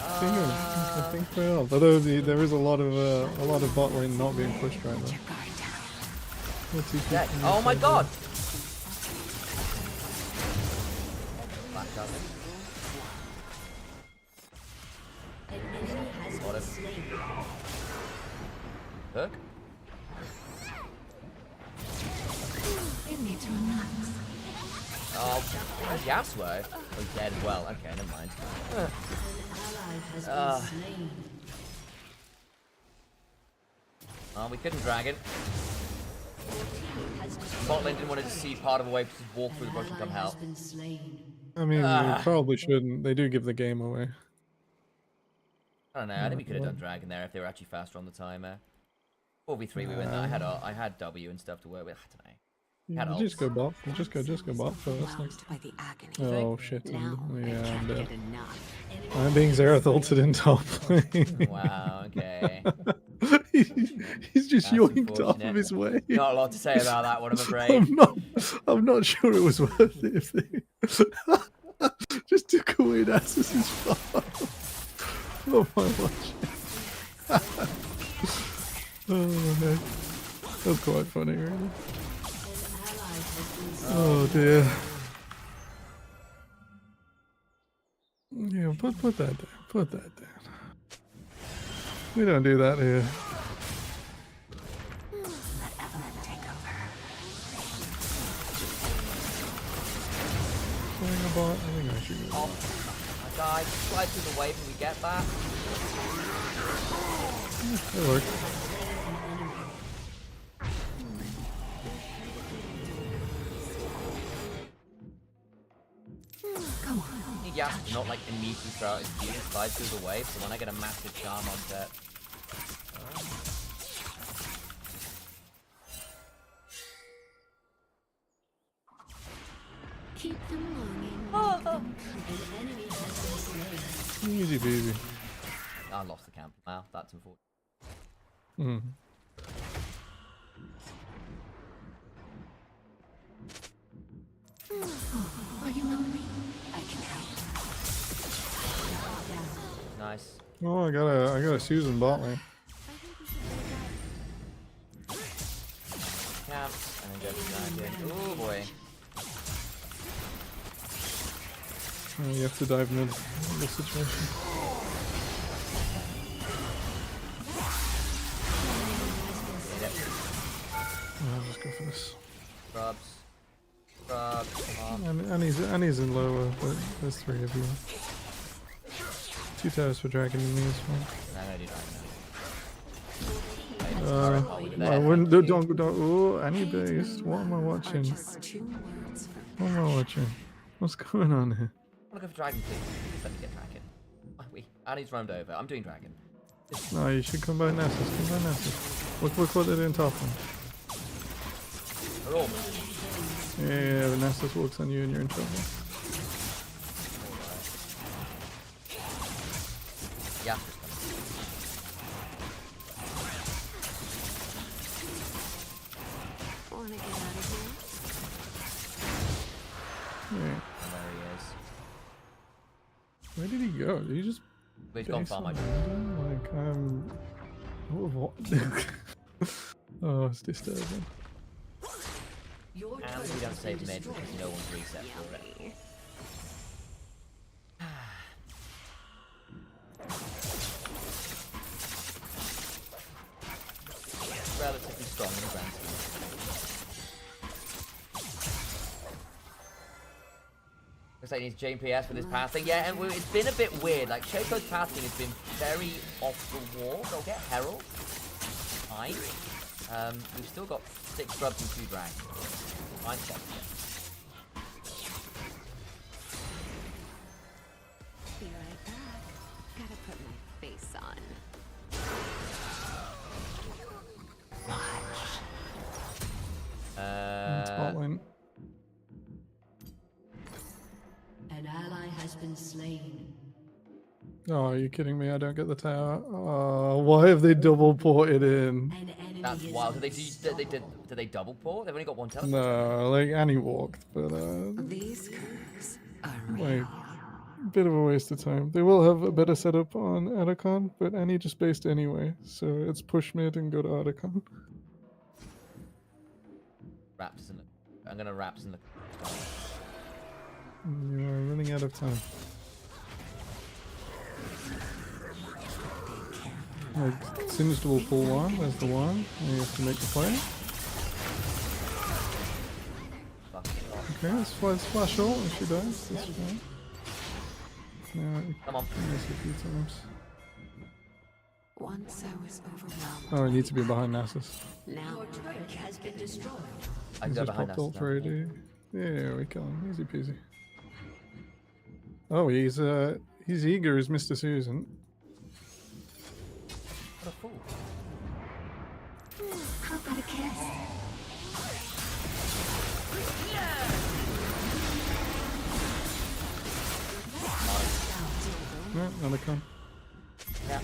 Speaker 5: I think we are. Although there is a lot of bot lane not being pushed right now.
Speaker 6: Your guard down.
Speaker 5: What's he
Speaker 3: Dead.
Speaker 5: thinking
Speaker 3: Oh
Speaker 5: of
Speaker 3: my
Speaker 5: doing?
Speaker 3: god! Back up. Got him. Hook?
Speaker 6: It needs relax.
Speaker 3: Oh, where's Yasuo? Oh, he's dead as well. Okay, never mind. Oh, we couldn't dragon. Bot lane didn't want to see part of a way to walk through the bush and come help.
Speaker 5: I mean, they probably shouldn't. They do give the game away.
Speaker 3: I don't know. I think we could have done dragon there if they were actually faster on the timer. 4v3, we win that. I had W and stuff to work with. I don't know. Had
Speaker 5: You just
Speaker 3: ults.
Speaker 5: go bot. You just go bot first. Like,
Speaker 6: Overwhelmed by the agony.
Speaker 5: oh shit!
Speaker 6: Now I
Speaker 5: Yeah, I'm
Speaker 6: can't
Speaker 5: dead.
Speaker 6: get enough.
Speaker 5: I'm being Xerath ulted in top lane.
Speaker 3: Wow, okay.
Speaker 5: He's just
Speaker 3: That's
Speaker 5: yoinked off
Speaker 3: unfortunate.
Speaker 5: of his way.
Speaker 3: Not a lot to say about that one, I'm afraid.
Speaker 5: I'm not sure it was worth it if they just took away Nasus's farm. Oh my gosh. Oh man. That's quite funny, really. Oh dear. Yeah, put that down. Put that down. We don't do that here.
Speaker 6: Let Evelyn take over.
Speaker 5: Playing a bot. I think I should go.
Speaker 3: Oh, my guy, slide through the wave and we get that.
Speaker 5: It worked.
Speaker 6: Come on.
Speaker 3: Need Yasuo to not like immediately throw out his Q and slide through the wave, so when I get a massive charm on set.
Speaker 6: Keep them longing.
Speaker 5: Easy baby.
Speaker 3: I lost the camp. Wow, that's unfortunate.
Speaker 5: Mm.
Speaker 6: Are you lonely? I can help.
Speaker 3: Nice.
Speaker 5: Oh, I got a Susan bot lane.
Speaker 3: Camp, and then go to dragon. Oh boy.
Speaker 5: Oh, you have to dive mid in this situation.
Speaker 3: Yep.
Speaker 5: I'll just go for this.
Speaker 3: Scrubs. Scrubs, come on.
Speaker 5: And he's in lower, but there's three of you. 2 towers for dragon in me as well.
Speaker 3: I'm gonna do dragon now.
Speaker 5: I wouldn't don't oh, any base. What am I watching?
Speaker 6: Just 2 words for
Speaker 5: What am I watching? What's going on here?
Speaker 3: I'm gonna go for dragon, please. Please let me get dragon. Oh, wait, Annie's roamed over. I'm doing dragon.
Speaker 5: No, you should come by Nessus. Come by Nessus. Look what they're doing top one.
Speaker 3: They're all
Speaker 5: Yeah, the Nessus walks on you and you're in trouble.
Speaker 3: yeah.
Speaker 6: wanna get out of here?
Speaker 5: Yeah.
Speaker 3: And there he is.
Speaker 5: Where did he go? Did he just
Speaker 3: He's gone
Speaker 5: base
Speaker 3: far, my
Speaker 5: on
Speaker 3: dude.
Speaker 5: random? Like, what? Oh, it's disturbing.
Speaker 7: Your
Speaker 3: And
Speaker 7: turret
Speaker 3: we don't
Speaker 7: has been
Speaker 3: save mid
Speaker 7: destroyed.
Speaker 3: because no one's reset for it. strong in the grand scheme. Looks like he needs JPS with his passing. Yeah, and it's been a bit weird. Like, Shaco's passing has been very off the wall. They'll get Herald. Fine. We've still got 6 scrubs and 2 dragons. Fine check.
Speaker 6: Be right back. Gotta put my face on.
Speaker 5: Top lane.
Speaker 7: An ally has been slain.
Speaker 5: Oh, are you kidding me? I don't get the tower. Oh, why have they double ported in?
Speaker 7: An enemy
Speaker 3: That's
Speaker 7: has
Speaker 3: wild.
Speaker 7: been
Speaker 3: Did they double port? They've only got 1 teleport.
Speaker 5: No, like Annie walked, but
Speaker 6: These curves are
Speaker 5: like
Speaker 6: real.
Speaker 5: bit of a waste of time. They will have a better setup on Atacon, but Annie just based anyway, so it's push mid and go to Atacon.
Speaker 3: Raptors in the... I'm gonna Raps in the...
Speaker 5: You are running out of time. Like, Singed will pull one, there's the one, and you have to make the play. Okay, let's flash ult if she dies, that's fine. No, you
Speaker 3: Come on.
Speaker 5: can miss a few times.
Speaker 6: Once I was overwhelmed.
Speaker 5: Oh, I need to be behind Nasus.
Speaker 6: Now
Speaker 7: Your turret has been destroyed.
Speaker 3: I can
Speaker 5: He's
Speaker 3: go
Speaker 5: just
Speaker 3: behind
Speaker 5: popped
Speaker 3: us.
Speaker 5: ult for AD. Yeah, we kill him, easy peasy. Oh, he's eager as Mr. Susan.
Speaker 3: What a fool.
Speaker 6: how about a kiss?
Speaker 5: No, Atacon.
Speaker 3: Yeah.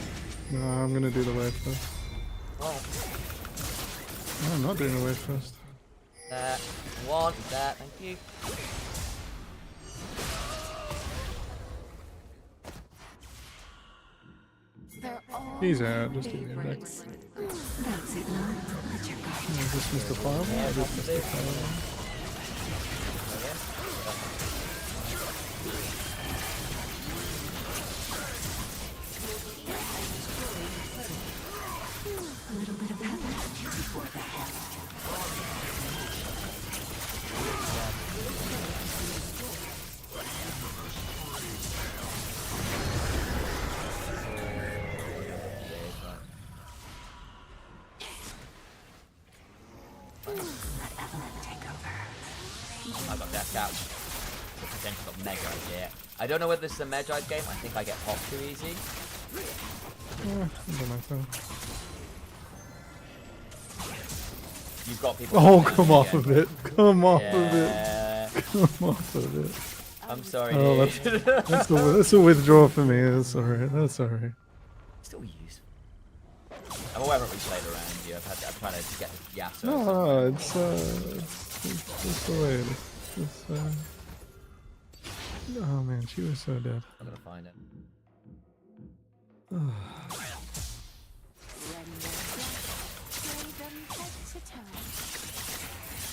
Speaker 5: No, I'm gonna do the wave first.
Speaker 3: Oh.
Speaker 5: No, I'm not doing the wave first.
Speaker 3: That. One. That. Thank you.
Speaker 6: They're all
Speaker 5: He's out, just give me a back.
Speaker 6: favorites. That's it now. Let your guard
Speaker 5: Is this Mr. Fireball?
Speaker 3: Yeah,
Speaker 5: Or just
Speaker 3: possibly.
Speaker 5: Mr. Fireball?
Speaker 6: a little bit of heaven before the hell. Let Evelyn take over.
Speaker 3: I got Death Couch. The potential got Mega here. I don't know whether this is a Medjite game. I think I get popped too easy.
Speaker 5: I don't know. So.
Speaker 3: You've got people.
Speaker 5: Oh,
Speaker 3: coming
Speaker 5: come
Speaker 3: at
Speaker 5: off
Speaker 3: you
Speaker 5: of it. Come off of it.
Speaker 3: Yeah.
Speaker 5: Come off of it.
Speaker 3: I'm sorry,
Speaker 5: Oh,
Speaker 3: dude.
Speaker 5: That's a withdrawal for me. That's alright. That's alright.
Speaker 3: Still useful. I'm aware I haven't really played around you. I'm trying to get the Yasuo.
Speaker 5: No, it's just the way it is. Oh man, she was so dead.
Speaker 3: I'm gonna find it.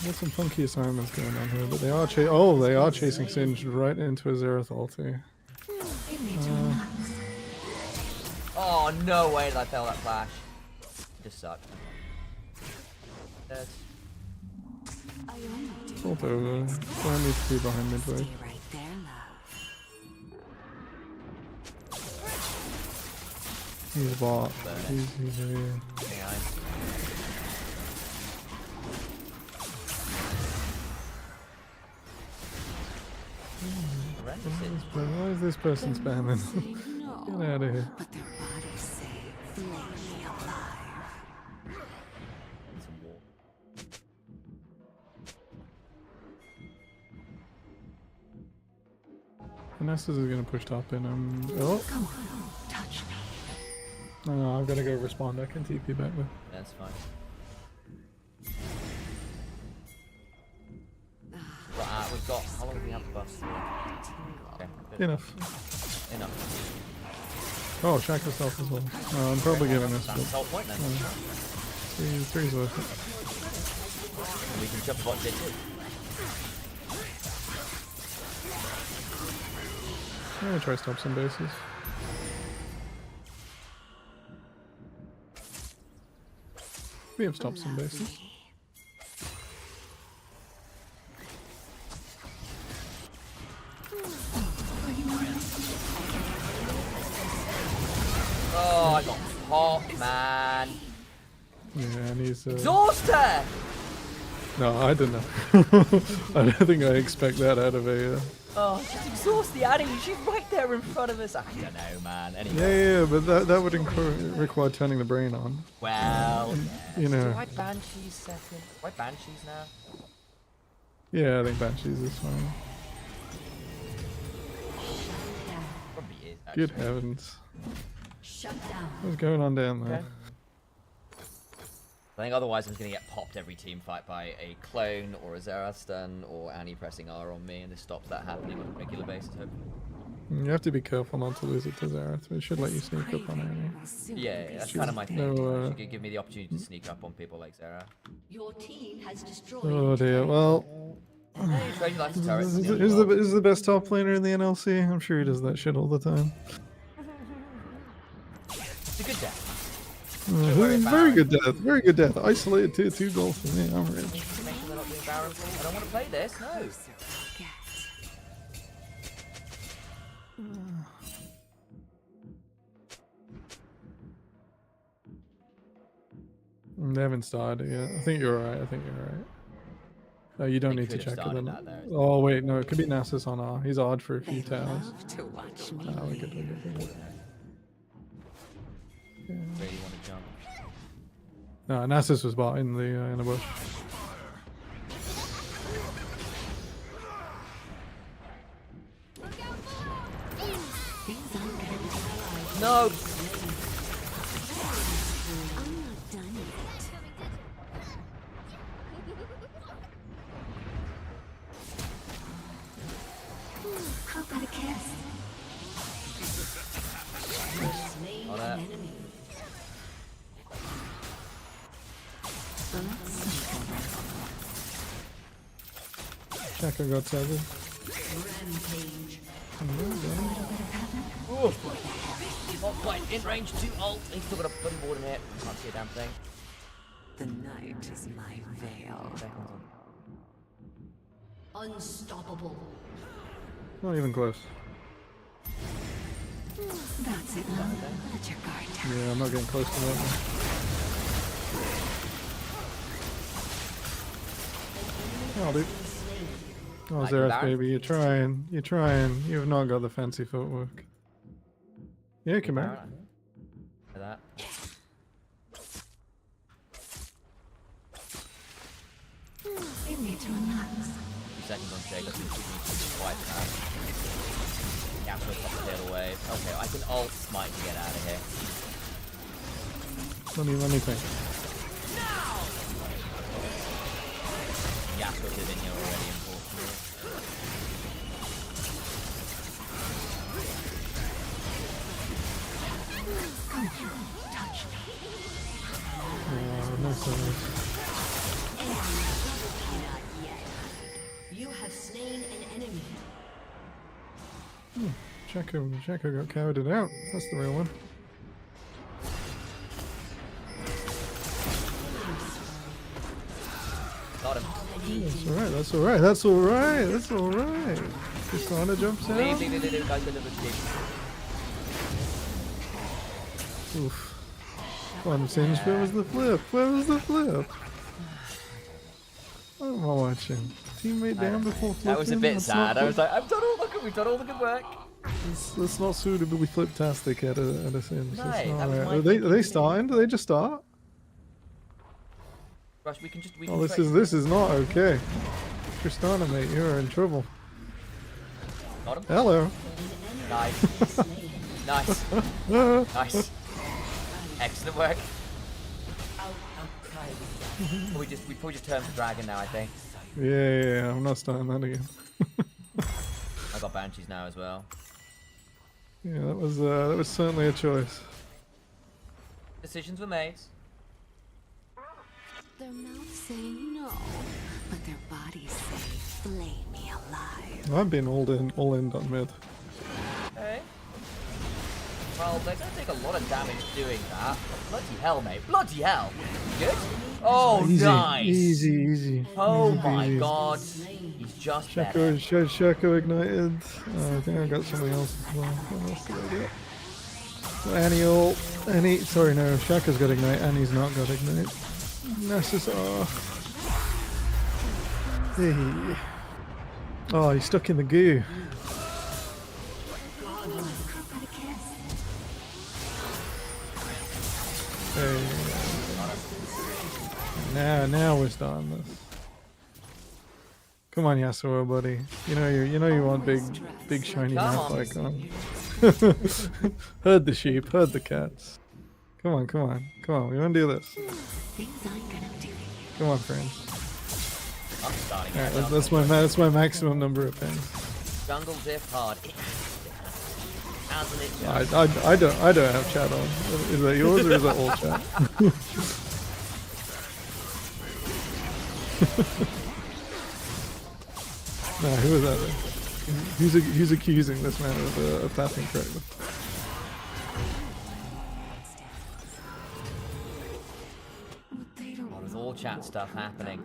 Speaker 5: There's some funky assignments going on here, but they are chasing Singed right into a Xerath ulti.
Speaker 3: Oh, no way did I fail that flash. Just sucked. Dead.
Speaker 5: Ult over. Don't need to be behind midway.
Speaker 6: Stay right there, love.
Speaker 5: He's bot. He's here.
Speaker 3: Yeah,
Speaker 5: Why is this person spamming?
Speaker 6: No,
Speaker 5: Get out of here.
Speaker 6: but their bodies say, flay me alive.
Speaker 3: some war.
Speaker 5: Nessus is gonna push top in. Oh,
Speaker 6: Come on, touch me.
Speaker 5: no, I've gotta go respond. I can TP back with.
Speaker 3: That's fine. Right, we've got. How long do we have to bust? Okay, good.
Speaker 5: Enough.
Speaker 3: Enough.
Speaker 5: Oh, Shack herself as well. No, I'm probably giving this.
Speaker 3: That's the
Speaker 5: But
Speaker 3: whole point then.
Speaker 5: three's worth it.
Speaker 3: And we can jump bot J2.
Speaker 5: I'm gonna try stop some bases. We have stopped some bases.
Speaker 6: Lovely.
Speaker 3: Oh, I got popped, man.
Speaker 5: Yeah, and he's.
Speaker 3: Exhaust her!
Speaker 5: No, I don't know. I don't think I expect that out of a.
Speaker 3: Oh, just exhaust the Annie. She's right there in front of us. I don't know, man. Anyway.
Speaker 5: Yeah, but that would require turning the brain on.
Speaker 3: Well,
Speaker 5: You know.
Speaker 3: Why Banshees second? Why Banshees now?
Speaker 5: Yeah, I think Banshees is fine.
Speaker 3: Probably is, actually.
Speaker 5: Good heavens.
Speaker 7: Shut down.
Speaker 5: What's going on down there?
Speaker 3: Okay. I think otherwise I'm just going to get popped every team fight by a clone or a Xerath stun or Annie pressing R on me, and this stops that happening on a regular basis, hopefully.
Speaker 5: You have to be careful not to lose it to Xerath. It should let you sneak up on her.
Speaker 6: Will soon
Speaker 3: Yeah,
Speaker 6: be
Speaker 3: that's
Speaker 6: safe.
Speaker 3: kind of my thing.
Speaker 5: No,
Speaker 3: She could give me the opportunity to sneak up on people like Xerath.
Speaker 7: Your team has destroyed.
Speaker 5: Oh dear. Well,
Speaker 3: Hey, Tracy likes turrets.
Speaker 5: is the best top laner in the NLC? I'm sure he does that shit all the time.
Speaker 3: It's a good death.
Speaker 5: Very good death. Very good death. Isolated tier 2 goals for me. I'm rich.
Speaker 3: Make sure they're not being barrels. I don't want to play this, no.
Speaker 6: Get.
Speaker 5: They haven't started yet. I think you're right. I think you're right. No, you don't
Speaker 3: They
Speaker 5: need to
Speaker 3: could have
Speaker 5: check
Speaker 3: started
Speaker 5: them.
Speaker 3: that there.
Speaker 5: Oh wait, no, it could be Nasus on R. He's odd for a
Speaker 6: They
Speaker 5: few towers.
Speaker 6: love to watch me.
Speaker 5: Oh, we good.
Speaker 3: Really want to jump.
Speaker 5: No, Nasus was bought in the bush.
Speaker 3: No!
Speaker 6: I'm not done yet. How about a kiss?
Speaker 7: Slain
Speaker 3: Got
Speaker 7: an
Speaker 3: it.
Speaker 7: enemy.
Speaker 5: Shaco got tagged.
Speaker 7: Rampage.
Speaker 3: Not quite in range to ult. He's still got a bloody board in it. Can't see a damn thing.
Speaker 6: The night is my veil.
Speaker 7: Unstoppable.
Speaker 5: Not even close.
Speaker 6: That's it, love. Let your guard down.
Speaker 5: Yeah, I'm not getting close to that one. Oh, dude. Oh,
Speaker 3: Like you,
Speaker 5: Xerath,
Speaker 3: Baron?
Speaker 5: baby, you're trying. You're trying. You've not got the fancy footwork. Yeah, come on.
Speaker 3: For that.
Speaker 6: You need to relax.
Speaker 3: 2 seconds on Jake. Let's see quite fast. Yasuo top the hill away. Okay, I can ult smite to get out of here.
Speaker 5: Let me think.
Speaker 3: Yasuo is in here already, unfortunately.
Speaker 5: Oh, no service.
Speaker 7: Not yet. You have slain an enemy.
Speaker 5: Shaco got cowarded out. That's the real one.
Speaker 3: Got him.
Speaker 5: That's alright, that's alright, that's alright, that's alright. Tristana jumps out.
Speaker 3: Leave, guys, go to the team.
Speaker 5: Oof. One Singe, where was the flip? Where was the flip? What am I watching? Teammate down before flipping?
Speaker 3: That was a bit
Speaker 5: That's
Speaker 3: sad.
Speaker 5: not
Speaker 3: I was like, we've done all the good work.
Speaker 5: That's not suitably flip-tastic at a Singe.
Speaker 3: No,
Speaker 5: That's not
Speaker 3: that was
Speaker 5: right.
Speaker 3: my
Speaker 5: Are they
Speaker 3: thinking.
Speaker 5: starting? Do they just start?
Speaker 3: Rush, we can just. We
Speaker 5: Oh,
Speaker 3: can
Speaker 5: this
Speaker 3: trade.
Speaker 5: is not okay. Tristana, mate, you're in trouble.
Speaker 3: Got him.
Speaker 5: Hello.
Speaker 3: Nice. Nice.
Speaker 5: Ah.
Speaker 3: Nice. Excellent work. we probably just turned to dragon now, I think.
Speaker 5: Yeah, I'm not starting that again.
Speaker 3: I got banshees now as well.
Speaker 5: Yeah, that was certainly a choice.
Speaker 3: Decisions were made.
Speaker 6: Their mouths say no, but their bodies say, flay me alive.
Speaker 5: I've been all in on mid.
Speaker 3: Okay. Well, they're going to take a lot of damage doing that. Bloody hell, mate. Bloody hell. Good? Oh,
Speaker 5: Easy,
Speaker 3: nice.
Speaker 5: easy.
Speaker 3: Oh
Speaker 5: Easy
Speaker 3: my
Speaker 5: peasy.
Speaker 3: god. He's just better.
Speaker 5: Shaco ignited. I think I got something else as well. What else did I get? Annie, sorry, no, Shaka's got ignite, Annie's not got ignite. Necessar. Hey. Oh, he's stuck in the goo. Hey. Now we're starting this. Come on, Yasuo, buddy. You know you want big shiny
Speaker 3: Come
Speaker 5: map
Speaker 3: on.
Speaker 5: icon. Herd the sheep, herd the cats. Come on. We want to do this.
Speaker 6: Things aren't gonna do you.
Speaker 5: Come on, friends.
Speaker 3: I'm starting.
Speaker 5: All right, that's my maximum number of pings.
Speaker 3: Jungle diff hard. Hasn't it just?
Speaker 5: I don't have chat on. Is that yours or is that all chat? Nah, who was that then? Who's accusing this man of tapping correctly?
Speaker 3: Oh, there's all chat stuff happening.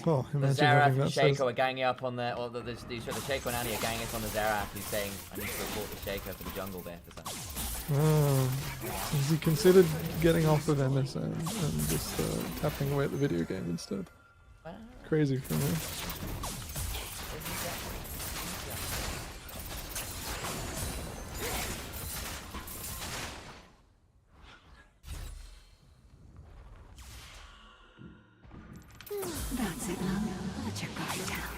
Speaker 5: Oh,
Speaker 3: The
Speaker 5: imagine
Speaker 3: Xerath
Speaker 5: having
Speaker 3: and
Speaker 5: that says,
Speaker 3: Shaco are ganging up on the, or the Shaco and Annie are ganging up on the Xerath who's saying, I need to report the Shaco for the jungle diff or something.
Speaker 5: oh, has he considered getting off of MSN and just tapping away at the video game instead?
Speaker 3: Well,
Speaker 5: Crazy for me.
Speaker 6: That's it, love. Let your guard down.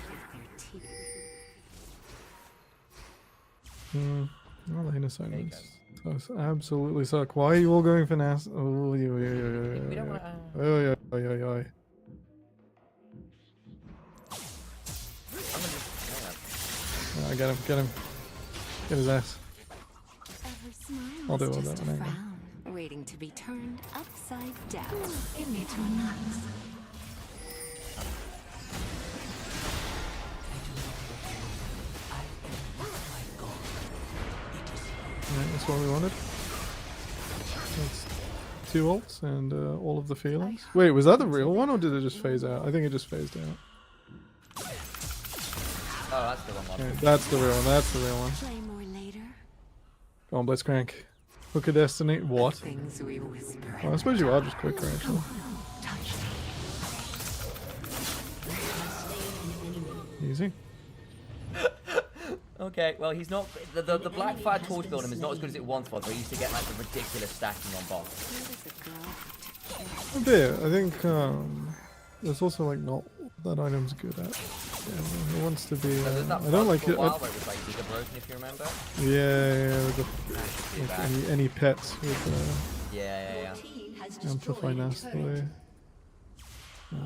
Speaker 5: Lane assignments. Those absolutely suck. Why are you all going for Nas? Oh,
Speaker 3: we don't want to.
Speaker 5: yeah.
Speaker 3: I'm gonna just,
Speaker 5: Get him. Get his ass.
Speaker 6: Ever smile
Speaker 5: I'll do
Speaker 6: is
Speaker 5: all
Speaker 6: just
Speaker 5: that
Speaker 6: a
Speaker 5: when I go.
Speaker 6: frown, waiting to be turned upside down. Give me 2 nuts.
Speaker 5: Right, that's what we wanted. That's 2 ults and all of the feelings. Wait, was that the real one or did it just phase out? I think it just phased out.
Speaker 3: oh, that's the wrong one.
Speaker 5: Okay, that's the real one.
Speaker 6: Play more later.
Speaker 5: Come on, Blitzcrank. Hook of Destiny. What?
Speaker 6: Things we whisper.
Speaker 5: Well, I suppose you are just quicker, actually.
Speaker 6: Touch me.
Speaker 5: Easy.
Speaker 3: Okay, well he's not. The Blackfire torch build him is not as good as it once was, where he used to get like the ridiculous stacking on boss.
Speaker 5: A bit. I think there's also like not that item's good at. Yeah, it wants to be.
Speaker 3: So there's that
Speaker 5: I don't like
Speaker 3: for a
Speaker 5: it.
Speaker 3: while where it was like Giga Broken, if you remember.
Speaker 5: Yeah, with
Speaker 3: That's too
Speaker 5: like
Speaker 3: bad.
Speaker 5: any pets with
Speaker 3: Yeah.
Speaker 5: Amplify Nastily.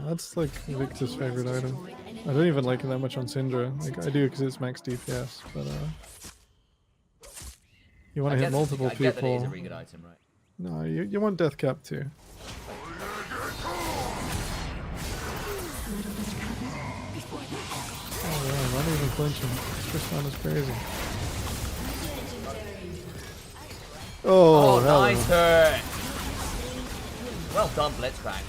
Speaker 5: That's like Victor's favorite item. I don't even like it that much on Syndra. Like I do because it's max DPS, but you want to hit multiple
Speaker 3: I get that it is
Speaker 5: people.
Speaker 3: a really good item, right?
Speaker 5: No, you want Death Cap too. Oh yeah, not even flinching. Tristan is crazy.
Speaker 3: Oh,
Speaker 5: hello.
Speaker 3: nice hurt! Well done, Blitzcrank.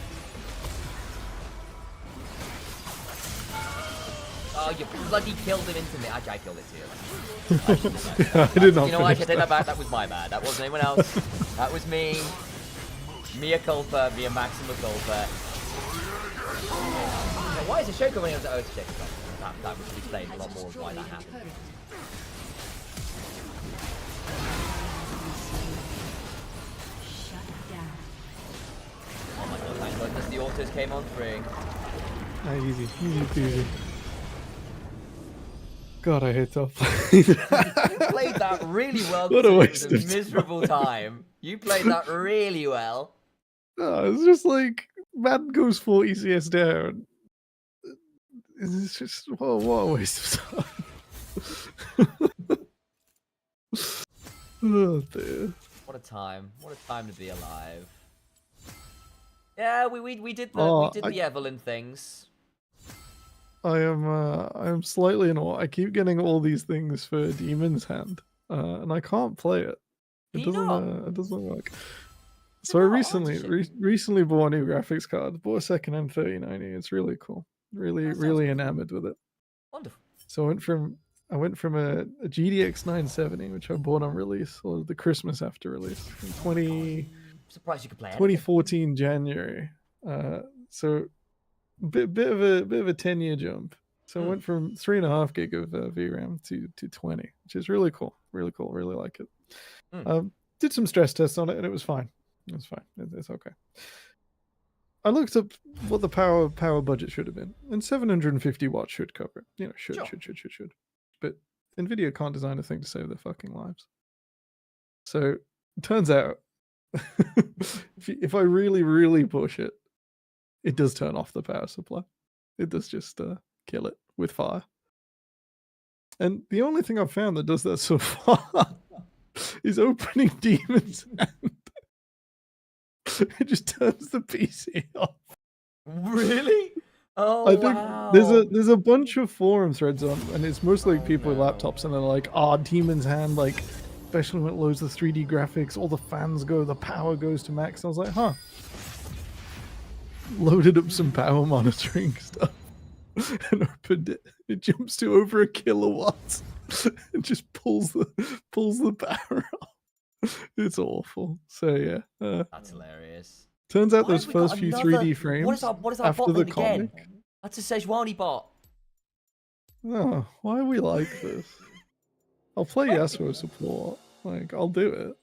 Speaker 3: Oh, you bloody killed him instantly. Actually, I killed it too. I shouldn't have done that.
Speaker 5: I did not
Speaker 3: You know what? I
Speaker 5: finish
Speaker 3: should take that back. That was my bad. That wasn't anyone else. That was me. Mea culpa, mea maxima culpa. Yeah, why is the Shaco running up to Earth Shaco? That would explain a lot more of why that happened. Oh my god, thank goodness the autos came on free.
Speaker 5: Easy peasy. God, I hate top lane.
Speaker 3: You played that really well.
Speaker 5: What a
Speaker 3: too.
Speaker 5: waste
Speaker 3: It was a
Speaker 5: of time.
Speaker 3: miserable time. You played that really well.
Speaker 5: No, it's just like man goes 40 CS down. It's just what a waste of time. Oh dear.
Speaker 3: What a time! What a time to be alive. Yeah, we did the
Speaker 5: Oh,
Speaker 3: the Evelyn things.
Speaker 5: I am slightly annoyed. I keep getting all these things for Demon's Hand, and I can't play it. It
Speaker 3: Can you not?
Speaker 5: doesn't work. So I
Speaker 3: not?
Speaker 5: recently bought a new graphics card. Bought a second-hand 3090. It's really cool. Really
Speaker 3: That sounds
Speaker 5: really
Speaker 3: good.
Speaker 5: enamored with it.
Speaker 3: Wonderful.
Speaker 5: So I went from a GTX 970, which I bought on release, or the Christmas after release, in
Speaker 3: Surprised you could play it.
Speaker 5: 2014 January. So bit of a 10-year jump. So I went from 3.5 gig of VRAM to 20, which is really cool. Really cool. Really like it. Did some stress tests on it, and it was fine. It was fine. It's okay. I looked up what the power budget should have been, and 750 watts should cover it. You know, should. But Nvidia can't design a thing to save their fucking lives. So it turns out, if I really push it, it does turn off the power supply. It does just kill it with fire. And the only thing I've found that does that so far is opening Demon's Hand. It just turns the PC off.
Speaker 3: Really? Oh,
Speaker 5: I think
Speaker 3: wow.
Speaker 5: there's a bunch of forum threads on, and it's mostly like people with laptops, and they're like, Demon's Hand, like, especially when it loads the 3D graphics, all the fans go, the power goes to max. I was like, huh. Loaded up some power monitoring stuff and opened it. It jumps to over 1 kilowatt and just pulls the power off. It's awful. So yeah,
Speaker 3: That's hilarious.
Speaker 5: turns out
Speaker 3: Why
Speaker 5: those
Speaker 3: have we got
Speaker 5: first few
Speaker 3: another-
Speaker 5: 3D frames
Speaker 3: What is our
Speaker 5: after
Speaker 3: bot
Speaker 5: the
Speaker 3: name again?
Speaker 5: comic.
Speaker 3: That's a Sejuani bot.
Speaker 5: Oh, why are we like this? I'll play Yasuo support. Like, I'll do it.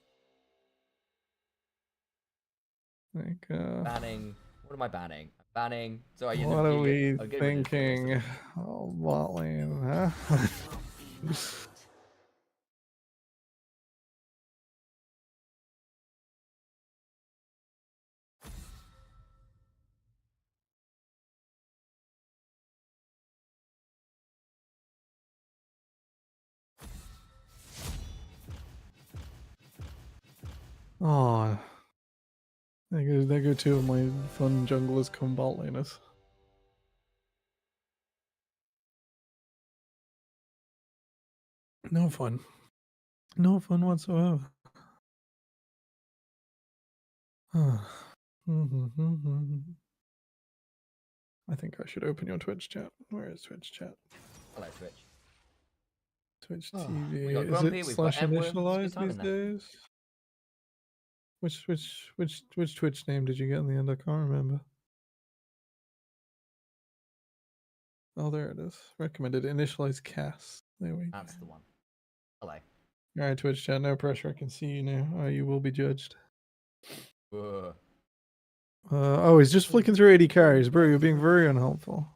Speaker 5: Like,
Speaker 3: Banning. What am I banning? I'm banning. Sorry,
Speaker 5: what are we
Speaker 3: I'll get rid of this
Speaker 5: thinking? Oh, bot lane, huh? Oh, there go two of my fun junglers come bot laners. No fun. No fun whatsoever. I think I should open your Twitch chat. Where is Twitch chat?
Speaker 3: Hello, Twitch.
Speaker 5: Twitch
Speaker 3: we
Speaker 5: TV.
Speaker 3: got
Speaker 5: Is
Speaker 3: Grumpy,
Speaker 5: it
Speaker 3: we've got
Speaker 5: slash
Speaker 3: Emperor, there's a good
Speaker 5: initialized
Speaker 3: time
Speaker 5: these
Speaker 3: in there.
Speaker 5: days? Which Twitch name did you get in the end? I can't remember. Oh, there it is. Recommended initialize cast. There we go.
Speaker 3: That's the one. Hello.
Speaker 5: All right, Twitch chat. No pressure. I can see you now. You will be judged.
Speaker 3: Ugh.
Speaker 5: Oh, he's just flicking through 80 carries, bro. You're being very unhelpful.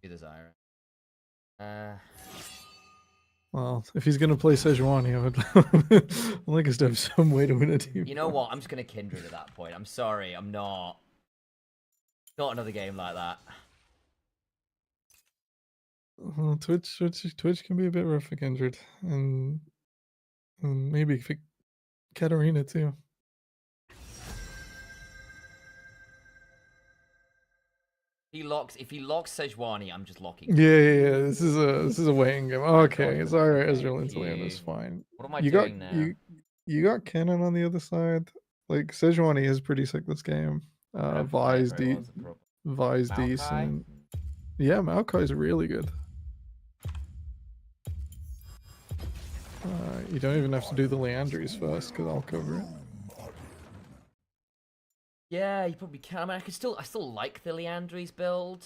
Speaker 3: You desire.
Speaker 5: Well, if he's gonna play Sejuani, I would I'd like us to have some way to win a team.
Speaker 3: You know what? I'm just gonna Kindred at that point. I'm sorry. I'm not. Not another game like that.
Speaker 5: Twitch can be a bit rough for Kindred, and maybe for Katarina too.
Speaker 3: If he locks Sejuani, I'm just locking.
Speaker 5: Yeah. This is a waiting game. Okay, it's alright. Ezreal
Speaker 3: Thank
Speaker 5: into Leon is
Speaker 3: you.
Speaker 5: fine.
Speaker 3: What am I
Speaker 5: You
Speaker 3: doing
Speaker 5: got
Speaker 3: now?
Speaker 5: you got Kennen on the other side. Like Sejuani is pretty sick this game. Vi's
Speaker 3: Maokai?
Speaker 5: decent. Yeah, Maokai's really good. You don't even have to do the Leandries first, because I'll cover it.
Speaker 3: Yeah, you probably can. I mean, I still like the Leandries build,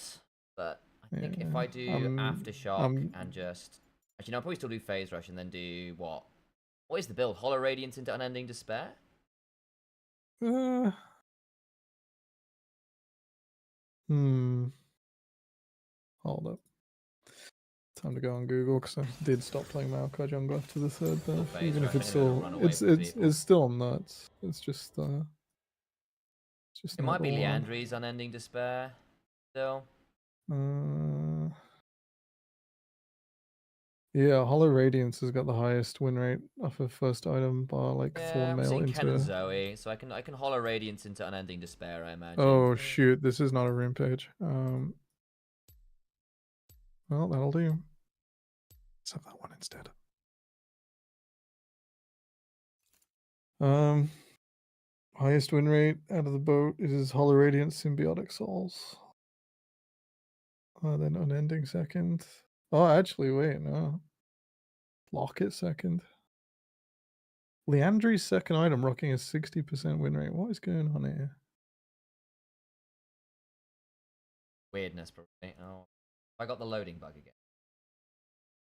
Speaker 3: but I think if I do Aftershock and just actually, no, I'll probably still do Phase Rush and then do what? What is the build? Hollow Radiance into Unending Despair?
Speaker 5: Hold up. Time to go on Google because I did stop playing Maokai Jungle after the third buff.
Speaker 3: Phase
Speaker 5: Even if
Speaker 3: Rush,
Speaker 5: it's
Speaker 3: I'm gonna
Speaker 5: still
Speaker 3: run away
Speaker 5: it's
Speaker 3: from people.
Speaker 5: it's still nuts. It's just
Speaker 3: It might be
Speaker 5: not the one.
Speaker 3: Leandries Unending Despair still.
Speaker 5: Yeah, Hollow Radiance has got the highest win rate off of first item bar, like
Speaker 3: Yeah,
Speaker 5: Thorn
Speaker 3: I'm
Speaker 5: Mail
Speaker 3: seeing Ken and
Speaker 5: into.
Speaker 3: Zoe, so I can Hollow Radiance into Unending Despair, I imagine.
Speaker 5: Oh shoot, this is not a rune page. Well, that'll do. Let's have that one instead. Highest win rate out of the boat is Hollow Radiant Symbiotic Souls. Then Unending second. Oh, actually, wait, no. Locket second. Leandri's second item rocking a 60% win rate. What is going on here?
Speaker 3: Weirdness, probably. Oh, I got the loading bug again.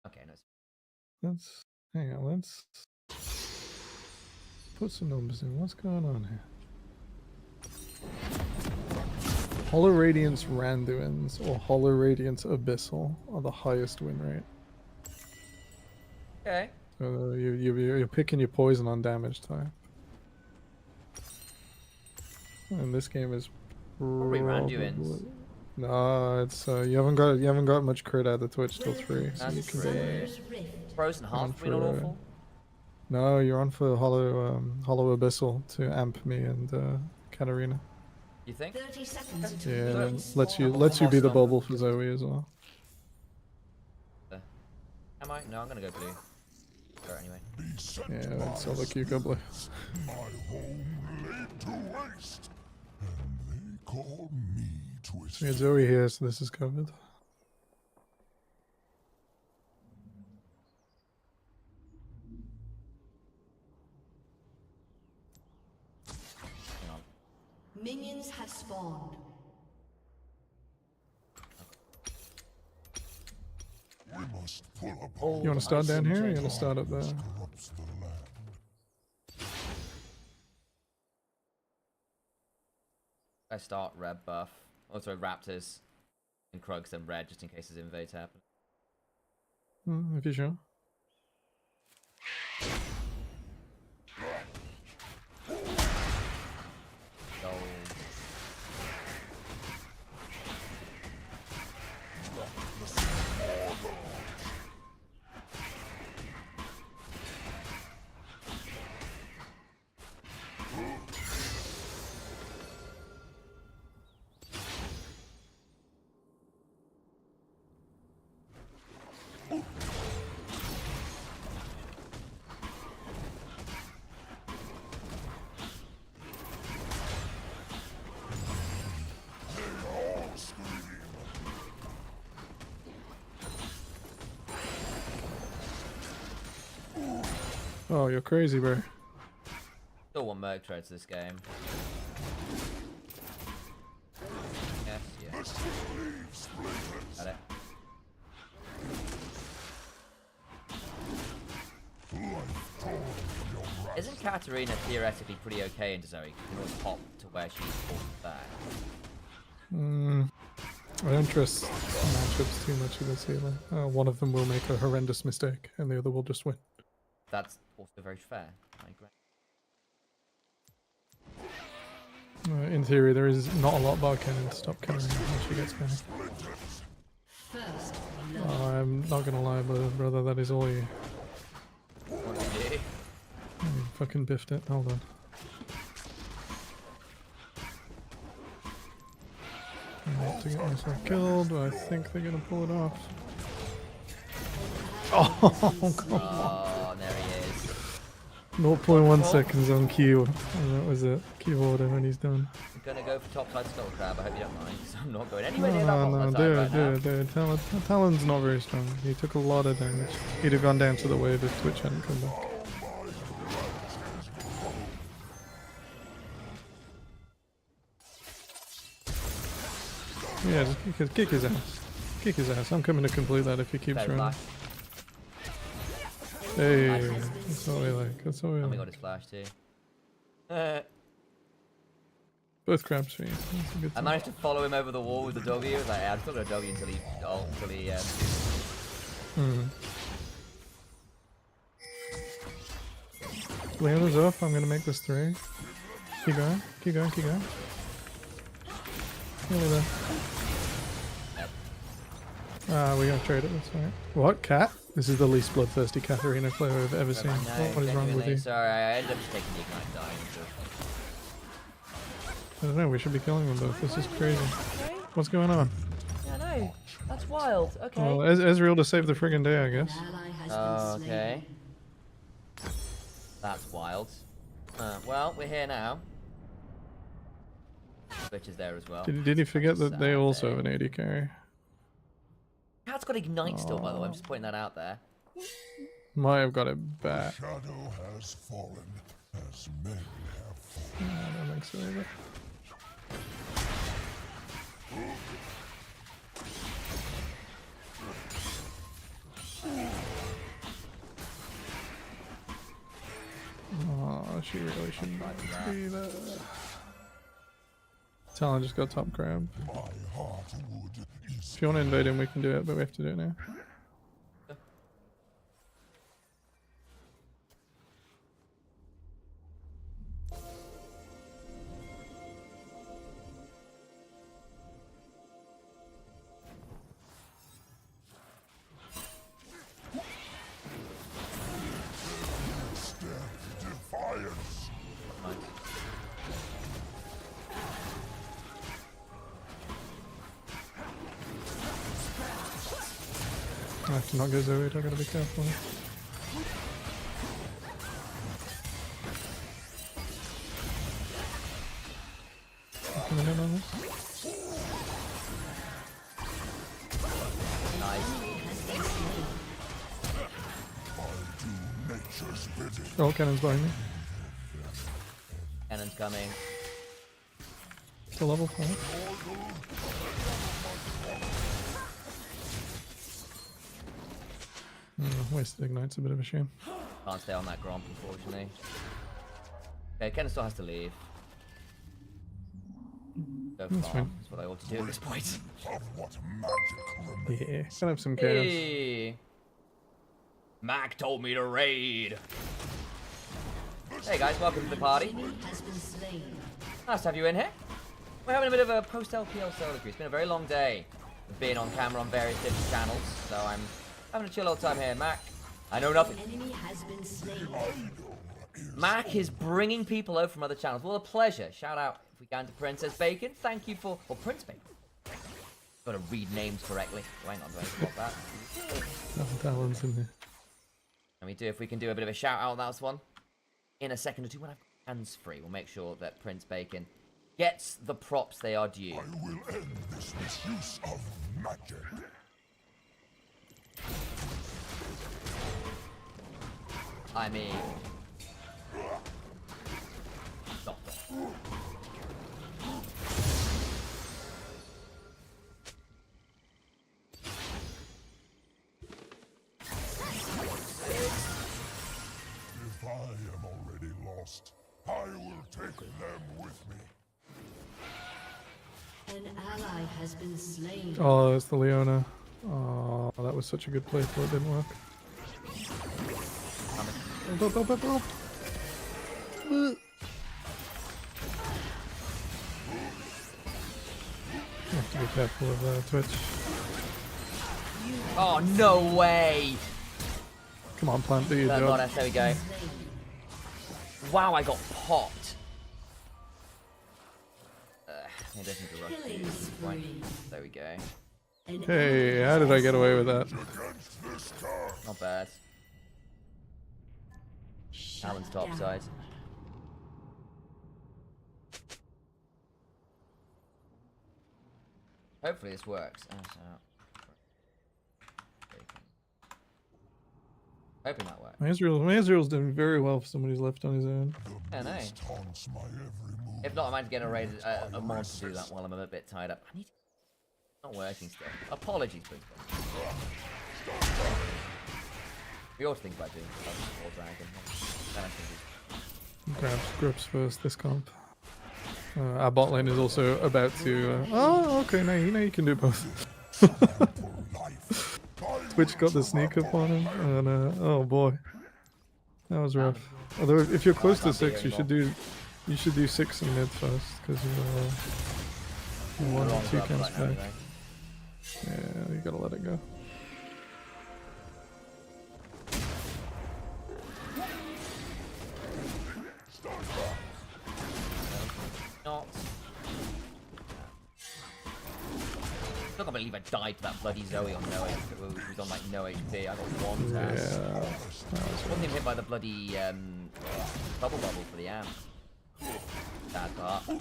Speaker 3: Okay, no.
Speaker 5: Let's hang on, let's put some numbers in. What's going on here? Hollow Radiance Randuin's or Hollow Radiance Abyssal are the highest win rate.
Speaker 3: Okay.
Speaker 5: So you're picking your poison on damage type. And this game is
Speaker 3: Probably Randuin's.
Speaker 5: No, it's you haven't got much crit out of the Twitch till 3. So you
Speaker 3: That's
Speaker 5: can
Speaker 3: true. Frozen half
Speaker 5: for,
Speaker 3: not awful.
Speaker 5: No, you're on for Hollow Abyssal to amp me and Katarina.
Speaker 3: You think?
Speaker 7: 30 seconds until
Speaker 5: Yeah,
Speaker 7: the
Speaker 5: then
Speaker 7: minions
Speaker 5: lets you
Speaker 7: spawn.
Speaker 5: be the bubble for Zoe as well.
Speaker 3: Am I? No, I'm gonna go blue. Sure, anyway.
Speaker 5: Yeah, that's all the cucumber.
Speaker 8: My home laid to waste, and they call me Twisted.
Speaker 5: We had Zoe here, so this is covered.
Speaker 3: Hang on.
Speaker 7: Minions have spawned.
Speaker 8: We must pull apart.
Speaker 5: You want to start down here or you want to start up there?
Speaker 8: Corrupts the land.
Speaker 3: I start red buff. Also Raptors and Krugs and red just in case his invade happen.
Speaker 5: If you're sure.
Speaker 3: Gold.
Speaker 5: Oh, you're crazy, bro.
Speaker 3: Still want Merc Treads this game. Yes, yes. Got it. Isn't Katarina theoretically pretty okay into Zoe? You can always pop to where she's pulled back.
Speaker 5: I don't trust matchups too much in this either. One of them will make a horrendous mistake, and the other will just win.
Speaker 3: That's also very fair. I agree.
Speaker 5: In theory, there is not a lot bar cannon to stop Katarina when she gets going.
Speaker 7: First,
Speaker 5: I'm not gonna lie, brother, that is all you.
Speaker 3: What do you do?
Speaker 5: You fucking biffed it. Hold on. I need to get myself killed, but I think they're gonna pull it off. Oh, come on.
Speaker 3: Oh, there he is.
Speaker 5: 0.1 seconds on Q. And that was it. Q order when he's done.
Speaker 3: I'm gonna go for topside skull crab. I hope you don't mind, because I'm not going anywhere
Speaker 5: No,
Speaker 3: near that
Speaker 5: no,
Speaker 3: bottom
Speaker 5: do
Speaker 3: side
Speaker 5: it,
Speaker 3: right now.
Speaker 5: do it. Talon's not very strong. He took a lot of damage. He'd have gone down to the wave if Twitch hadn't come back. Yeah, just kick his ass. Kick his ass. I'm coming to complete that if he keeps
Speaker 3: Fair
Speaker 5: running.
Speaker 3: flash.
Speaker 5: Hey, that's what we like. That's what we
Speaker 3: Oh my god,
Speaker 5: like.
Speaker 3: his flash too.
Speaker 5: Both crabs for you. That's a good
Speaker 3: I
Speaker 5: time.
Speaker 3: managed to follow him over the wall with the doggy. I was like, yeah, I'm still gonna doggy until he
Speaker 5: Leona's off. I'm gonna make this 3. Keep going. Keep going. Keep going. Nearly there. We're gonna trade it. That's right. What cat? This is the least bloodthirsty Katarina player I've ever seen.
Speaker 3: No,
Speaker 5: What is wrong with you?
Speaker 3: Sorry, I ended up just taking the ignite and dying.
Speaker 5: I don't know. We should be killing them both. This is crazy. What's going on?
Speaker 9: Yeah, I know.
Speaker 3: no! That's wild. Okay.
Speaker 5: Well, Ezreal to save the friggin' day, I
Speaker 7: An
Speaker 5: guess.
Speaker 7: ally has been slain.
Speaker 3: Okay. That's wild. Well, we're here now. Bitch is there as well.
Speaker 5: Did you forget that they
Speaker 3: Sad
Speaker 5: also
Speaker 3: day.
Speaker 5: have an AD carry?
Speaker 3: Cat's got Ignite still, by the way. I'm just pointing that out there.
Speaker 5: Might have got it back.
Speaker 8: Shadow has fallen, as men have fallen.
Speaker 5: I don't think so either. Oh, she really shouldn't be there. Talon just got top grab.
Speaker 8: My heart would is
Speaker 5: If you want to invade him, we can do it, but we have to do it now.
Speaker 8: defiance.
Speaker 5: I have to not go Zoe, I gotta be careful. Coming in on this.
Speaker 3: Nice.
Speaker 8: Nature's bidding.
Speaker 5: Oh, cannon's behind me.
Speaker 3: Cannon's coming.
Speaker 5: It's a level 5. Wasted ignite's a bit of a shame.
Speaker 3: Can't stay on that Gromp, unfortunately. Okay, Cannon still has to leave. Go
Speaker 5: That's
Speaker 3: farm.
Speaker 5: fine.
Speaker 3: That's what I ought to do at this point.
Speaker 8: Of what magic remains.
Speaker 5: Yeah, can have some chaos.
Speaker 3: Hey! Mac told me to raid. Hey guys, welcome to the party.
Speaker 7: Enemy has been slain.
Speaker 3: Nice to have you in here. We're having a bit of a post-LPL solo queue. It's been a very long day of being on camera on various different channels, so I'm having a chill old time here, Mac. I know nothing.
Speaker 7: Enemy has been slain.
Speaker 3: Mac is bringing people over from other channels. Well, a pleasure. Shout out, if we can, to Princess Bacon. Thank you for... Or Prince Bacon. Got to read names correctly. Oh, hang on, do I spot that?
Speaker 5: No Talon's in there.
Speaker 3: And we do, if we can do a bit of a shout out on that one in a second or two when I've got hands free, we'll make sure that Prince Bacon gets the props they are due.
Speaker 8: I will end this misuse of magic.
Speaker 3: I mean, stop that.
Speaker 8: If I am already lost, I will take them with me.
Speaker 7: An ally has been slain.
Speaker 5: Oh, it's the Leona. Oh, that was such a good play till it didn't work. Help, help, help, help. You have to be careful of Twitch.
Speaker 3: Oh, no way!
Speaker 5: Come on, plant, do your
Speaker 3: No,
Speaker 5: job.
Speaker 3: not us, there we go. Wow, I got popped. Maybe I just need to rush
Speaker 7: Killing
Speaker 3: these at this point.
Speaker 7: spree.
Speaker 3: There we go.
Speaker 7: An
Speaker 5: Hey, how did I get away with that?
Speaker 8: Against this curse.
Speaker 3: Not bad.
Speaker 7: shut
Speaker 3: Alan's top
Speaker 7: down.
Speaker 3: side. Hopefully this works. Oh, so... Hoping that works.
Speaker 5: Ezreal's doing very well for somebody who's left on his own.
Speaker 3: I know.
Speaker 8: Beast haunts my every move.
Speaker 3: If not, I might get a mod to do that while I'm a bit tied up. I need to... Not working still. Apologies, Prince. We ought to think about doing or Dragon. Then I think
Speaker 5: Grabs Grips first this comp. Our bot lane is also about to. Oh, okay, now you can do both. Twitch got the sneak up on him, and oh boy, that was rough. Although if you're close to 6, you should do 6 in mid first, because you're 1 or 2 camps back. Yeah, you gotta let it go.
Speaker 3: not. Still got can't believe I died to that bloody Zoe on no HP. Who's on like no HP. I got one tap.
Speaker 5: Yeah.
Speaker 3: Wasn't even hit by the bloody bubble for the amp. Bad part. Oh.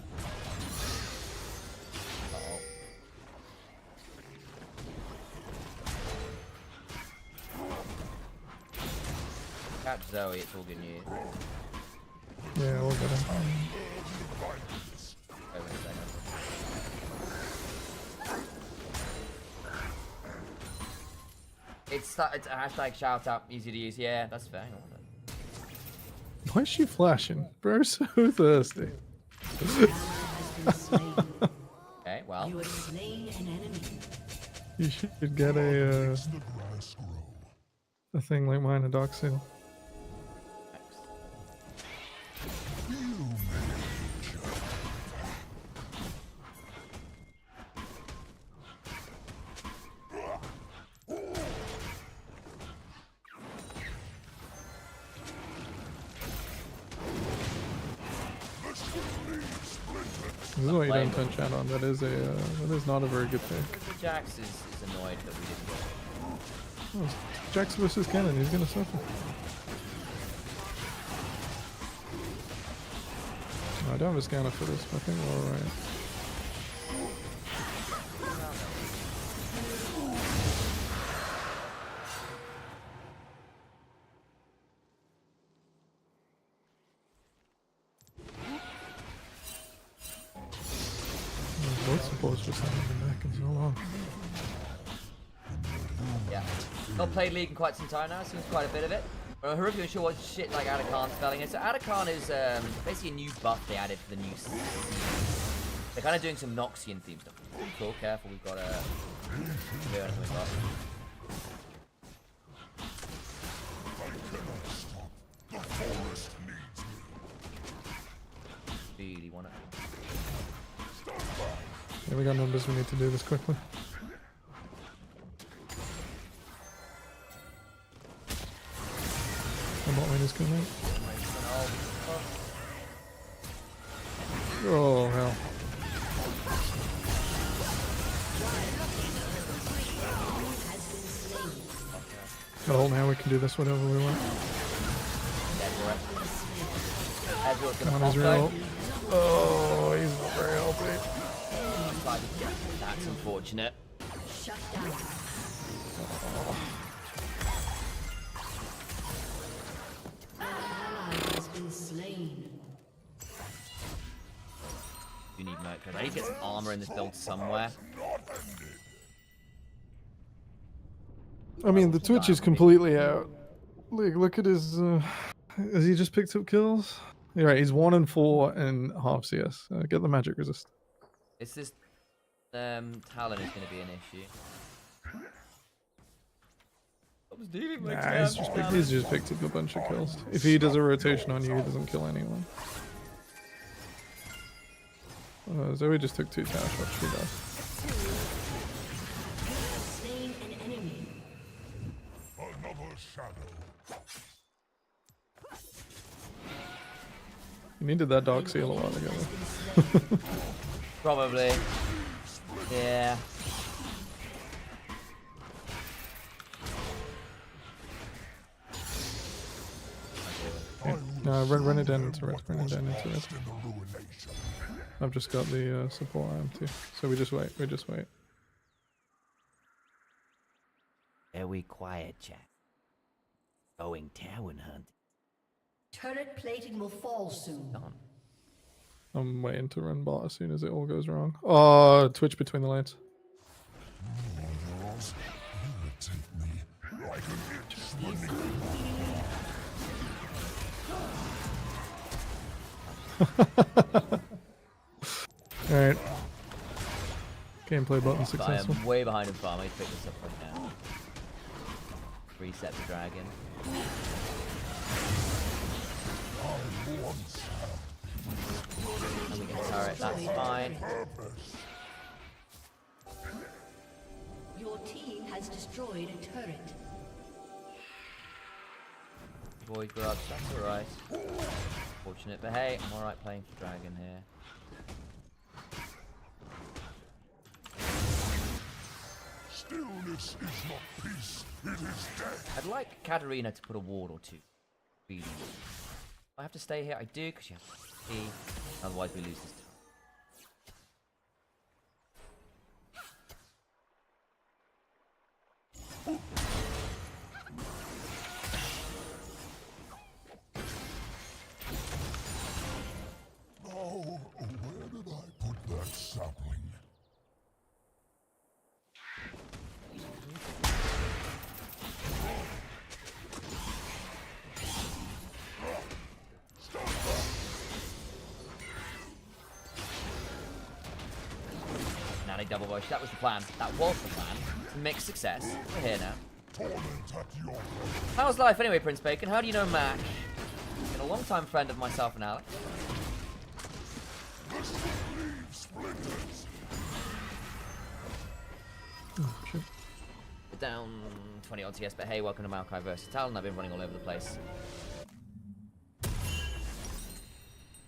Speaker 3: Catch Zoe, it's all good news.
Speaker 5: Yeah, we'll get him.
Speaker 3: Wait a second. It's a hashtag shout out, easy to use. Yeah, that's fair. Hang on.
Speaker 5: Why is she flashing? Bro, so thirsty.
Speaker 7: An ally has been slain.
Speaker 3: Okay, well.
Speaker 7: You have slain an enemy.
Speaker 5: You should get a thing like mine, a Dark Seal. This is what you don't turn chat on. That is not a very good pick.
Speaker 3: Jax is annoyed that we didn't get
Speaker 5: Oh, Jax versus Cannon. He's gonna suffer. I don't have a scanner for this, but I think we're alright. Both supports just haven't been back in so long.
Speaker 3: Yeah. Not played League in quite some time now, seems quite a bit of it. Haruki and sure what shit like Adakan spelling it. So Adakan is basically a new buff they added for the new season. They're kind of doing some Noxian themed stuff. Cool, careful, we've got a... Really want it.
Speaker 5: Yeah, we got numbers. We need to do this quickly. And what lane is coming? Oh hell! Got ult now. We can do this whatever we want. Come on, Israel. Oh, he's not very healthy.
Speaker 3: That's unfortunate.
Speaker 7: Shut down. An ally has been slain.
Speaker 3: You need Mercury. I need to get some armor in this build somewhere.
Speaker 5: I mean, the Twitch is completely out. Look at his. Has he just picked up kills? You're right. He's 1 and 4 and half CS. Get the magic resist.
Speaker 3: It's this Talon is going to be an issue.
Speaker 5: Nah, he's just picked up a bunch of kills. If he does a rotation on you, he doesn't kill anyone. Zoe just took 2 tower shots. She does.
Speaker 7: Slain an enemy.
Speaker 8: Another shadow.
Speaker 5: You needed that Dark Seal a while ago.
Speaker 3: Probably. Yeah.
Speaker 5: No, run it down into it. Run it down into it. I've just got the support arm too. So we just wait. We just wait.
Speaker 3: Very quiet, chat. Going Talon hunt.
Speaker 7: Turret plating will fall soon.
Speaker 5: I'm waiting to run bot as soon as it all goes wrong. Oh, Twitch between the lanes. Alright. Gameplay button
Speaker 3: I
Speaker 5: successful.
Speaker 3: am way behind in farm. I need to pick this up right now. Reset the dragon. And we get a turret, that's fine.
Speaker 7: Your team has destroyed a turret.
Speaker 3: Void grubs, that's alright. Fortunate, but hey, I'm alright playing for dragon here.
Speaker 8: Stillness is not peace, it is death.
Speaker 3: I'd like Katarina to put a ward or two. Really. I have to stay here. I do, because you have to see. Otherwise, we lose this time.
Speaker 8: Oh, where did I put that sapling?
Speaker 3: Nanny double bush. That was the plan. That was the plan. Mixed success. We're here now.
Speaker 8: Torment at your pleasure.
Speaker 3: How's life anyway, Prince Bacon? How do you know Mac? Been a long-time friend of myself and Alex.
Speaker 8: The sick leaf splinters.
Speaker 5: Oh, shit.
Speaker 3: We're down 20 odds, yes, but hey, welcome to Maokai versus Talon. I've been running all over the place.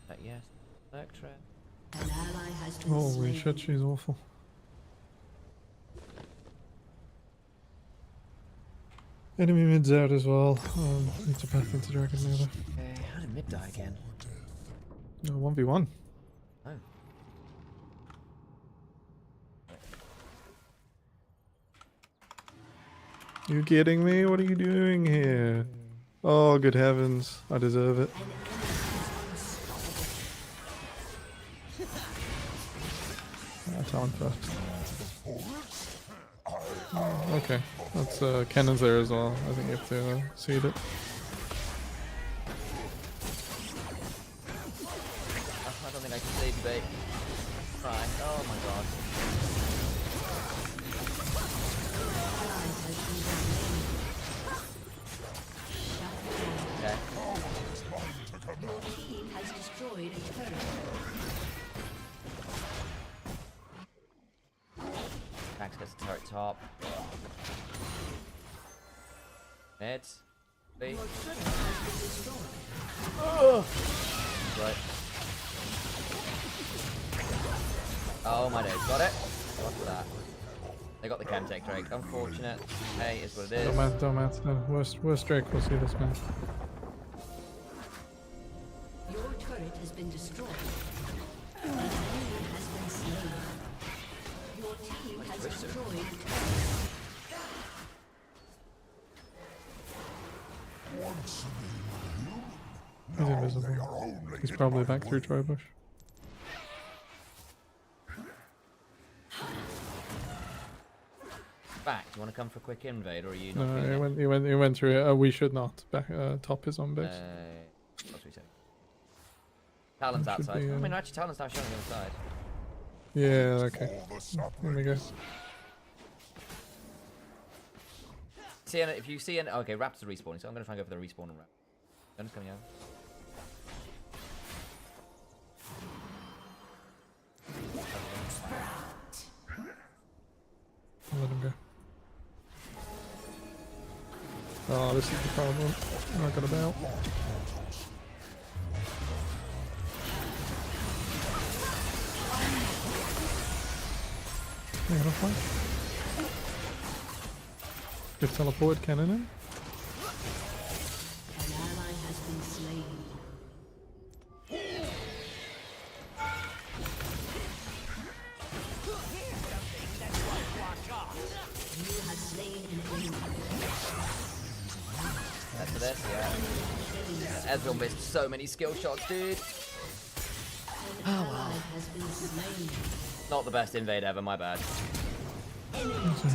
Speaker 3: But yes, Electra.
Speaker 7: An ally has been
Speaker 5: Holy
Speaker 7: slain.
Speaker 5: shit, she's awful. Enemy mid's out as well. Need to path into Dragon Nether.
Speaker 3: Okay, how did mid die again?
Speaker 5: No, 1v1.
Speaker 3: Oh.
Speaker 5: You kidding me? What are you doing here? Oh, good heavens. I deserve it. Talon first. Okay, that's cannons there as well. I think you have to seed it.
Speaker 3: I don't think I can save you, babe. Try. Oh my god. Okay.
Speaker 7: Your team has destroyed a turret.
Speaker 3: Max gets the turret top. Mid. B.
Speaker 7: Your turret has been destroyed.
Speaker 3: Right. Oh my days. Got it? What's that? They got the Chemtech Drake. Unfortunate. Hey, is what it is.
Speaker 5: Don't matter. No, worst Drake will see this man.
Speaker 7: Your turret has been destroyed. An enemy has been slain. Your team has destroyed a turret.
Speaker 8: Once
Speaker 5: He's
Speaker 8: they are
Speaker 5: invisible.
Speaker 8: only
Speaker 5: He's
Speaker 8: in
Speaker 5: probably
Speaker 8: my
Speaker 5: back through
Speaker 8: way.
Speaker 5: Tribush.
Speaker 3: Back. Do you want to come for a quick invade, or are you not
Speaker 5: No,
Speaker 3: feeling it?
Speaker 5: he went through it. We should not. Back top is on base.
Speaker 3: What's we say? Talon's
Speaker 5: That should
Speaker 3: outside.
Speaker 5: be,
Speaker 3: I mean, actually, Talon's now showing the other side.
Speaker 5: Yeah, okay.
Speaker 8: For the
Speaker 5: Here we go.
Speaker 8: saplings.
Speaker 3: See, and if you see an okay, Raptors are respawning, so I'm gonna try and go for the respawn and Raptors. Gun's coming out.
Speaker 5: I'll let him go. Oh, this is the problem. I'm not gonna bail. Hang on, flank. Good teleport cannon in.
Speaker 7: An ally has been slain. You have slain an enemy.
Speaker 3: That's for this, yeah. Ezreal missed so many skill shots, dude.
Speaker 7: An ally has been slain.
Speaker 3: Not the best invade ever, my bad.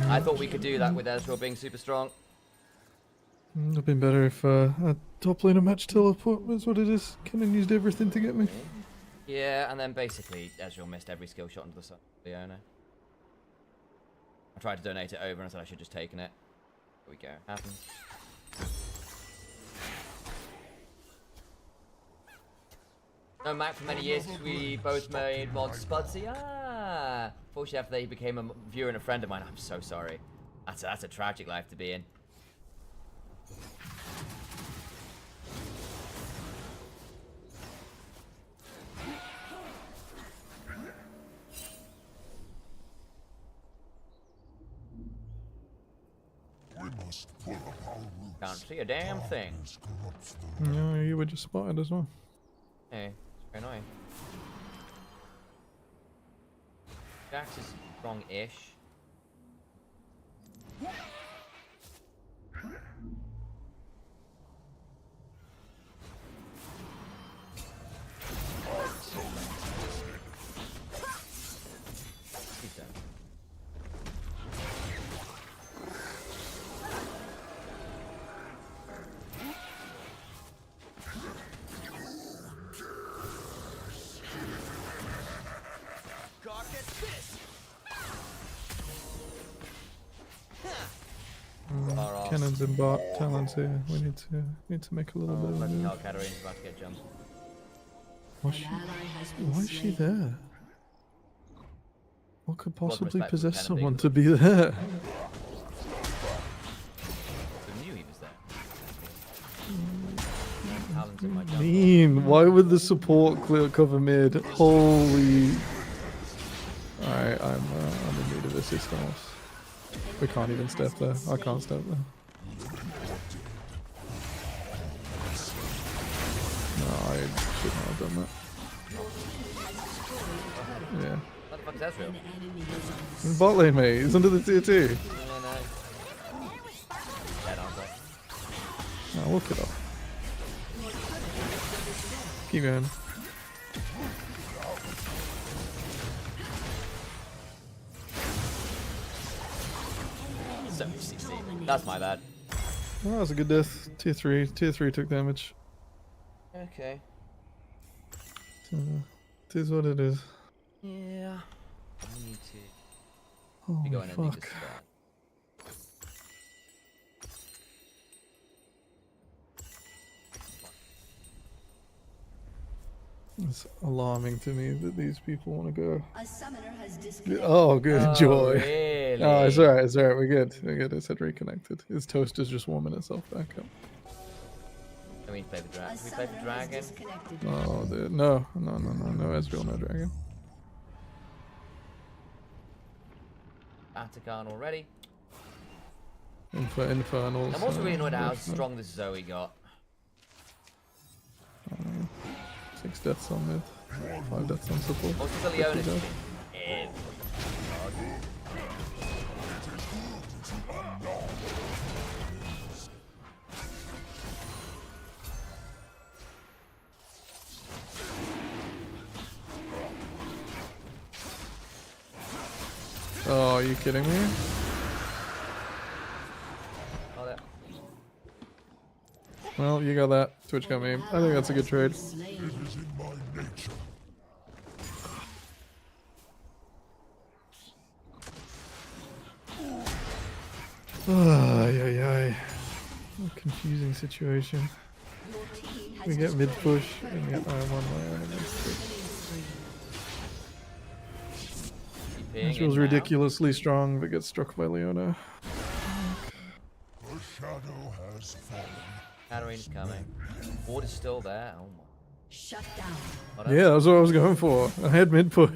Speaker 3: I thought we could do that with Ezreal being super strong.
Speaker 5: It'd have been better if a top laner match teleport was what it is. Cannon used everything to get me.
Speaker 3: Yeah, and then basically Ezreal missed every skill shot into the side of Leona. I tried to donate it over and I said I should just taken it. There we go. Happens. No Mac for many years because we both made mods Spudsy. Ah! Fortunately after he became a viewer and a friend of mine. I'm so sorry. That's a tragic life to be in.
Speaker 8: must pull up our roots.
Speaker 3: Can't see a damn thing.
Speaker 8: Darkness corrupts the
Speaker 5: No, you were just spotted as well.
Speaker 3: Hey, it's very annoying. Jax is strong-ish. He's dead. Far off.
Speaker 5: Cannons and bot talents here. We need to make a little bit of a
Speaker 3: Bloody
Speaker 5: move.
Speaker 3: hell, Katarine's about to get jumped.
Speaker 5: Why's she,
Speaker 7: An ally has been
Speaker 5: why is she
Speaker 7: slain.
Speaker 5: there? What could
Speaker 3: Well,
Speaker 5: possibly
Speaker 3: respect for
Speaker 5: possess
Speaker 3: Cannon
Speaker 5: someone
Speaker 3: being
Speaker 5: to be there?
Speaker 3: Who knew he was there? Talons in my jump.
Speaker 5: Mean. Why would the support clear cover mid? Holy. Alright, I'm in need of assistance. We can't even step there. I can't step there. No, I should not have done that. Yeah.
Speaker 3: What the fuck is Ezreal?
Speaker 7: An enemy is on
Speaker 5: Bot lane, mate. He's under the tier 2.
Speaker 3: No. Dead, aren't I?
Speaker 5: No, look it up. Keep going.
Speaker 3: So CC. That's my bad.
Speaker 5: Oh, that was a good death. Tier 3. Tier 3 took damage.
Speaker 3: Okay.
Speaker 5: So, it is what it is.
Speaker 3: Yeah. I need to be
Speaker 5: Holy
Speaker 3: going and need
Speaker 5: fuck.
Speaker 3: to start.
Speaker 5: It's alarming to me that these people want to go.
Speaker 7: A summoner has disconnected.
Speaker 5: Oh, good
Speaker 3: Oh,
Speaker 5: joy.
Speaker 3: really?
Speaker 5: Oh, it's alright, it's alright. We're good. We're good. It said reconnected. His toaster's just warming itself back up.
Speaker 3: Can we play the
Speaker 7: A
Speaker 3: dragon? Can we play the
Speaker 7: summoner has
Speaker 3: dragon?
Speaker 7: disconnected.
Speaker 5: Oh, no, no Ezreal, no dragon.
Speaker 3: Atakan already.
Speaker 5: Infernals.
Speaker 3: I'm also really annoyed at how
Speaker 5: both,
Speaker 3: strong this Zoe got.
Speaker 5: 6 deaths on mid. 5 deaths on support.
Speaker 3: Also, the
Speaker 5: 50
Speaker 3: Leona just
Speaker 5: deaths.
Speaker 3: been
Speaker 5: Oh, are you kidding me?
Speaker 3: Oh, there.
Speaker 5: Well, you got that. Twitch got me. I think that's a good trade.
Speaker 7: Slain.
Speaker 8: It is in my nature.
Speaker 5: Ay, ay, ay. A confusing situation.
Speaker 7: Your team has
Speaker 5: We get mid
Speaker 7: destroyed
Speaker 5: push
Speaker 7: a
Speaker 5: and get one layer against it.
Speaker 3: Keep peeing
Speaker 5: It feels
Speaker 3: in now.
Speaker 5: ridiculously strong but gets struck by Leona.
Speaker 8: The shadow has fallen.
Speaker 3: Katarine's coming. Ward is still there. Oh my.
Speaker 7: Shut down.
Speaker 3: Hold on.
Speaker 5: Yeah, that's what I was going for. I had mid push.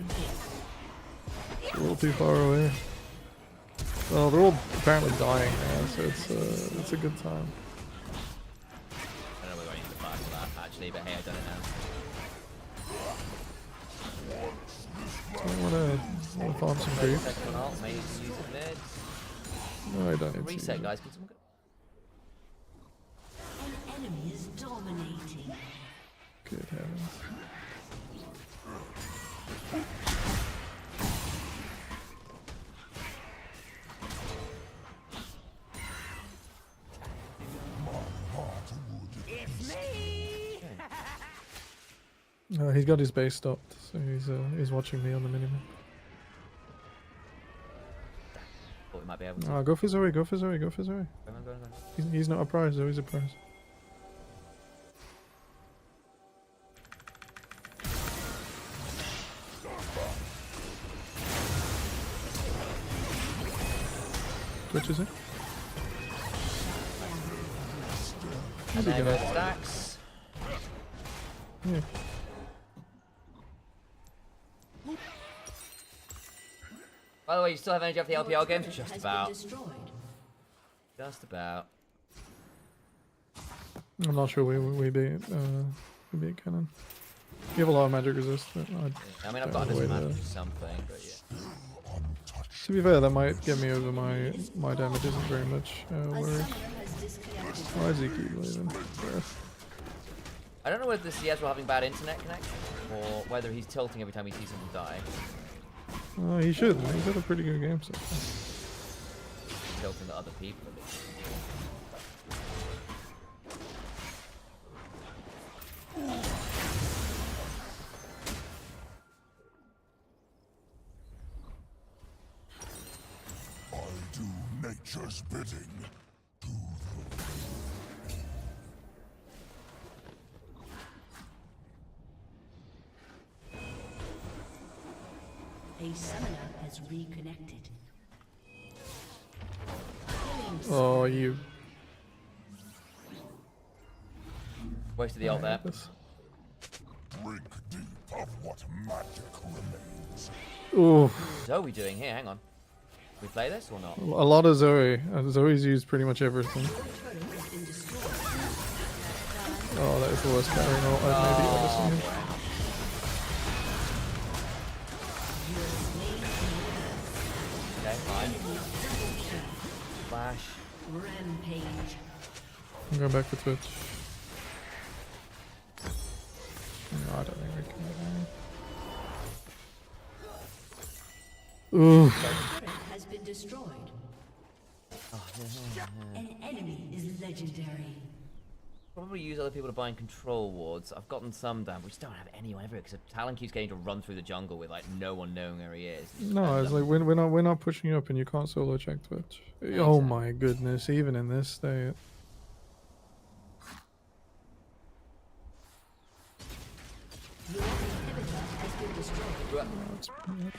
Speaker 5: A little too far away. Well, they're all apparently dying now, so it's a good time.
Speaker 3: I don't know whether I need to fight for that actually, but hey, I've done it now.
Speaker 5: I want to farm some creep.
Speaker 3: Second one ult, maybe use it mid.
Speaker 5: No, I don't need to. use
Speaker 3: Reset,
Speaker 5: it.
Speaker 3: guys. Can someone go?
Speaker 7: An enemy is dominating.
Speaker 5: Good heavens. He's got his base stopped, so he's watching me on the minimap.
Speaker 3: Thought we might be able to.
Speaker 5: Go for Zoe, go for Zoe, go for Zoe.
Speaker 3: Go on, go on, go on.
Speaker 5: He's not a prize, Zoe's a prize. Twitch is it?
Speaker 3: And there goes stacks.
Speaker 5: Yeah.
Speaker 3: By the way, you still have energy off the LPL games?
Speaker 7: Turret
Speaker 3: Just
Speaker 7: has
Speaker 3: about.
Speaker 7: been destroyed.
Speaker 3: Just about.
Speaker 5: I'm not sure we beat Cannon. You have a lot of magic resist. But
Speaker 3: I mean, I've
Speaker 5: don't
Speaker 3: got
Speaker 5: know
Speaker 3: a
Speaker 5: why
Speaker 3: disadvantage or something, but yeah.
Speaker 5: to be fair, that might get me over my damage isn't very much worried. Why is he keep leaving?
Speaker 3: I don't know whether this is Ezreal having bad internet connection or whether he's tilting every time he sees someone die.
Speaker 5: He should. He's had a pretty good game so far.
Speaker 3: Tilting the other people a bit.
Speaker 8: I do nature's bidding. To
Speaker 7: A summoner has reconnected.
Speaker 5: Oh, you.
Speaker 3: Wasted the ult there.
Speaker 8: drink deep of what magic remains.
Speaker 5: Ooh,
Speaker 3: So we doing here? Hang on. We play this or not?
Speaker 5: a lot of Zoe. Zoe's used pretty much everything. Oh, that is the worst carry ult I've maybe ever seen.
Speaker 3: Okay, fine. Flash.
Speaker 7: Rampage.
Speaker 5: I'm going back to Twitch. No, I don't think we can. Ooh.
Speaker 7: Turret has been destroyed. An enemy is legendary.
Speaker 3: Probably use other people to bind control wards. I've gotten some down, but we just don't have anyone everywhere because Talon keeps getting to run through the jungle with like no one knowing where he is.
Speaker 5: No, it's like we're not pushing you up and you can't solo check Twitch. Oh my goodness, even in this state.
Speaker 7: Your inhibitor has been destroyed.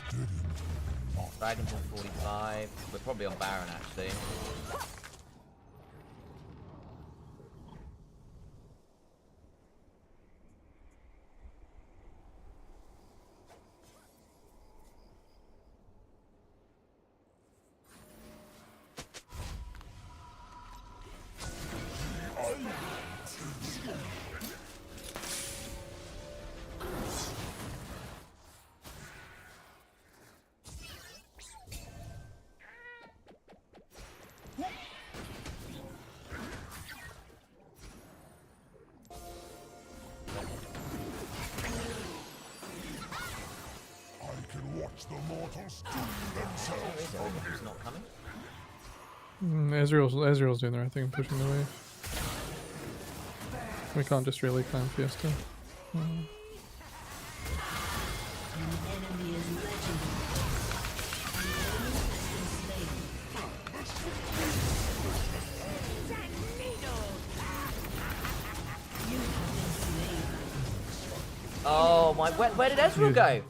Speaker 3: Dragons at 45. We're probably on Baron actually.
Speaker 8: I can watch the mortals do themselves from
Speaker 3: It's not coming.
Speaker 5: Ezreal's doing the right thing and pushing the wave. We can't just really climb Fiesta.
Speaker 7: An enemy is legendary. An enemy has been slain. You have been slain.
Speaker 3: Oh my! Where did Ezreal go?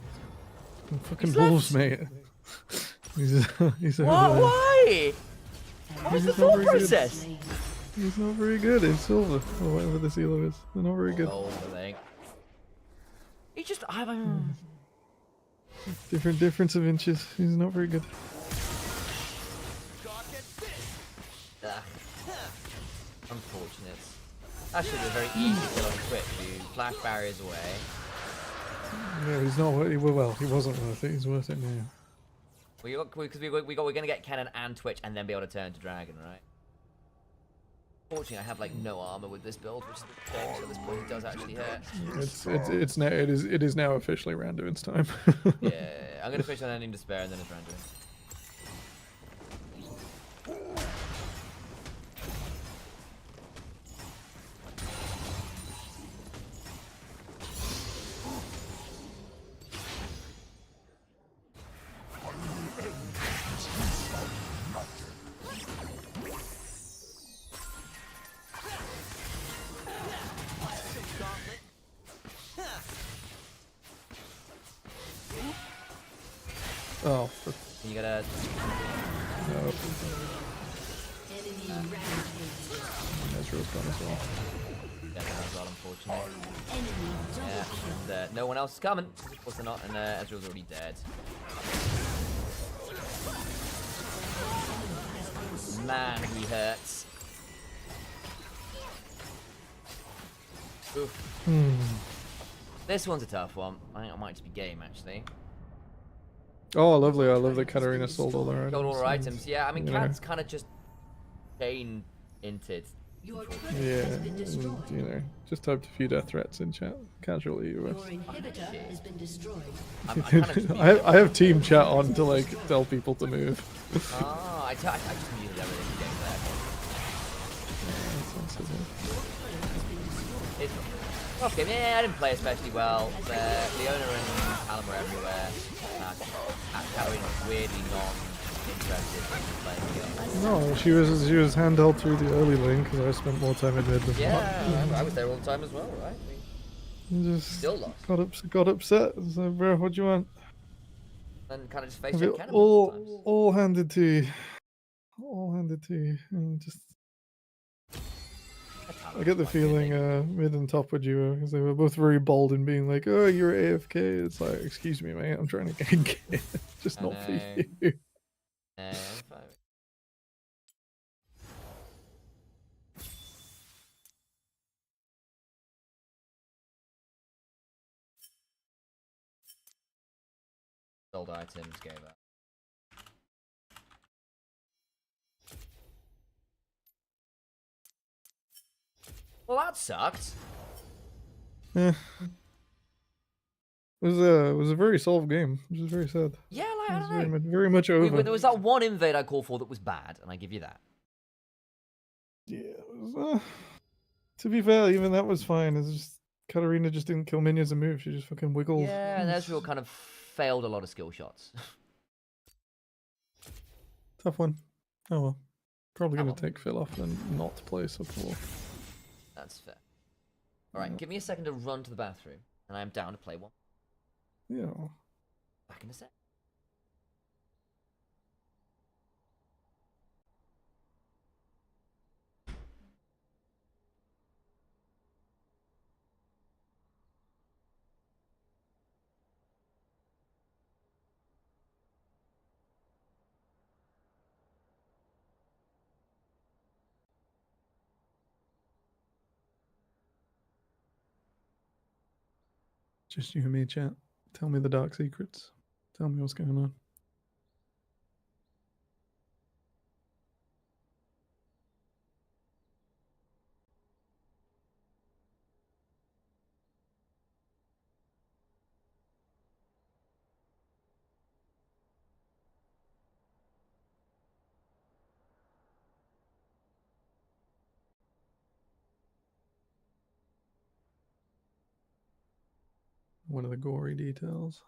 Speaker 5: Fucking wolves, mate. he's over
Speaker 3: What?
Speaker 5: there.
Speaker 3: Why? What was the
Speaker 5: He's not
Speaker 3: thought
Speaker 5: very good.
Speaker 3: process?
Speaker 5: He's not very good in silver, or whatever the elo is. They're not very good.
Speaker 3: Gold, I think. He just.
Speaker 5: Difference of inches. He's not very good.
Speaker 3: Ugh. Unfortunate. Actually, they're very easy to kill on Twitch. You flash barriers away.
Speaker 5: Yeah, he's not. Well, he wasn't worth it. He's worth it now.
Speaker 3: Because we're gonna get Cannon and Twitch and then be able to turn to Dragon, right? Fortunately, I have like no armor with this build, which is a shame. So at this point, it does actually hurt.
Speaker 5: It's now it is now officially Randuin's time.
Speaker 3: Yeah, I'm gonna finish on Ending Despair and then it's Randuin.
Speaker 5: Oh,
Speaker 3: You gotta.
Speaker 5: no.
Speaker 7: Enemy rampage.
Speaker 5: Ezreal's gone as well.
Speaker 3: Yeah, as well, unfortunately.
Speaker 7: Enemy double
Speaker 3: Yeah,
Speaker 7: kill.
Speaker 3: and no one else is coming. Of course they're not, and Ezreal's already dead. man, he hurts. Oof. This one's a tough one. I think I might just be game, actually.
Speaker 5: Oh, lovely. I love that Katarina sold all her items.
Speaker 3: Sold all her
Speaker 5: and,
Speaker 3: items. Yeah, I mean,
Speaker 5: you know,
Speaker 3: Cat's kind of just chain inted.
Speaker 7: Your turret
Speaker 5: Yeah,
Speaker 7: has been
Speaker 5: and,
Speaker 7: destroyed.
Speaker 5: you know, just typed a few death threats in chat. Casually,
Speaker 7: Your
Speaker 5: US.
Speaker 7: inhibitor has been destroyed.
Speaker 3: I'm kind of just
Speaker 5: I have team chat on to like tell people to move.
Speaker 3: I just muted everything to get there. It's okay. Yeah, I didn't play especially well. Leona and Callum were everywhere. Katarina was weirdly non-interested in playing the
Speaker 5: No, she was handheld through the early lane because I spent more time in mid than
Speaker 3: Yeah, I was there all the time as well, right?
Speaker 5: Just
Speaker 3: Still lost.
Speaker 5: got upset. So, bro, what do you want?
Speaker 3: And kind of just face
Speaker 5: Have
Speaker 3: check
Speaker 5: it
Speaker 3: Cannon multiple times.
Speaker 5: all handed to you. All handed to you. And just I get the feeling mid and top were duo because they were both very bold in being like, "Oh, you're AFK." It's like, excuse me, mate, I'm trying to gank it. Just
Speaker 3: I
Speaker 5: not for
Speaker 3: know.
Speaker 5: you.
Speaker 3: Fine. Sold items, gave up. Well, that sucked.
Speaker 5: Yeah. It was a very solved game, which is very sad.
Speaker 3: Yeah, like,
Speaker 5: It
Speaker 3: I
Speaker 5: was
Speaker 3: don't know.
Speaker 5: very much over.
Speaker 3: There was that one invade I called for that was bad, and I give you that.
Speaker 5: Yeah, it was, to be fair, even that was fine. It's just Katarina just didn't kill minions and move. She just fucking wiggled.
Speaker 3: Yeah, and Ezreal kind of failed a lot of skill shots.
Speaker 5: Tough one. Oh well. Probably
Speaker 3: Oh
Speaker 5: gonna
Speaker 3: well.
Speaker 5: take Phil off and not play support.
Speaker 3: That's fair. Alright, give me a second to run to the bathroom, and I am down to play one.
Speaker 5: Yeah.
Speaker 3: Back in a sec.
Speaker 5: Just you and me, chat. Tell me the dark secrets. Tell me what's going on. What are the gory details?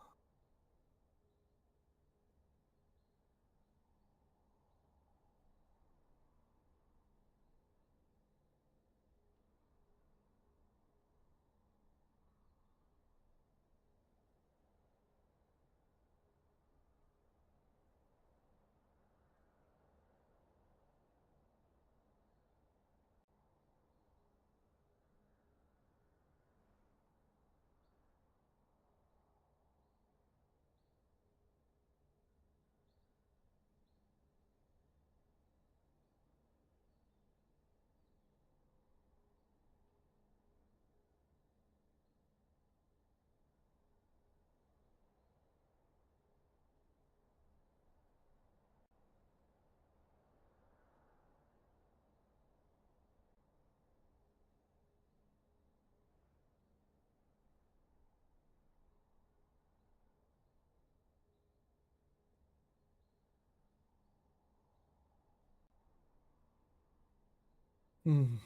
Speaker 5: Hmm.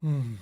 Speaker 5: Hmm.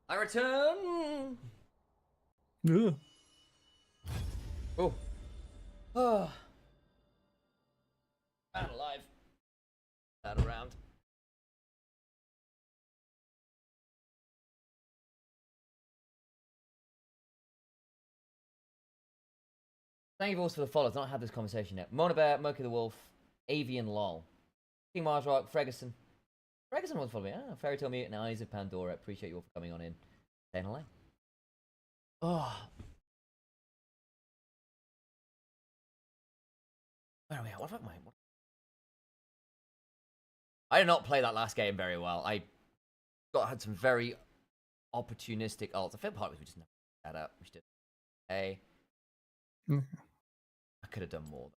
Speaker 3: I return.
Speaker 5: Yeah.
Speaker 3: Oh. Oh. Man alive. That around. Thank you all for the follows. I've not had this conversation yet. Mona Bear, Moki the Wolf, Avian Lol, King Mars Rock, Fregerson. Fregerson wants to follow me. Ah, Fairy Tale Mutant, Eyes of Pandora. Appreciate you all for coming on in. Saying hello. Oh. Where are we at? What about mine? I did not play that last game very well. I had some very opportunistic ults. I feel part of it we just never that up. We did. Hey.
Speaker 5: Mhm.
Speaker 3: I could have done more.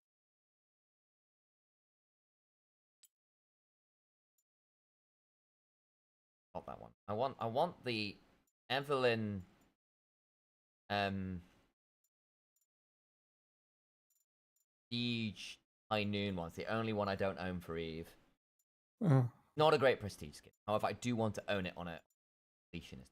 Speaker 3: Not that one. I want the Evelyn Siege High Noon one. It's the only one I don't own for Eve. Not a great prestige skin. However, I do want to own it on a completionist.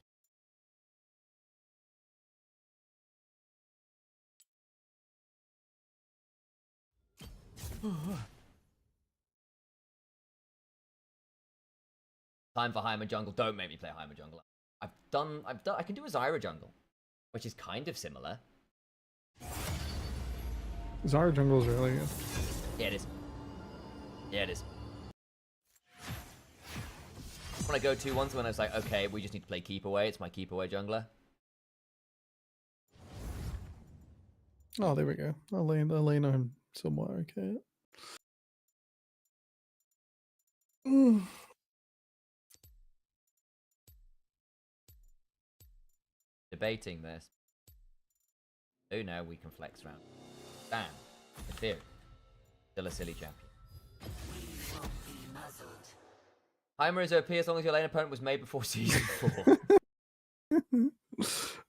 Speaker 3: Time for Heimer Jungle. Don't make me play Heimer Jungle. I can do a Zyra Jungle, which is kind of similar.
Speaker 5: Zara Jungle's really good.
Speaker 3: Yeah, it is. Yeah, it is. When I go to once when I was like, okay, we just need to play keep away. It's my keep away jungler.
Speaker 5: Oh, there we go. Elena and somewhat okay.
Speaker 3: Debating this. Oh no, we can flex around. Bam. Ethereum. Still a silly champion. Heimer is OP as long as your lane opponent was made before season 4.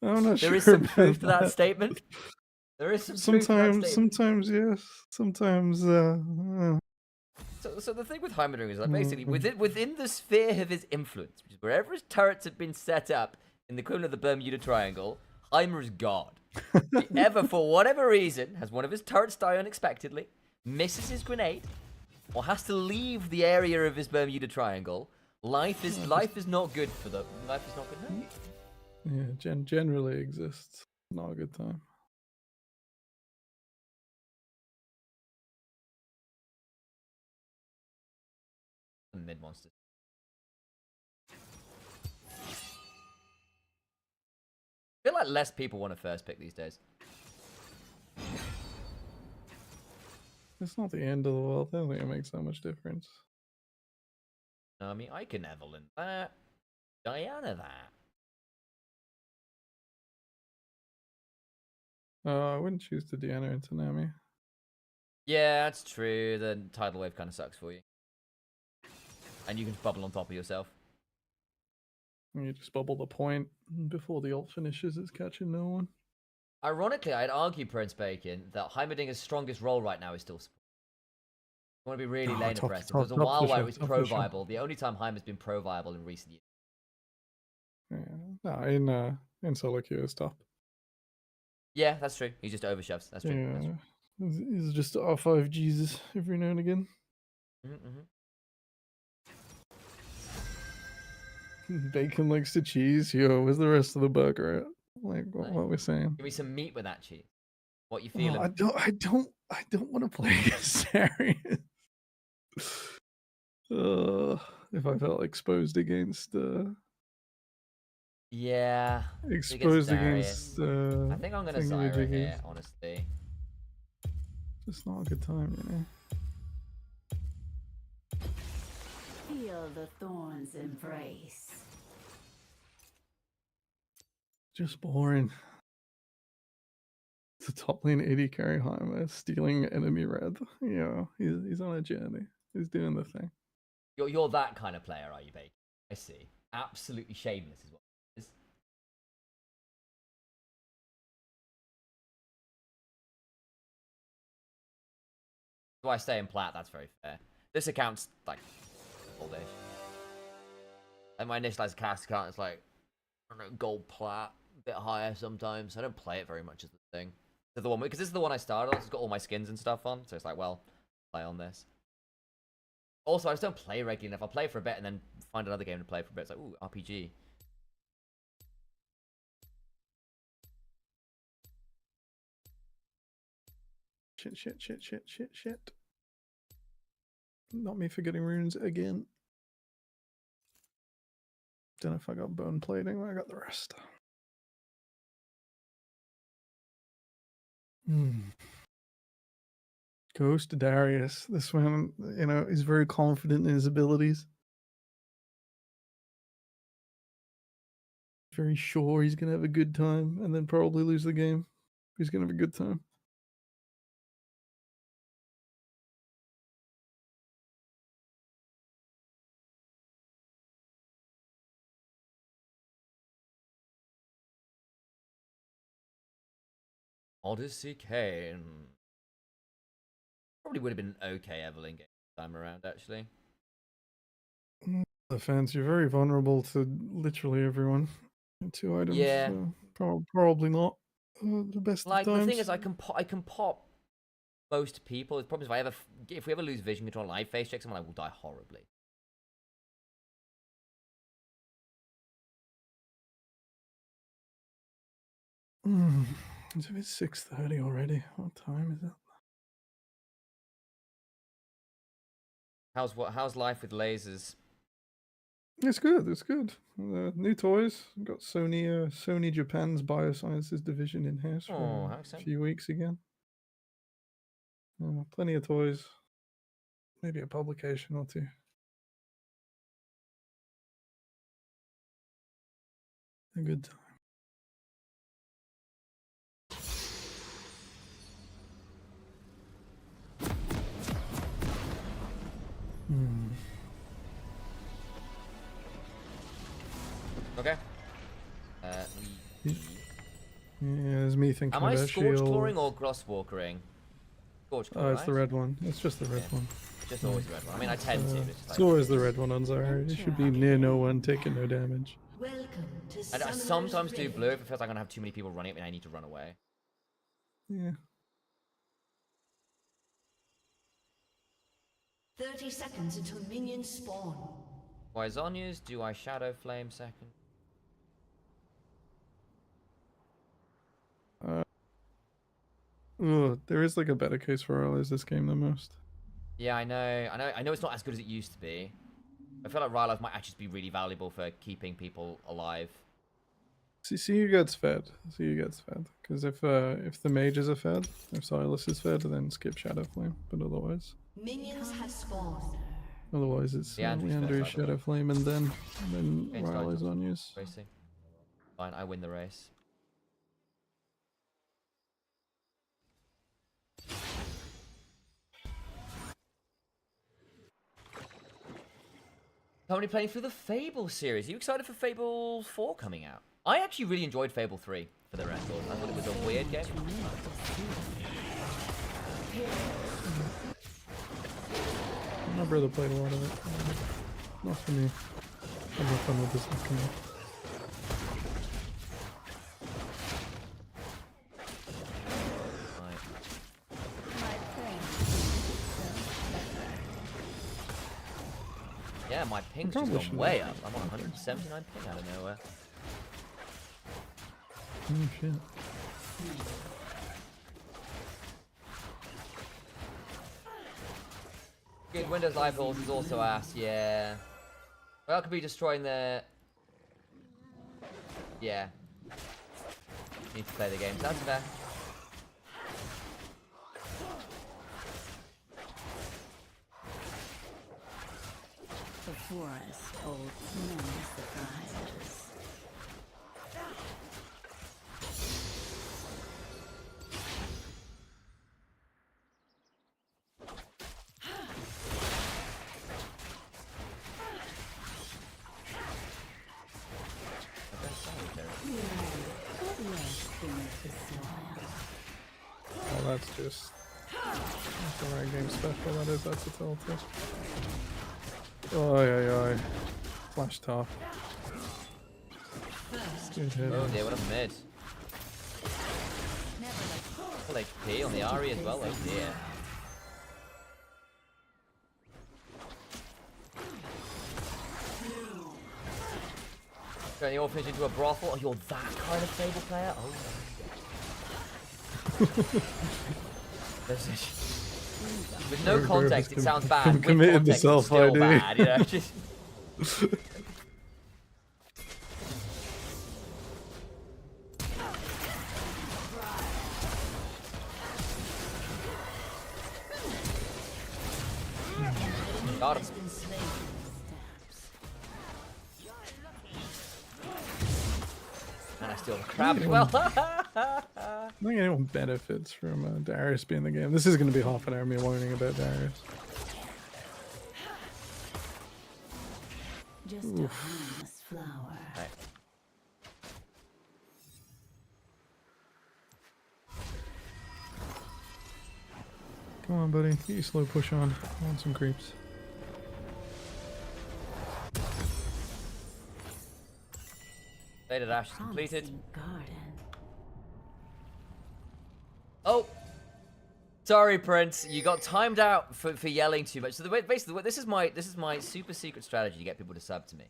Speaker 5: I'm not sure.
Speaker 3: There is some
Speaker 5: about
Speaker 3: truth to that statement. There is some truth to that statement.
Speaker 5: Sometimes yes. Sometimes
Speaker 3: So the thing with Heimer is like basically within the sphere of his influence, which is wherever his turrets have been set up in the equivalent of the Bermuda Triangle, Heimer is God. If he ever, for whatever reason, has one of his turrets die unexpectedly, misses his grenade, or has to leave the area of his Bermuda Triangle, life is not good for them. Life is not good. No.
Speaker 5: yeah, generally exists. Not a good time.
Speaker 3: Mid monsters. I feel like less people want to first pick these days.
Speaker 5: It's not the end of the world. I don't think it makes that much difference.
Speaker 3: No, I mean, I can Evelyn that. Diana that.
Speaker 5: I wouldn't choose to Diana into Nami.
Speaker 3: Yeah, that's true. The tidal wave kind of sucks for you. And you can bubble on top of yourself.
Speaker 5: You just bubble the point before the ult finishes. It's catching no one.
Speaker 3: Ironically, I'd argue, Prince Bacon, that Heimerdinger's strongest role right now is still support. You want to be really lane oppressive. There was a while where it was pro-viable. The only time Heimer's been pro-viable in recent years.
Speaker 5: Yeah, no, in solo queue it's top.
Speaker 3: Yeah, that's true. He just overshoves. That's true.
Speaker 5: Yeah,
Speaker 3: That's true.
Speaker 5: he's just R5 Jesus every now and again. Bacon likes to cheese. Yo, where's the rest of the burger at? Like what we're saying.
Speaker 3: Give me some meat with that cheese. What you feeling?
Speaker 5: I don't want to play against Sarius. If I felt exposed against
Speaker 3: yeah.
Speaker 5: exposed against
Speaker 3: I think I'm gonna Zyra here, honestly.
Speaker 5: Just not a good time, you know.
Speaker 7: Feel the thorns embrace.
Speaker 5: Just boring. It's a top lane AD carry Heimer stealing enemy red. Yeah, he's on a journey. He's doing the thing.
Speaker 3: You're that kind of player, are you, Bacon? I see. Absolutely shameless is what it is. Do I stay in plat? That's very fair. This account's like oldish. And my initialized cast account is like, I don't know, gold plat, a bit higher sometimes. I don't play it very much as the thing. The one because this is the one I started on. It's got all my skins and stuff on, so it's like, well, play on this. Also, I just don't play regularly enough. I'll play for a bit and then find another game to play for a bit. It's like, ooh, RPG.
Speaker 5: Shit. Not me forgetting runes again. Don't know if I got bone plating, but I got the rest. Ghost Darius. This one, you know, is very confident in his abilities. Very sure he's gonna have a good time and then probably lose the game. He's gonna have a good time.
Speaker 3: Odyssey Kane. Probably would have been an okay Evelyn game this time around, actually.
Speaker 5: Defense, you're very vulnerable to literally everyone. 2 items.
Speaker 3: Yeah.
Speaker 5: So probably not the best
Speaker 3: Like
Speaker 5: of times.
Speaker 3: the thing is, I can pop most people. The problem is if we ever lose vision control and I face check someone, I will die horribly.
Speaker 5: It's 6:30 already. What time is it?
Speaker 3: How's life with lasers?
Speaker 5: It's good. It's good. New toys. Got Sony Japan's Biosciences division in house
Speaker 3: Oh,
Speaker 5: for
Speaker 3: how
Speaker 5: a
Speaker 3: exciting.
Speaker 5: few weeks again. Plenty of toys. Maybe a publication or two. A good time.
Speaker 3: Okay.
Speaker 5: Yeah, it's me thinking
Speaker 3: Am I
Speaker 5: about
Speaker 3: scorch
Speaker 5: Shield.
Speaker 3: clawing or grosswalkering? Scorch claw,
Speaker 5: Oh, it's the
Speaker 3: right?
Speaker 5: red one. It's just the red one.
Speaker 3: Just always the red one. I mean, I tend to. It's just
Speaker 5: It's
Speaker 3: like,
Speaker 5: always the red one on Zarya. You should be near no one, taking no damage.
Speaker 7: Welcome to
Speaker 3: I
Speaker 7: Summoner's
Speaker 3: sometimes do
Speaker 7: Rift.
Speaker 3: blue if it feels like I'm gonna have too many people running at me and I need to run away.
Speaker 5: Yeah.
Speaker 7: 30 seconds until minions spawn.
Speaker 3: Why Zonya's? Do I Shadow Flame second?
Speaker 5: There is like a better case for Rylai's this game than most.
Speaker 3: Yeah, I know it's not as good as it used to be. I feel like Rylai's might actually be really valuable for keeping people alive.
Speaker 5: See who gets fed. See who gets fed. Because if the mages are fed, if Silas is fed, then skip Shadow Flame. But otherwise,
Speaker 7: Minions have spawned.
Speaker 5: it's
Speaker 3: Leandry's fed,
Speaker 5: Leandry,
Speaker 3: by the way.
Speaker 5: Shadow Flame, and then
Speaker 3: Okay, so
Speaker 5: Rylai's on use.
Speaker 3: Racing. Fine, I win the race. Currently playing through the Fable series. Are you excited for Fable 4 coming out? I actually really enjoyed Fable 3, for the record. I thought it was a weird game.
Speaker 5: My brother played a lot of it. Not for me. I'm not fun with this looking.
Speaker 3: Yeah, my ping's just gone way up. I'm on 179 ping out of nowhere.
Speaker 5: Oh shit.
Speaker 3: Good, Windows Live Halls is also asked, yeah. Well, could be destroying the... Yeah. Need to play the game, so that's fair.
Speaker 6: Before us, old many surprises.
Speaker 5: Oh, that's just... That's a right game special, that is, that's a tilted. Oi, oi, oi. Flash top. Good hit.
Speaker 3: Oh dear, what a mid. Full HP on the Ari as well, oh dear. Turn the orphanage into a brothel? Oh, you're that kind of Fable player? Oh. With no context, it sounds bad. With
Speaker 5: Committed to
Speaker 3: context, it's still
Speaker 5: self-ID.
Speaker 3: bad, you know? Just... Got him. And I steal the crab as well.
Speaker 5: I don't think anyone benefits from Darius being in the game. This is going to be half an hour me whining about Darius.
Speaker 1: Just a harmless flower.
Speaker 3: Right.
Speaker 5: Come on, buddy. Get your slow push on. I want some creeps.
Speaker 3: Data dash is completed.
Speaker 1: Promising garden.
Speaker 3: Oh! Sorry, Prince. You got timed out for yelling too much. So basically, this is my super secret strategy to get people to sub to me.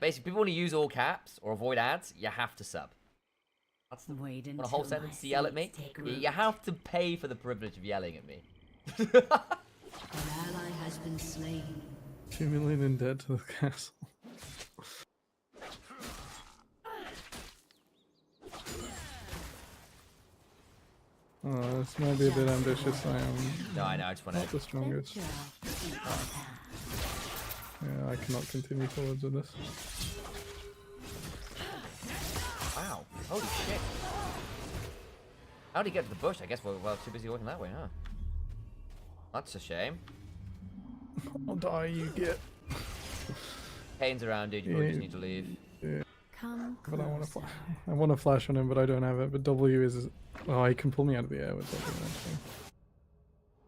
Speaker 3: Basically, people want to use all caps or avoid ads. You have to sub. That's the
Speaker 1: Wait
Speaker 3: want a whole
Speaker 1: until my
Speaker 3: sentence to yell at me.
Speaker 1: seeds take
Speaker 3: You
Speaker 1: root.
Speaker 3: have to pay for the privilege of yelling at me.
Speaker 7: An ally has been slain.
Speaker 5: 2 million in debt to the castle. Oh, this might be a bit ambitious. I am
Speaker 3: No, I know. I just want
Speaker 5: not
Speaker 3: to.
Speaker 5: the strongest.
Speaker 1: Venture off the beaten path.
Speaker 5: Yeah, I cannot continue forwards with this.
Speaker 3: Wow! Holy shit! How'd he get to the bush? I guess we're too busy working that way, huh? That's a shame.
Speaker 5: I'll die, you get.
Speaker 3: Kane's around, dude. You probably just need to leave.
Speaker 1: Come
Speaker 5: But
Speaker 1: closer.
Speaker 5: I want to flash on him, but I don't have it. But W is... Oh, he can pull me out of the air with W, actually.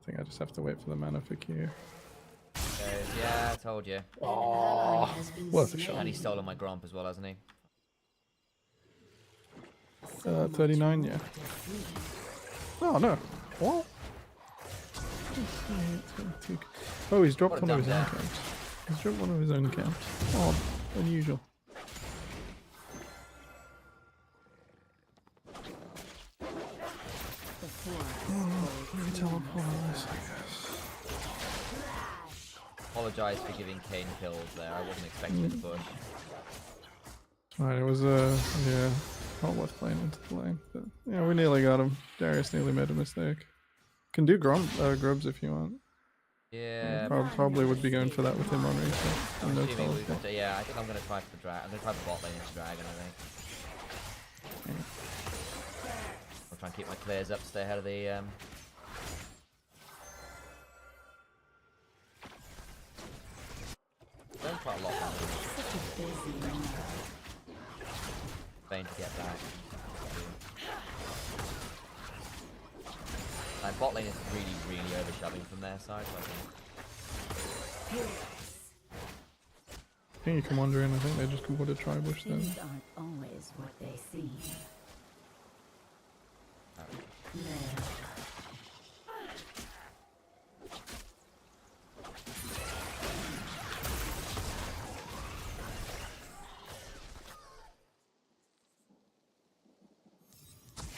Speaker 5: I think I just have to wait for the mana for Q.
Speaker 3: Yeah, I told you.
Speaker 7: Ally has been
Speaker 5: worth a
Speaker 7: slain.
Speaker 5: shot.
Speaker 3: And he's stolen my Gromp as well, hasn't he?
Speaker 5: 39, yeah. Oh, no. What? Oh, he's dropped
Speaker 3: What a
Speaker 5: one of his
Speaker 3: dumb
Speaker 5: own
Speaker 3: dad.
Speaker 5: camps. He's dropped one of his own camps. Oh, unusual. Maybe teleport on this, I guess.
Speaker 3: Apologise for giving Kane kills there. I wasn't expecting the bush.
Speaker 5: Right, it was yeah, not worth playing into the lane, but yeah, we nearly got him. Darius nearly made a mistake. Can do grubs if you want.
Speaker 3: Yeah,
Speaker 5: Probably would be going for that with him on reset.
Speaker 3: I'm
Speaker 5: And no
Speaker 3: assuming we
Speaker 5: teleport.
Speaker 3: could, yeah, I think I'm gonna try for the drag. I'm gonna try for bot lane into dragon. I think. I'll try and keep my clears up to stay ahead of the. Done quite a lot.
Speaker 1: Such a busy man.
Speaker 3: Vain to get back. Like bot lane is really over shoving from their side. So I think.
Speaker 5: I think you can wander in. I think they just would have try bush then.
Speaker 1: Things aren't always what they seem. There.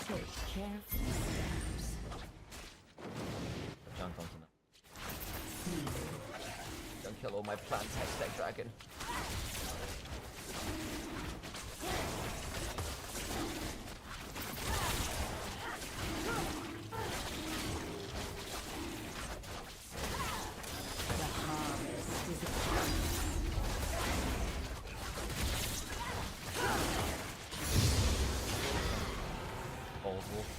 Speaker 1: Take careful steps.
Speaker 3: Jump onto them. Don't kill all my plant tech dragon.
Speaker 1: The harvest is upon us.
Speaker 3: Old wolf.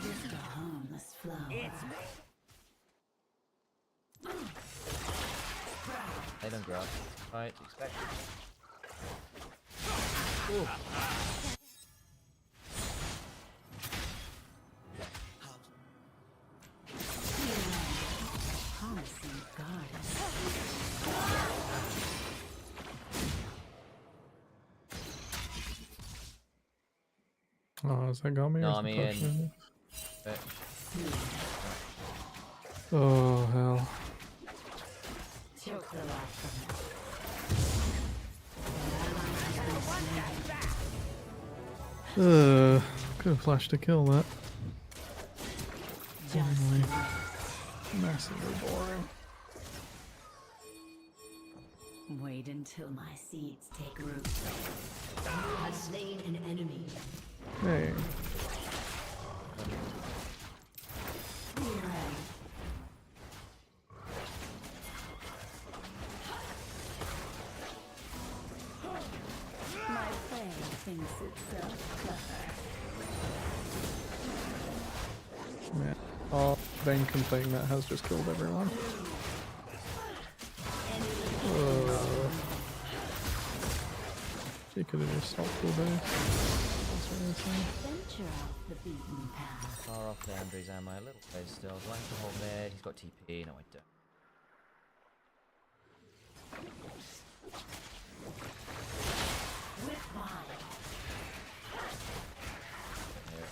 Speaker 1: Just a harmless flower.
Speaker 3: They don't grow up. Right, expected.
Speaker 7: Promising goddess.
Speaker 5: Oh, has that got me?
Speaker 3: No,
Speaker 5: or is
Speaker 3: I
Speaker 5: the
Speaker 3: mean-
Speaker 5: potion-
Speaker 3: But
Speaker 5: Oh, hell.
Speaker 7: Choke the life from them.
Speaker 5: Could have flashed to kill that.
Speaker 7: Just
Speaker 5: Anyway. Massively boring.
Speaker 7: wait until my seeds take root. You have slain an enemy.
Speaker 5: Hey.
Speaker 7: My prey thinks itself clever.
Speaker 5: Man. Oh, vain complaint that has just killed everyone. She could have just stopped full base. That's what I was saying.
Speaker 7: Venture off the beaten path.
Speaker 3: far off the Andrew's ammo, a little close still. Do I have to hold mid? He's got TP. No, I don't.
Speaker 7: Whip by.
Speaker 3: Here.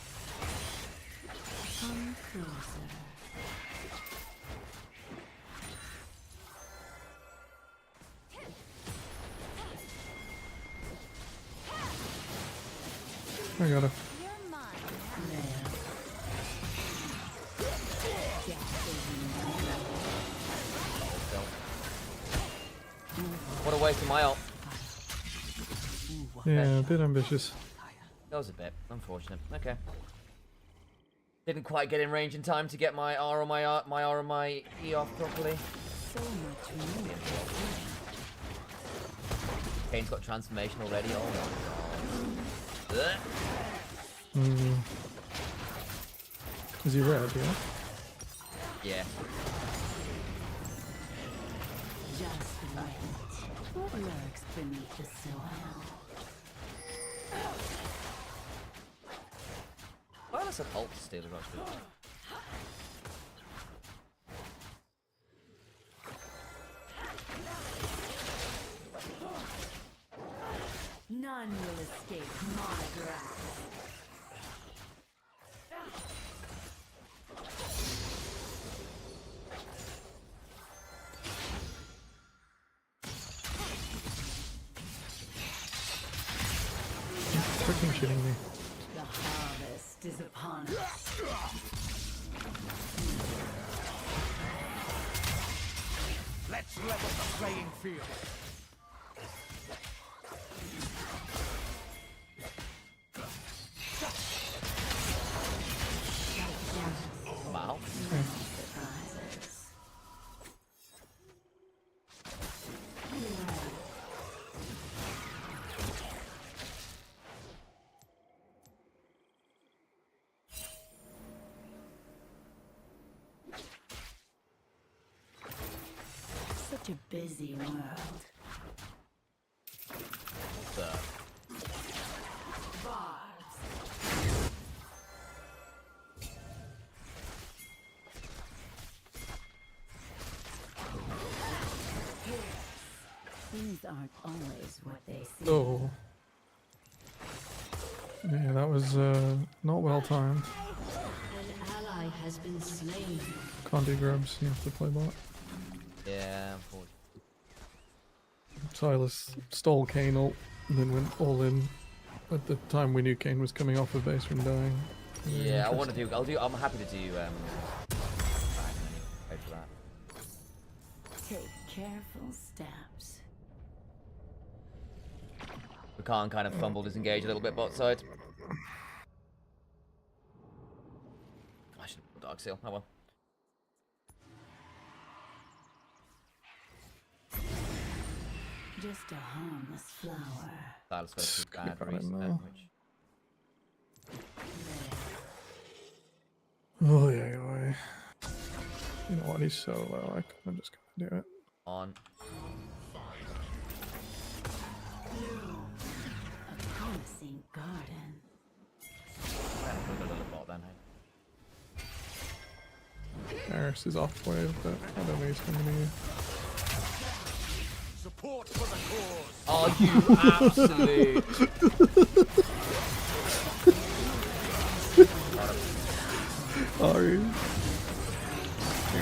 Speaker 7: Come closer.
Speaker 5: I got her.
Speaker 7: You're mine.
Speaker 3: What a waste of my ult.
Speaker 5: Yeah, a bit ambitious.
Speaker 3: That was a bit unfortunate. Okay. Didn't quite get in range in time to get my R or my E off properly.
Speaker 7: So much more.
Speaker 3: Kane's got transformation already. Oh my god. Ugh.
Speaker 5: Hmm. Is he red, yeah?
Speaker 3: Yeah.
Speaker 7: Just wait. What lurks beneath the soil?
Speaker 3: Why does an ult steal a rush?
Speaker 7: None will escape my grasp.
Speaker 5: Freaking shitting me.
Speaker 7: The harvest is upon us.
Speaker 9: Let's level the playing field.
Speaker 3: Wow.
Speaker 7: Surprises. Such a busy world. Bards. Things aren't always what they seem.
Speaker 5: Oh. Yeah, that was not well timed.
Speaker 7: An ally has been slain.
Speaker 5: Can't do grubs, you have to play bot.
Speaker 3: Yeah, unfortunately.
Speaker 5: Silas stole Kane ult, and then went all in at the time we knew Kane was coming off of base from dying. Very
Speaker 3: Yeah, I want to
Speaker 5: interesting.
Speaker 3: do. I'm happy to do. Wait for that.
Speaker 7: Take careful steps.
Speaker 3: We can't kind of fumble disengage a little bit bot side. I should have put Dark Seal. Oh well.
Speaker 7: Just a harmless flower.
Speaker 3: Silas got too
Speaker 5: Keep
Speaker 3: bad
Speaker 5: on it
Speaker 3: recent
Speaker 5: now.
Speaker 3: damage.
Speaker 5: Oh yeah, yeah. You know what? He's so low. I'm just gonna do it.
Speaker 3: On.
Speaker 7: Promising garden.
Speaker 3: Put a little bot then, hey.
Speaker 5: Eris is off wave, but I don't think he's coming to you.
Speaker 9: Support for the cause.
Speaker 3: Oh, you absolute.
Speaker 5: Ari.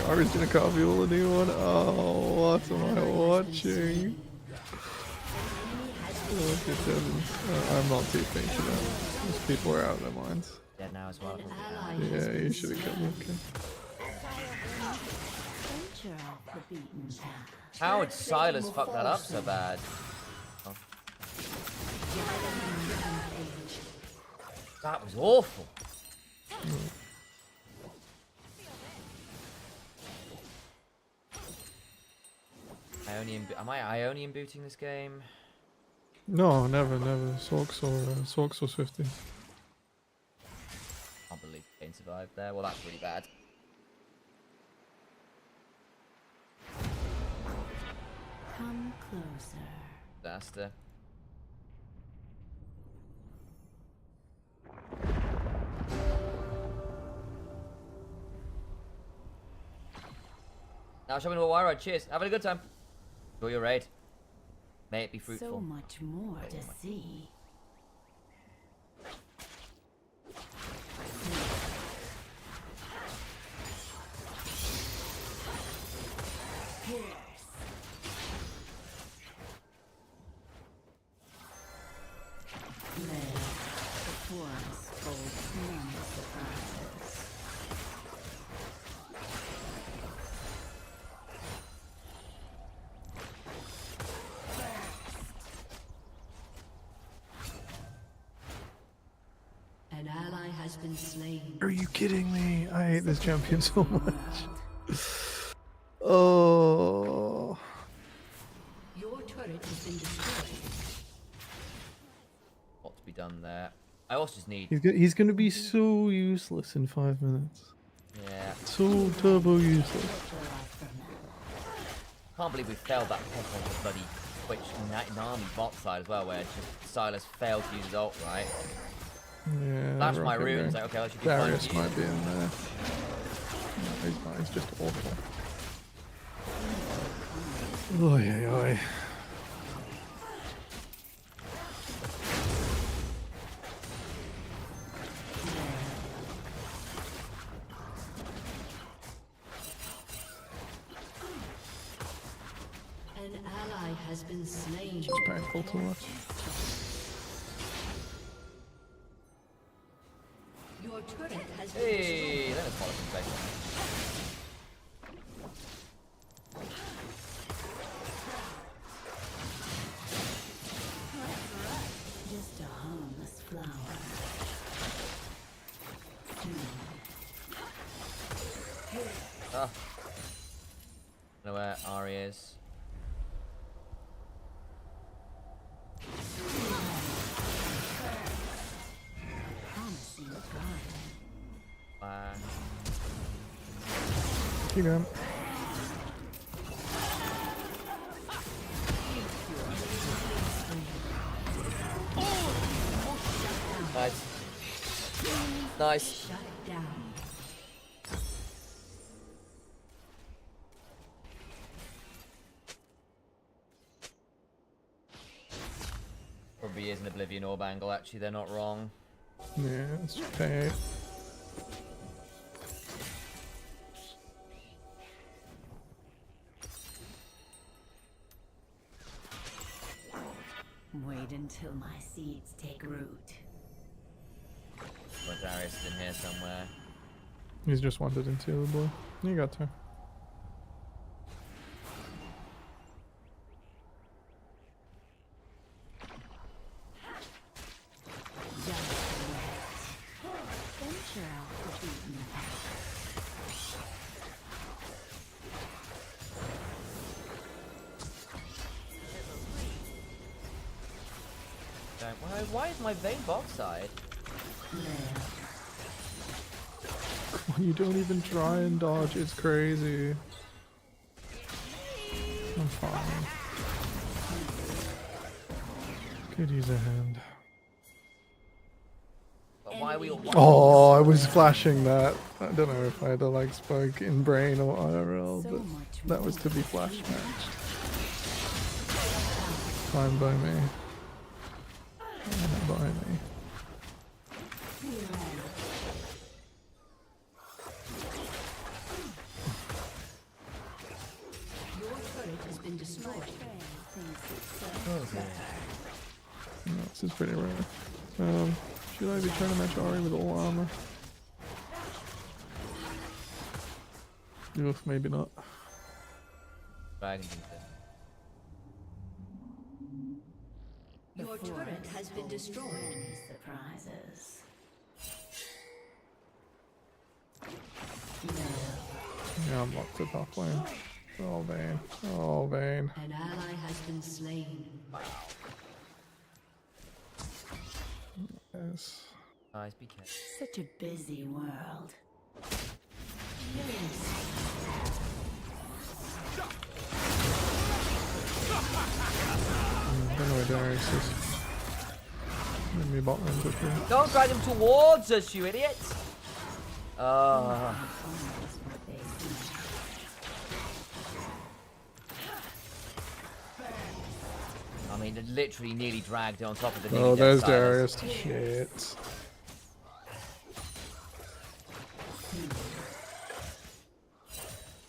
Speaker 5: Ari's gonna copy all the new one. Oh, what am I watching? Look at them. I'm not too thinking of that. These people are out of their minds.
Speaker 3: Dead now as well.
Speaker 5: Yeah, you should have killed me. Okay.
Speaker 7: Venture off the beaten path.
Speaker 3: How would Silas fuck that up so bad? Oh. That was awful. Am I Ionian booting this game?
Speaker 5: No, never. Sorks was 50.
Speaker 3: Can't believe Kane survived there. Well, that's really bad.
Speaker 7: Come closer.
Speaker 3: Disaster. Now shopping with Wire. Cheers. Having a good time. Enjoy your raid. May it be fruitful.
Speaker 7: So much more to see. An ally has been slain.
Speaker 5: Are you kidding me? I hate this champion so much. Oh.
Speaker 7: Your turret has been destroyed.
Speaker 3: What to be done there? I also just need.
Speaker 5: He's gonna be so useless in 5 minutes.
Speaker 3: Yeah.
Speaker 5: So turbo useless.
Speaker 3: Can't believe we failed that pick on the bloody Twitch Nami bot side as well, where just Silas failed to use his ult, right?
Speaker 5: Yeah.
Speaker 3: Flash my
Speaker 5: Rocket
Speaker 3: runes,
Speaker 5: Bear.
Speaker 3: like, okay, I should be
Speaker 5: Darius
Speaker 3: fine.
Speaker 5: might be in there. No, he's not. He's just awful. Oy, oy, oy.
Speaker 7: An ally has been slain.
Speaker 5: It's painful to watch.
Speaker 7: Your turret has been
Speaker 3: Hey, that was policy space.
Speaker 7: just a harmless flower.
Speaker 3: Ah. I know where Ari is.
Speaker 7: Promising garden.
Speaker 5: Keep going.
Speaker 3: Nice. Nice.
Speaker 7: Shut down.
Speaker 3: Probably is an Oblivion Orb angle, actually, they're not wrong.
Speaker 5: Yeah, let's pay.
Speaker 7: Wait until my seeds take root.
Speaker 3: But Darius is in here somewhere.
Speaker 5: He's just wandered into the blue. You got to.
Speaker 7: Venture out the beaten path.
Speaker 3: Why is my vein bot side?
Speaker 5: You don't even try and dodge, it's crazy. I'm fine. Could use a hand.
Speaker 3: Why are we all?
Speaker 5: Oh, I was flashing that. I don't know if I had a like spike in brain or IRL,
Speaker 6: So
Speaker 5: but
Speaker 6: much
Speaker 5: that was to be flash matched. Fine by me. Fine by me.
Speaker 7: Your turret has been destroyed.
Speaker 5: No, this is pretty rare. Should I be trying to match Ari with all armor? Oof, maybe not.
Speaker 3: Dragon Hunter.
Speaker 7: Your turret has been destroyed.
Speaker 1: Surprises.
Speaker 5: Yeah, I'm locked to top lane. Oh, Vayne. Oh, Vayne.
Speaker 7: An ally has been slain.
Speaker 5: Yes.
Speaker 3: Guys, be careful.
Speaker 1: Such a busy world.
Speaker 5: Don't know where Darius is. Maybe bot lane quickly.
Speaker 3: Don't drag them towards us, you idiot! I mean, it literally nearly dragged on top of the.
Speaker 5: Oh,
Speaker 3: nearly dead
Speaker 5: there's
Speaker 3: Silas.
Speaker 5: Darius. Shit.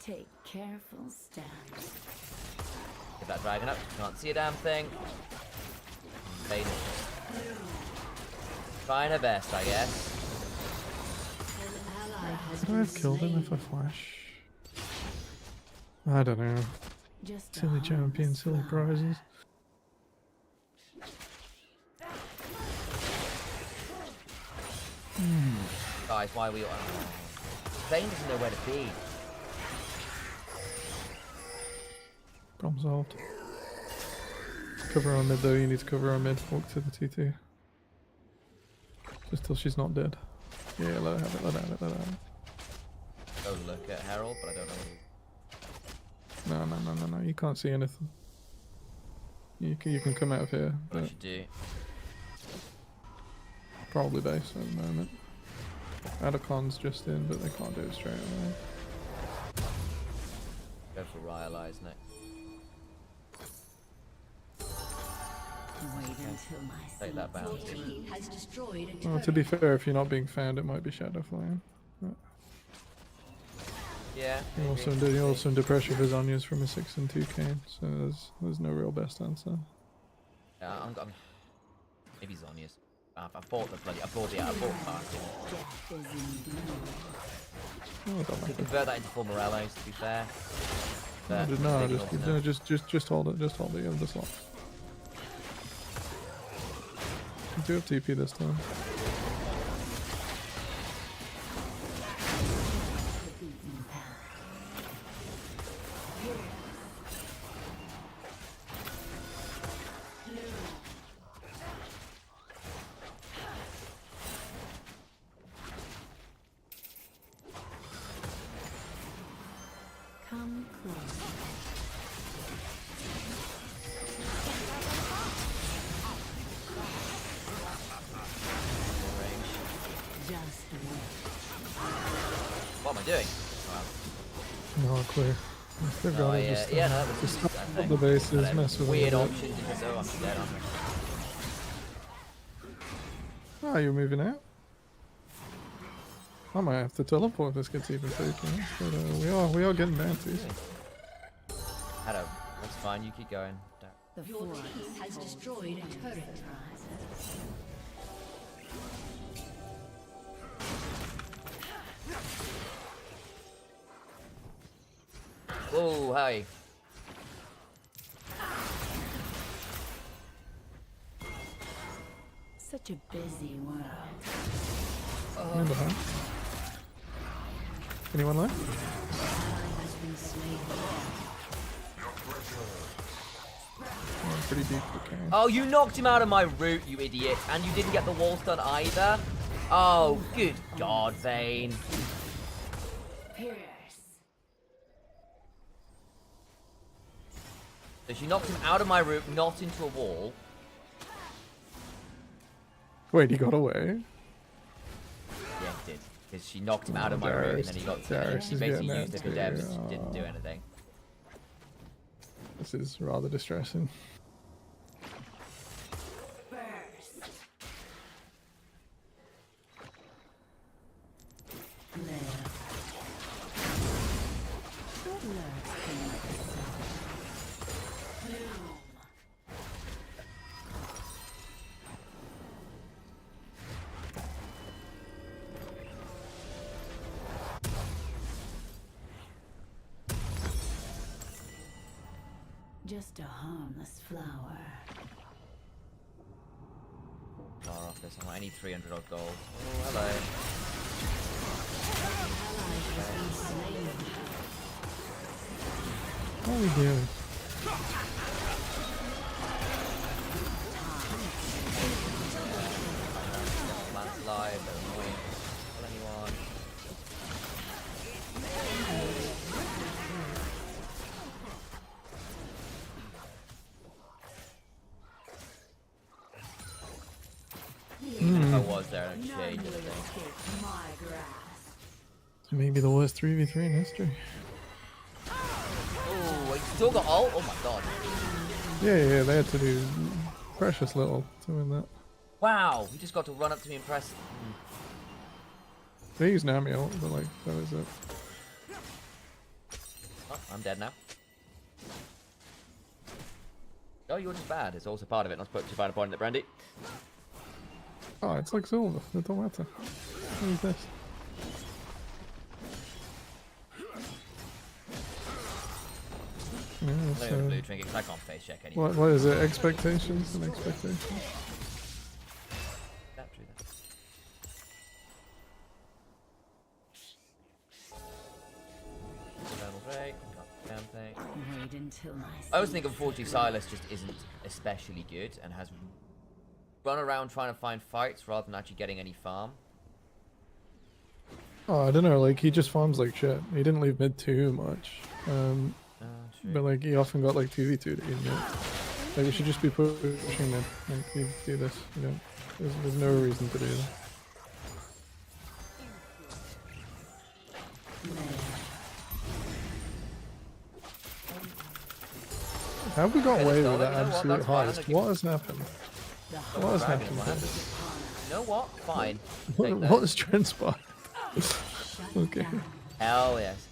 Speaker 1: Take careful steps.
Speaker 3: Get that dragon up. Can't see a damn thing. Vayne. Trying her best, I guess.
Speaker 7: An ally has
Speaker 5: Could I
Speaker 7: been
Speaker 5: have killed him if I flash? I don't know.
Speaker 1: Just
Speaker 5: Silly champion, silly prizes.
Speaker 3: Guys, why are we all... Vayne doesn't know where to be.
Speaker 5: Problem solved. Cover on mid though, you need to cover on mid. Walk to the T2. Just till she's not dead. Yeah, let her have it, let her have it, let her have it.
Speaker 3: Go look at Herald, but I don't know
Speaker 5: No, you can't see anything. You can come out of here,
Speaker 3: what I
Speaker 5: but
Speaker 3: should do.
Speaker 5: probably base at the moment. Adacon's just in, but they can't do it straight away.
Speaker 3: Go for Rylai's next.
Speaker 1: wait until my
Speaker 3: Take that
Speaker 7: Your
Speaker 3: bounty.
Speaker 7: team has destroyed a
Speaker 5: Well,
Speaker 7: turret.
Speaker 5: to be fair, if you're not being found, it might be Shadow Flame.
Speaker 3: Yeah.
Speaker 5: You also under pressure for Zonya's from a 6 and 2 cane, so there's no real best answer.
Speaker 3: Yeah, I'm maybe Zonya's. I bought the bloody. I bought Martin.
Speaker 1: death is indeed.
Speaker 5: Oh, I don't
Speaker 3: Could
Speaker 5: like it.
Speaker 3: convert that into full Morellos, to be fair. But
Speaker 5: No,
Speaker 3: maybe
Speaker 5: just
Speaker 3: not
Speaker 5: no,
Speaker 3: enough.
Speaker 5: just hold it. Just hold it. You have the slot. You do have TP this time.
Speaker 1: Come close. Just wait.
Speaker 3: What am I doing?
Speaker 5: No, clear. They've got
Speaker 3: Oh,
Speaker 5: it.
Speaker 3: yeah,
Speaker 5: Just
Speaker 3: yeah, no, that was
Speaker 5: just
Speaker 3: that
Speaker 5: stop
Speaker 3: thing.
Speaker 5: the bases,
Speaker 3: Whatever.
Speaker 5: mess with them
Speaker 3: Weird
Speaker 5: a bit.
Speaker 3: option to just oh, I'm dead, aren't I?
Speaker 5: Ah, you're moving out? I might have to teleport if this gets even taken. But we are getting bounties.
Speaker 3: Hello. That's fine. You keep going.
Speaker 1: The
Speaker 7: Your
Speaker 1: forest
Speaker 7: team has
Speaker 1: holds
Speaker 7: destroyed a turret.
Speaker 1: surprises.
Speaker 3: Whoa, hey.
Speaker 1: Such a busy world.
Speaker 5: Remember that? Anyone left?
Speaker 7: Ally has been slain.
Speaker 5: Oh, pretty deep for Kane.
Speaker 3: Oh, you knocked him out of my route, you idiot, and you didn't get the wall stun either. Oh, good God, Vayne.
Speaker 1: Pierce.
Speaker 3: So she knocked him out of my route, not into a wall.
Speaker 5: Wait, he got away?
Speaker 3: because she knocked him out of my room, and then he got.
Speaker 5: Darius
Speaker 3: She
Speaker 5: is
Speaker 3: basically
Speaker 5: getting
Speaker 3: used
Speaker 5: that
Speaker 3: it for Debs,
Speaker 5: too.
Speaker 3: didn't do anything.
Speaker 5: This is rather distressing.
Speaker 7: Just a harmless flower.
Speaker 3: Flower office. I need 300 odd gold. Oh, hello.
Speaker 5: What are we doing?
Speaker 3: Plants live. They're annoying. Kill anyone. Even if I was there, I'd change anything.
Speaker 5: Maybe the worst 3v3 in history.
Speaker 3: Oh, he still got ult? Oh my god.
Speaker 5: Yeah, they had to do precious little to win that.
Speaker 3: Wow, he just got to run up to me and press.
Speaker 5: They used Nami ult, but like, that was it.
Speaker 3: Oh, I'm dead now. Oh, you're just bad. It's also part of it. Not supposed to find a point in it, Brandy.
Speaker 5: Oh, it's like Silver. It don't matter. What is this? Yeah,
Speaker 3: I'm
Speaker 5: so,
Speaker 3: going to blue trinket because I can't face check anymore.
Speaker 5: what is it? Expectations and expectations?
Speaker 3: That true then. Level 3, got the damn thing.
Speaker 7: Wait until
Speaker 3: I always think unfortunately Silas just isn't especially good and has run around trying to find fights rather than actually getting any farm.
Speaker 5: Oh, I don't know. Like, he just farms like shit. He didn't leave mid too much.
Speaker 3: True.
Speaker 5: But like, he often got like 2v2 to eat mid. Like, we should just be pushing mid. Like, we do this. You know, there's no reason to do that. Have we got
Speaker 3: Okay,
Speaker 5: away
Speaker 3: let's
Speaker 5: with
Speaker 3: go.
Speaker 5: that
Speaker 3: You know what,
Speaker 5: absolute
Speaker 3: that's fine, I'm
Speaker 5: heist?
Speaker 3: gonna
Speaker 5: What has happened? What has
Speaker 3: Dragon,
Speaker 5: happened?
Speaker 3: what happened? You know what? Fine.
Speaker 5: What,
Speaker 3: Take
Speaker 5: what
Speaker 3: those.
Speaker 5: has transpired? Okay.
Speaker 3: Hell yes.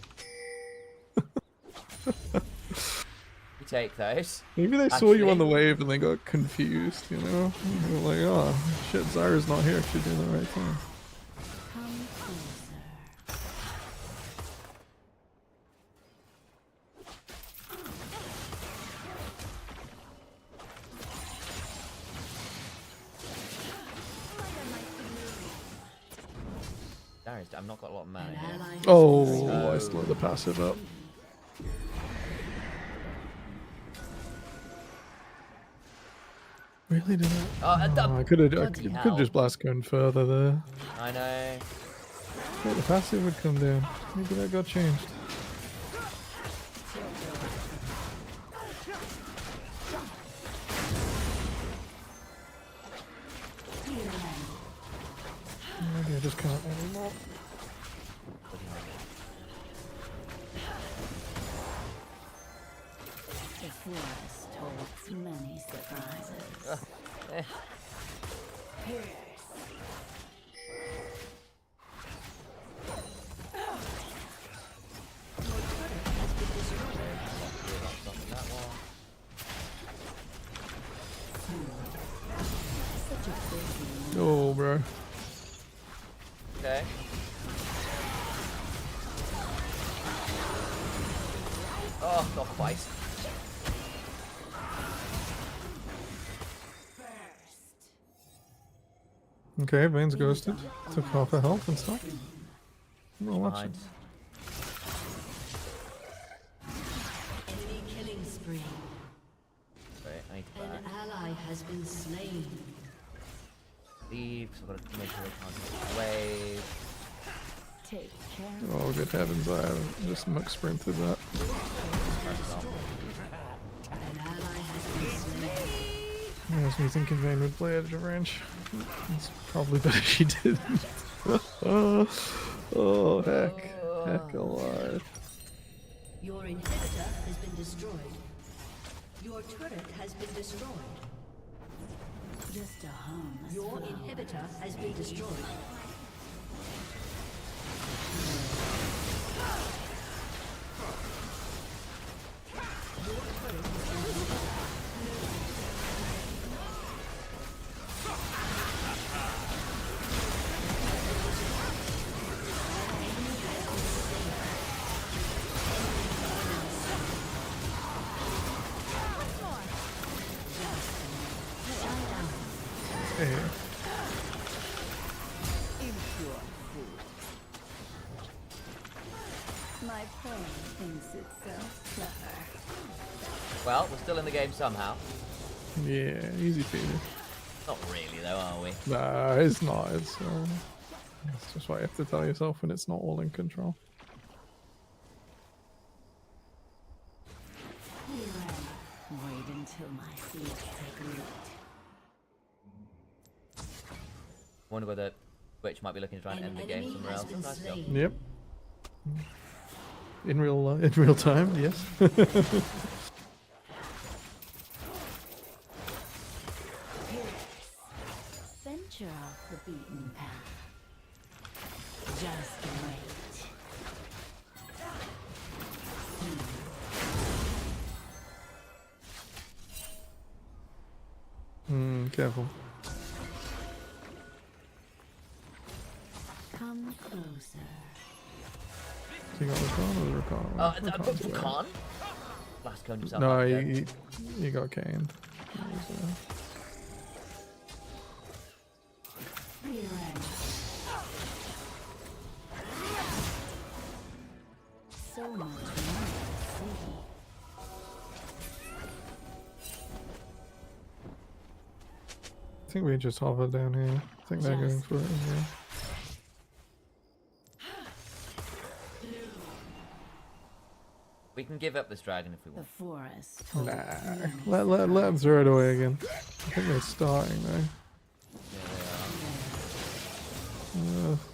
Speaker 3: You take those.
Speaker 5: Maybe they saw you on the
Speaker 3: Actually-
Speaker 5: wave and they got confused, you know? They were like, oh, shit, Zyra's not here. She's doing the right thing.
Speaker 7: come closer.
Speaker 3: Darius, I've not got a lot of mana
Speaker 7: An
Speaker 3: here.
Speaker 7: ally has
Speaker 5: Oh, I slowed the passive up. Really did that?
Speaker 3: Oh,
Speaker 5: I could have
Speaker 3: bloody
Speaker 5: could
Speaker 3: hell.
Speaker 5: just blast going further there.
Speaker 3: I know.
Speaker 5: Thought the passive would come down. Maybe that got changed. Maybe I just can't anymore.
Speaker 7: The forest holds many surprises.
Speaker 3: Eh. Stopping that one.
Speaker 7: Such a busy
Speaker 5: Oh, bro.
Speaker 3: Okay. Oh, not quite.
Speaker 5: Okay, Vayne's ghosted. Took half her health and stuff. No, watch it.
Speaker 3: Behind.
Speaker 7: enemy killing spree.
Speaker 3: Wait, I need to
Speaker 7: An
Speaker 3: back.
Speaker 7: ally has been slain.
Speaker 3: Leave, so I've got to make sure I can't get away.
Speaker 7: Take care.
Speaker 5: Oh, good heavens, I haven't just muck sprinted that.
Speaker 3: Press on.
Speaker 7: An ally has been slain.
Speaker 5: I was me thinking Vayne would play edge of range. It's probably better she didn't. Oh heck alive.
Speaker 7: Your inhibitor has been destroyed. Your turret has been destroyed.
Speaker 1: Just a hum.
Speaker 7: Your inhibitor has been destroyed.
Speaker 5: Hey.
Speaker 1: My pawn thinks it's so clever.
Speaker 3: Well, we're still in the game somehow.
Speaker 5: Yeah, easy peasy.
Speaker 3: Not really, though, are we?
Speaker 5: Nah, it's not. It's just what you have to tell yourself when it's not all in control.
Speaker 1: Wait until my seeds take root.
Speaker 3: Wonder whether Twitch might be looking to try and end the game somewhere else. Oh, nice job.
Speaker 5: Yep. In real time, yes.
Speaker 1: Venture off the beaten path. Just wait.
Speaker 5: Careful.
Speaker 1: Come closer.
Speaker 5: So you got Rakan or Rakan?
Speaker 3: Khan? Last coned himself
Speaker 5: No,
Speaker 3: up again.
Speaker 5: he got caned.
Speaker 1: So much more to see.
Speaker 5: I think we just hover down here. I think they're going for it as well.
Speaker 3: We can give up this dragon if we
Speaker 1: The
Speaker 3: want.
Speaker 1: forest.
Speaker 5: Nah, let them throw it away again. I think they're starting though.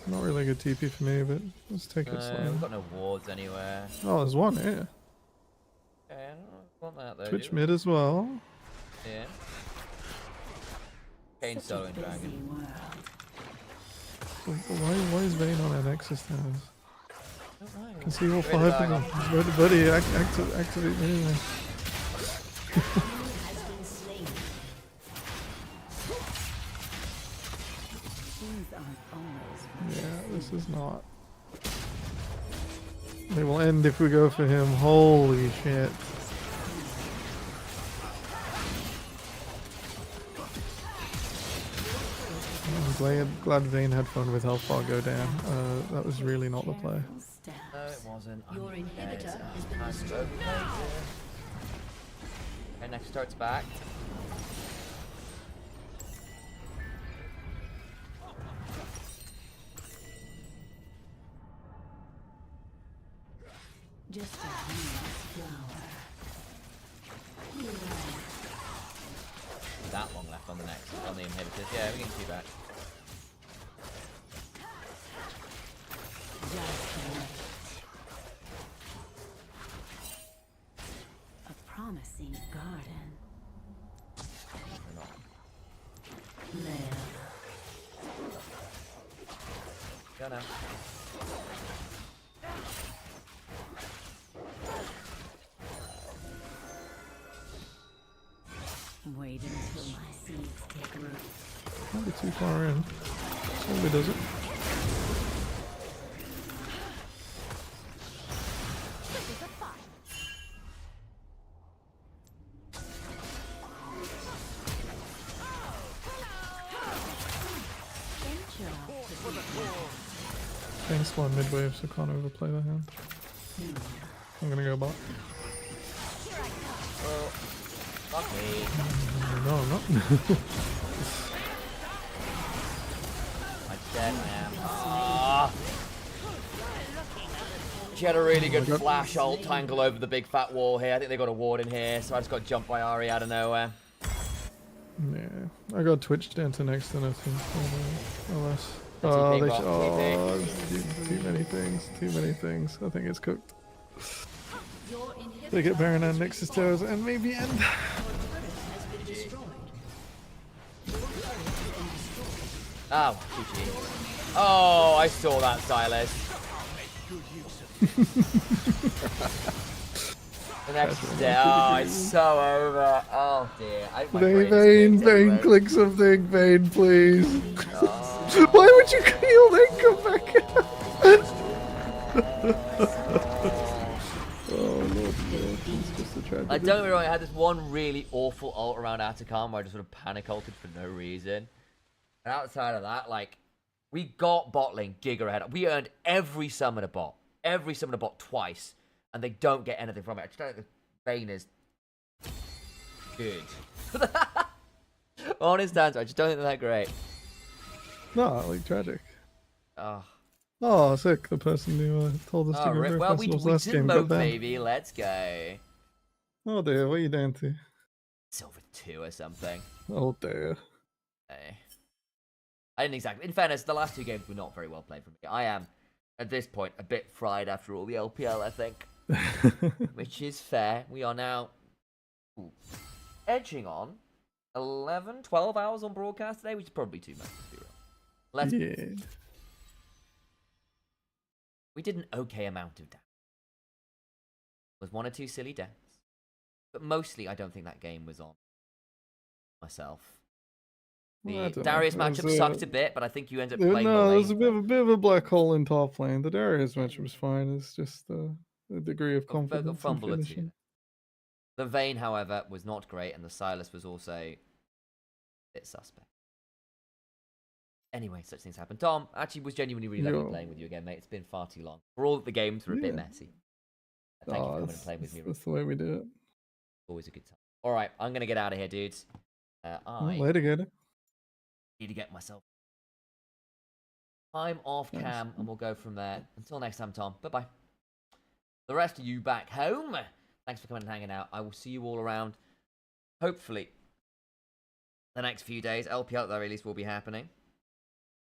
Speaker 5: Not really a good TP for me, but let's take it
Speaker 3: We've
Speaker 5: slow.
Speaker 3: got no wards anywhere.
Speaker 5: Oh, there's one here.
Speaker 3: Okay, I don't want that though.
Speaker 5: Twitch
Speaker 3: do we?
Speaker 5: mid as well.
Speaker 3: Yeah. Kane soloing dragon.
Speaker 5: Why is Vayne on an Nexus now?
Speaker 3: I don't know.
Speaker 5: Can see all
Speaker 3: Ready,
Speaker 5: 5 of
Speaker 3: Dragon.
Speaker 5: them. Buddy, activate me anyway.
Speaker 7: Has been slain.
Speaker 1: Things aren't always
Speaker 5: Yeah, this is not. They will end if we go for him. Holy shit. I'm glad Vayne had fun with how far go down. That was really not the play.
Speaker 1: careful steps.
Speaker 3: No, it wasn't.
Speaker 7: Your
Speaker 3: I'm dead.
Speaker 7: inhibitor has been
Speaker 3: I'm
Speaker 7: destroyed.
Speaker 3: Okay, next starts back.
Speaker 1: Just a harmless flower.
Speaker 3: That long left on the next, on the inhibitors. Yeah, we can see that.
Speaker 1: Just wait. A promising garden.
Speaker 3: We're not.
Speaker 1: Live.
Speaker 3: Go now.
Speaker 1: Wait until my seeds take root.
Speaker 5: Can't be too far in. Slowly does it.
Speaker 1: Venture off the
Speaker 5: Thanks one mid wave, so can't overplay the hand. I'm gonna go bot.
Speaker 3: Oh, fuck me.
Speaker 5: No, I'm not.
Speaker 3: I'm dead, man. Ah. She had a really good flash ult tangle over the big fat wall here. I think they got a ward in here, so I just got jumped by Ari out of nowhere.
Speaker 5: Yeah, I got Twitch down to next, and I think, or less. Oh,
Speaker 3: TP,
Speaker 5: they
Speaker 3: bot, TP.
Speaker 5: too many things. Too many things. I think it's cooked.
Speaker 7: Your inhibitor
Speaker 5: They get Baron and
Speaker 7: has
Speaker 5: Nexus
Speaker 7: responded.
Speaker 5: Towers and maybe end.
Speaker 7: Your turret has been destroyed. Your turret has been destroyed.
Speaker 3: Oh, GG. Oh, I saw that, Silas. The next is dead. Oh, it's so over. Oh dear. My brain is
Speaker 5: Vayne,
Speaker 3: cooked
Speaker 5: Vayne,
Speaker 3: anyway.
Speaker 5: click something, Vayne, please.
Speaker 3: Oh.
Speaker 5: Why would you heal then come back? Oh lord, it's just a tragedy.
Speaker 3: Don't get me wrong, I had this one really awful ult around Atacama where I just sort of panic ulted for no reason. And outside of that, like, we got bot lane giga ahead. We earned every summoner bot. Every summoner bot twice. And they don't get anything from it. I just don't think the Vayne is good. Honest answer, I just don't think they're that great.
Speaker 5: No, like tragic.
Speaker 3: Oh,
Speaker 5: Oh, sick. The person who told us to go for
Speaker 3: well, we
Speaker 5: festivals
Speaker 3: did
Speaker 5: last game got
Speaker 3: mode,
Speaker 5: banned.
Speaker 3: baby. Let's go.
Speaker 5: Oh dear, what are you doing to?
Speaker 3: Silver 2 or something.
Speaker 5: Oh dear.
Speaker 3: Hey. I didn't exactly. In fairness, the last two games were not very well played for me. I am, at this point, a bit fried after all the LPL, I think. Which is fair. We are now edging on 11, 12 hours on broadcast today, which is probably too much, to be real. Let's
Speaker 5: Yeah.
Speaker 3: We did an okay amount of damage. Was one or two silly deaths. But mostly, I don't think that game was on myself.
Speaker 5: Well, I
Speaker 3: The
Speaker 5: don't know.
Speaker 3: Darius
Speaker 5: It was,
Speaker 3: matchup sucked a bit, but I think you ended up
Speaker 5: No,
Speaker 3: playing the
Speaker 5: there's a
Speaker 3: lane.
Speaker 5: bit of a black hole in top lane. The Darius matchup was fine. It's just the degree of
Speaker 3: Got
Speaker 5: confidence in
Speaker 3: fumble or two.
Speaker 5: finishing.
Speaker 3: The Vayne, however, was not great, and the Silas was also a bit suspect. Anyway, such things happen. Tom, actually was genuinely really lovely
Speaker 5: Yo.
Speaker 3: playing with you again, mate. It's been far too long. For all that the games were a bit
Speaker 5: Yeah.
Speaker 3: messy. Thank you for coming and playing with me.
Speaker 5: That's the way we do it.
Speaker 3: Always a good time. Alright, I'm going to get out of here, dudes. I
Speaker 5: Later, Gator.
Speaker 3: need to get myself time off
Speaker 5: Nice.
Speaker 3: cam, and we'll go from there. Until next time, Tom. Bye-bye. The rest of you back home, thanks for coming and hanging out. I will see you all around, hopefully, the next few days. LPL at the very least will be happening.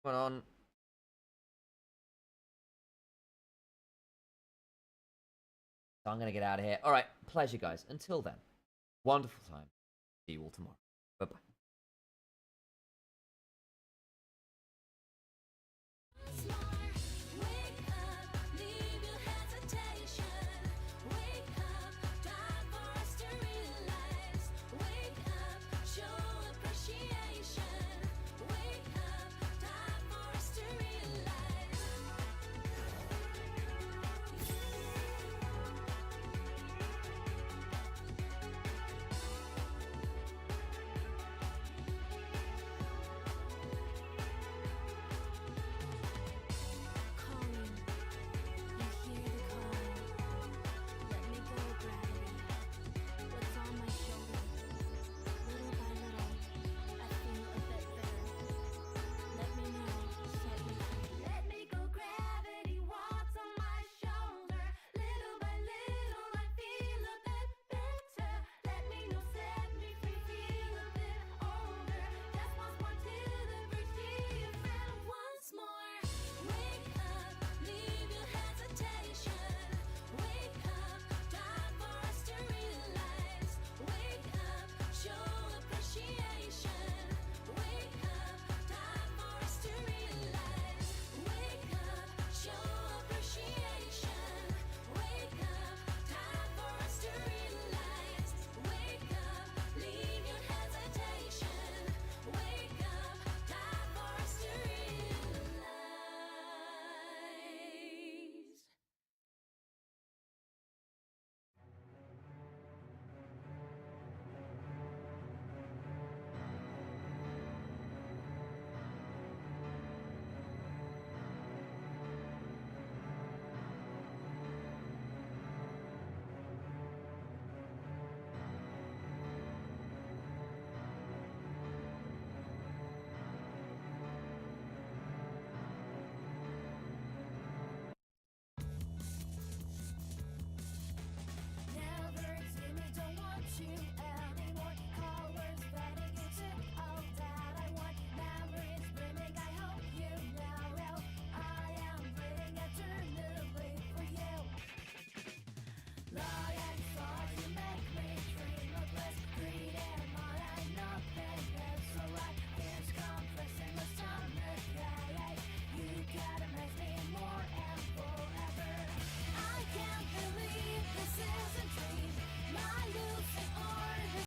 Speaker 3: Come on. So I'm going to get out of here. All right. Pleasure, guys. Until then, wonderful time. See you all tomorrow. Bye-bye.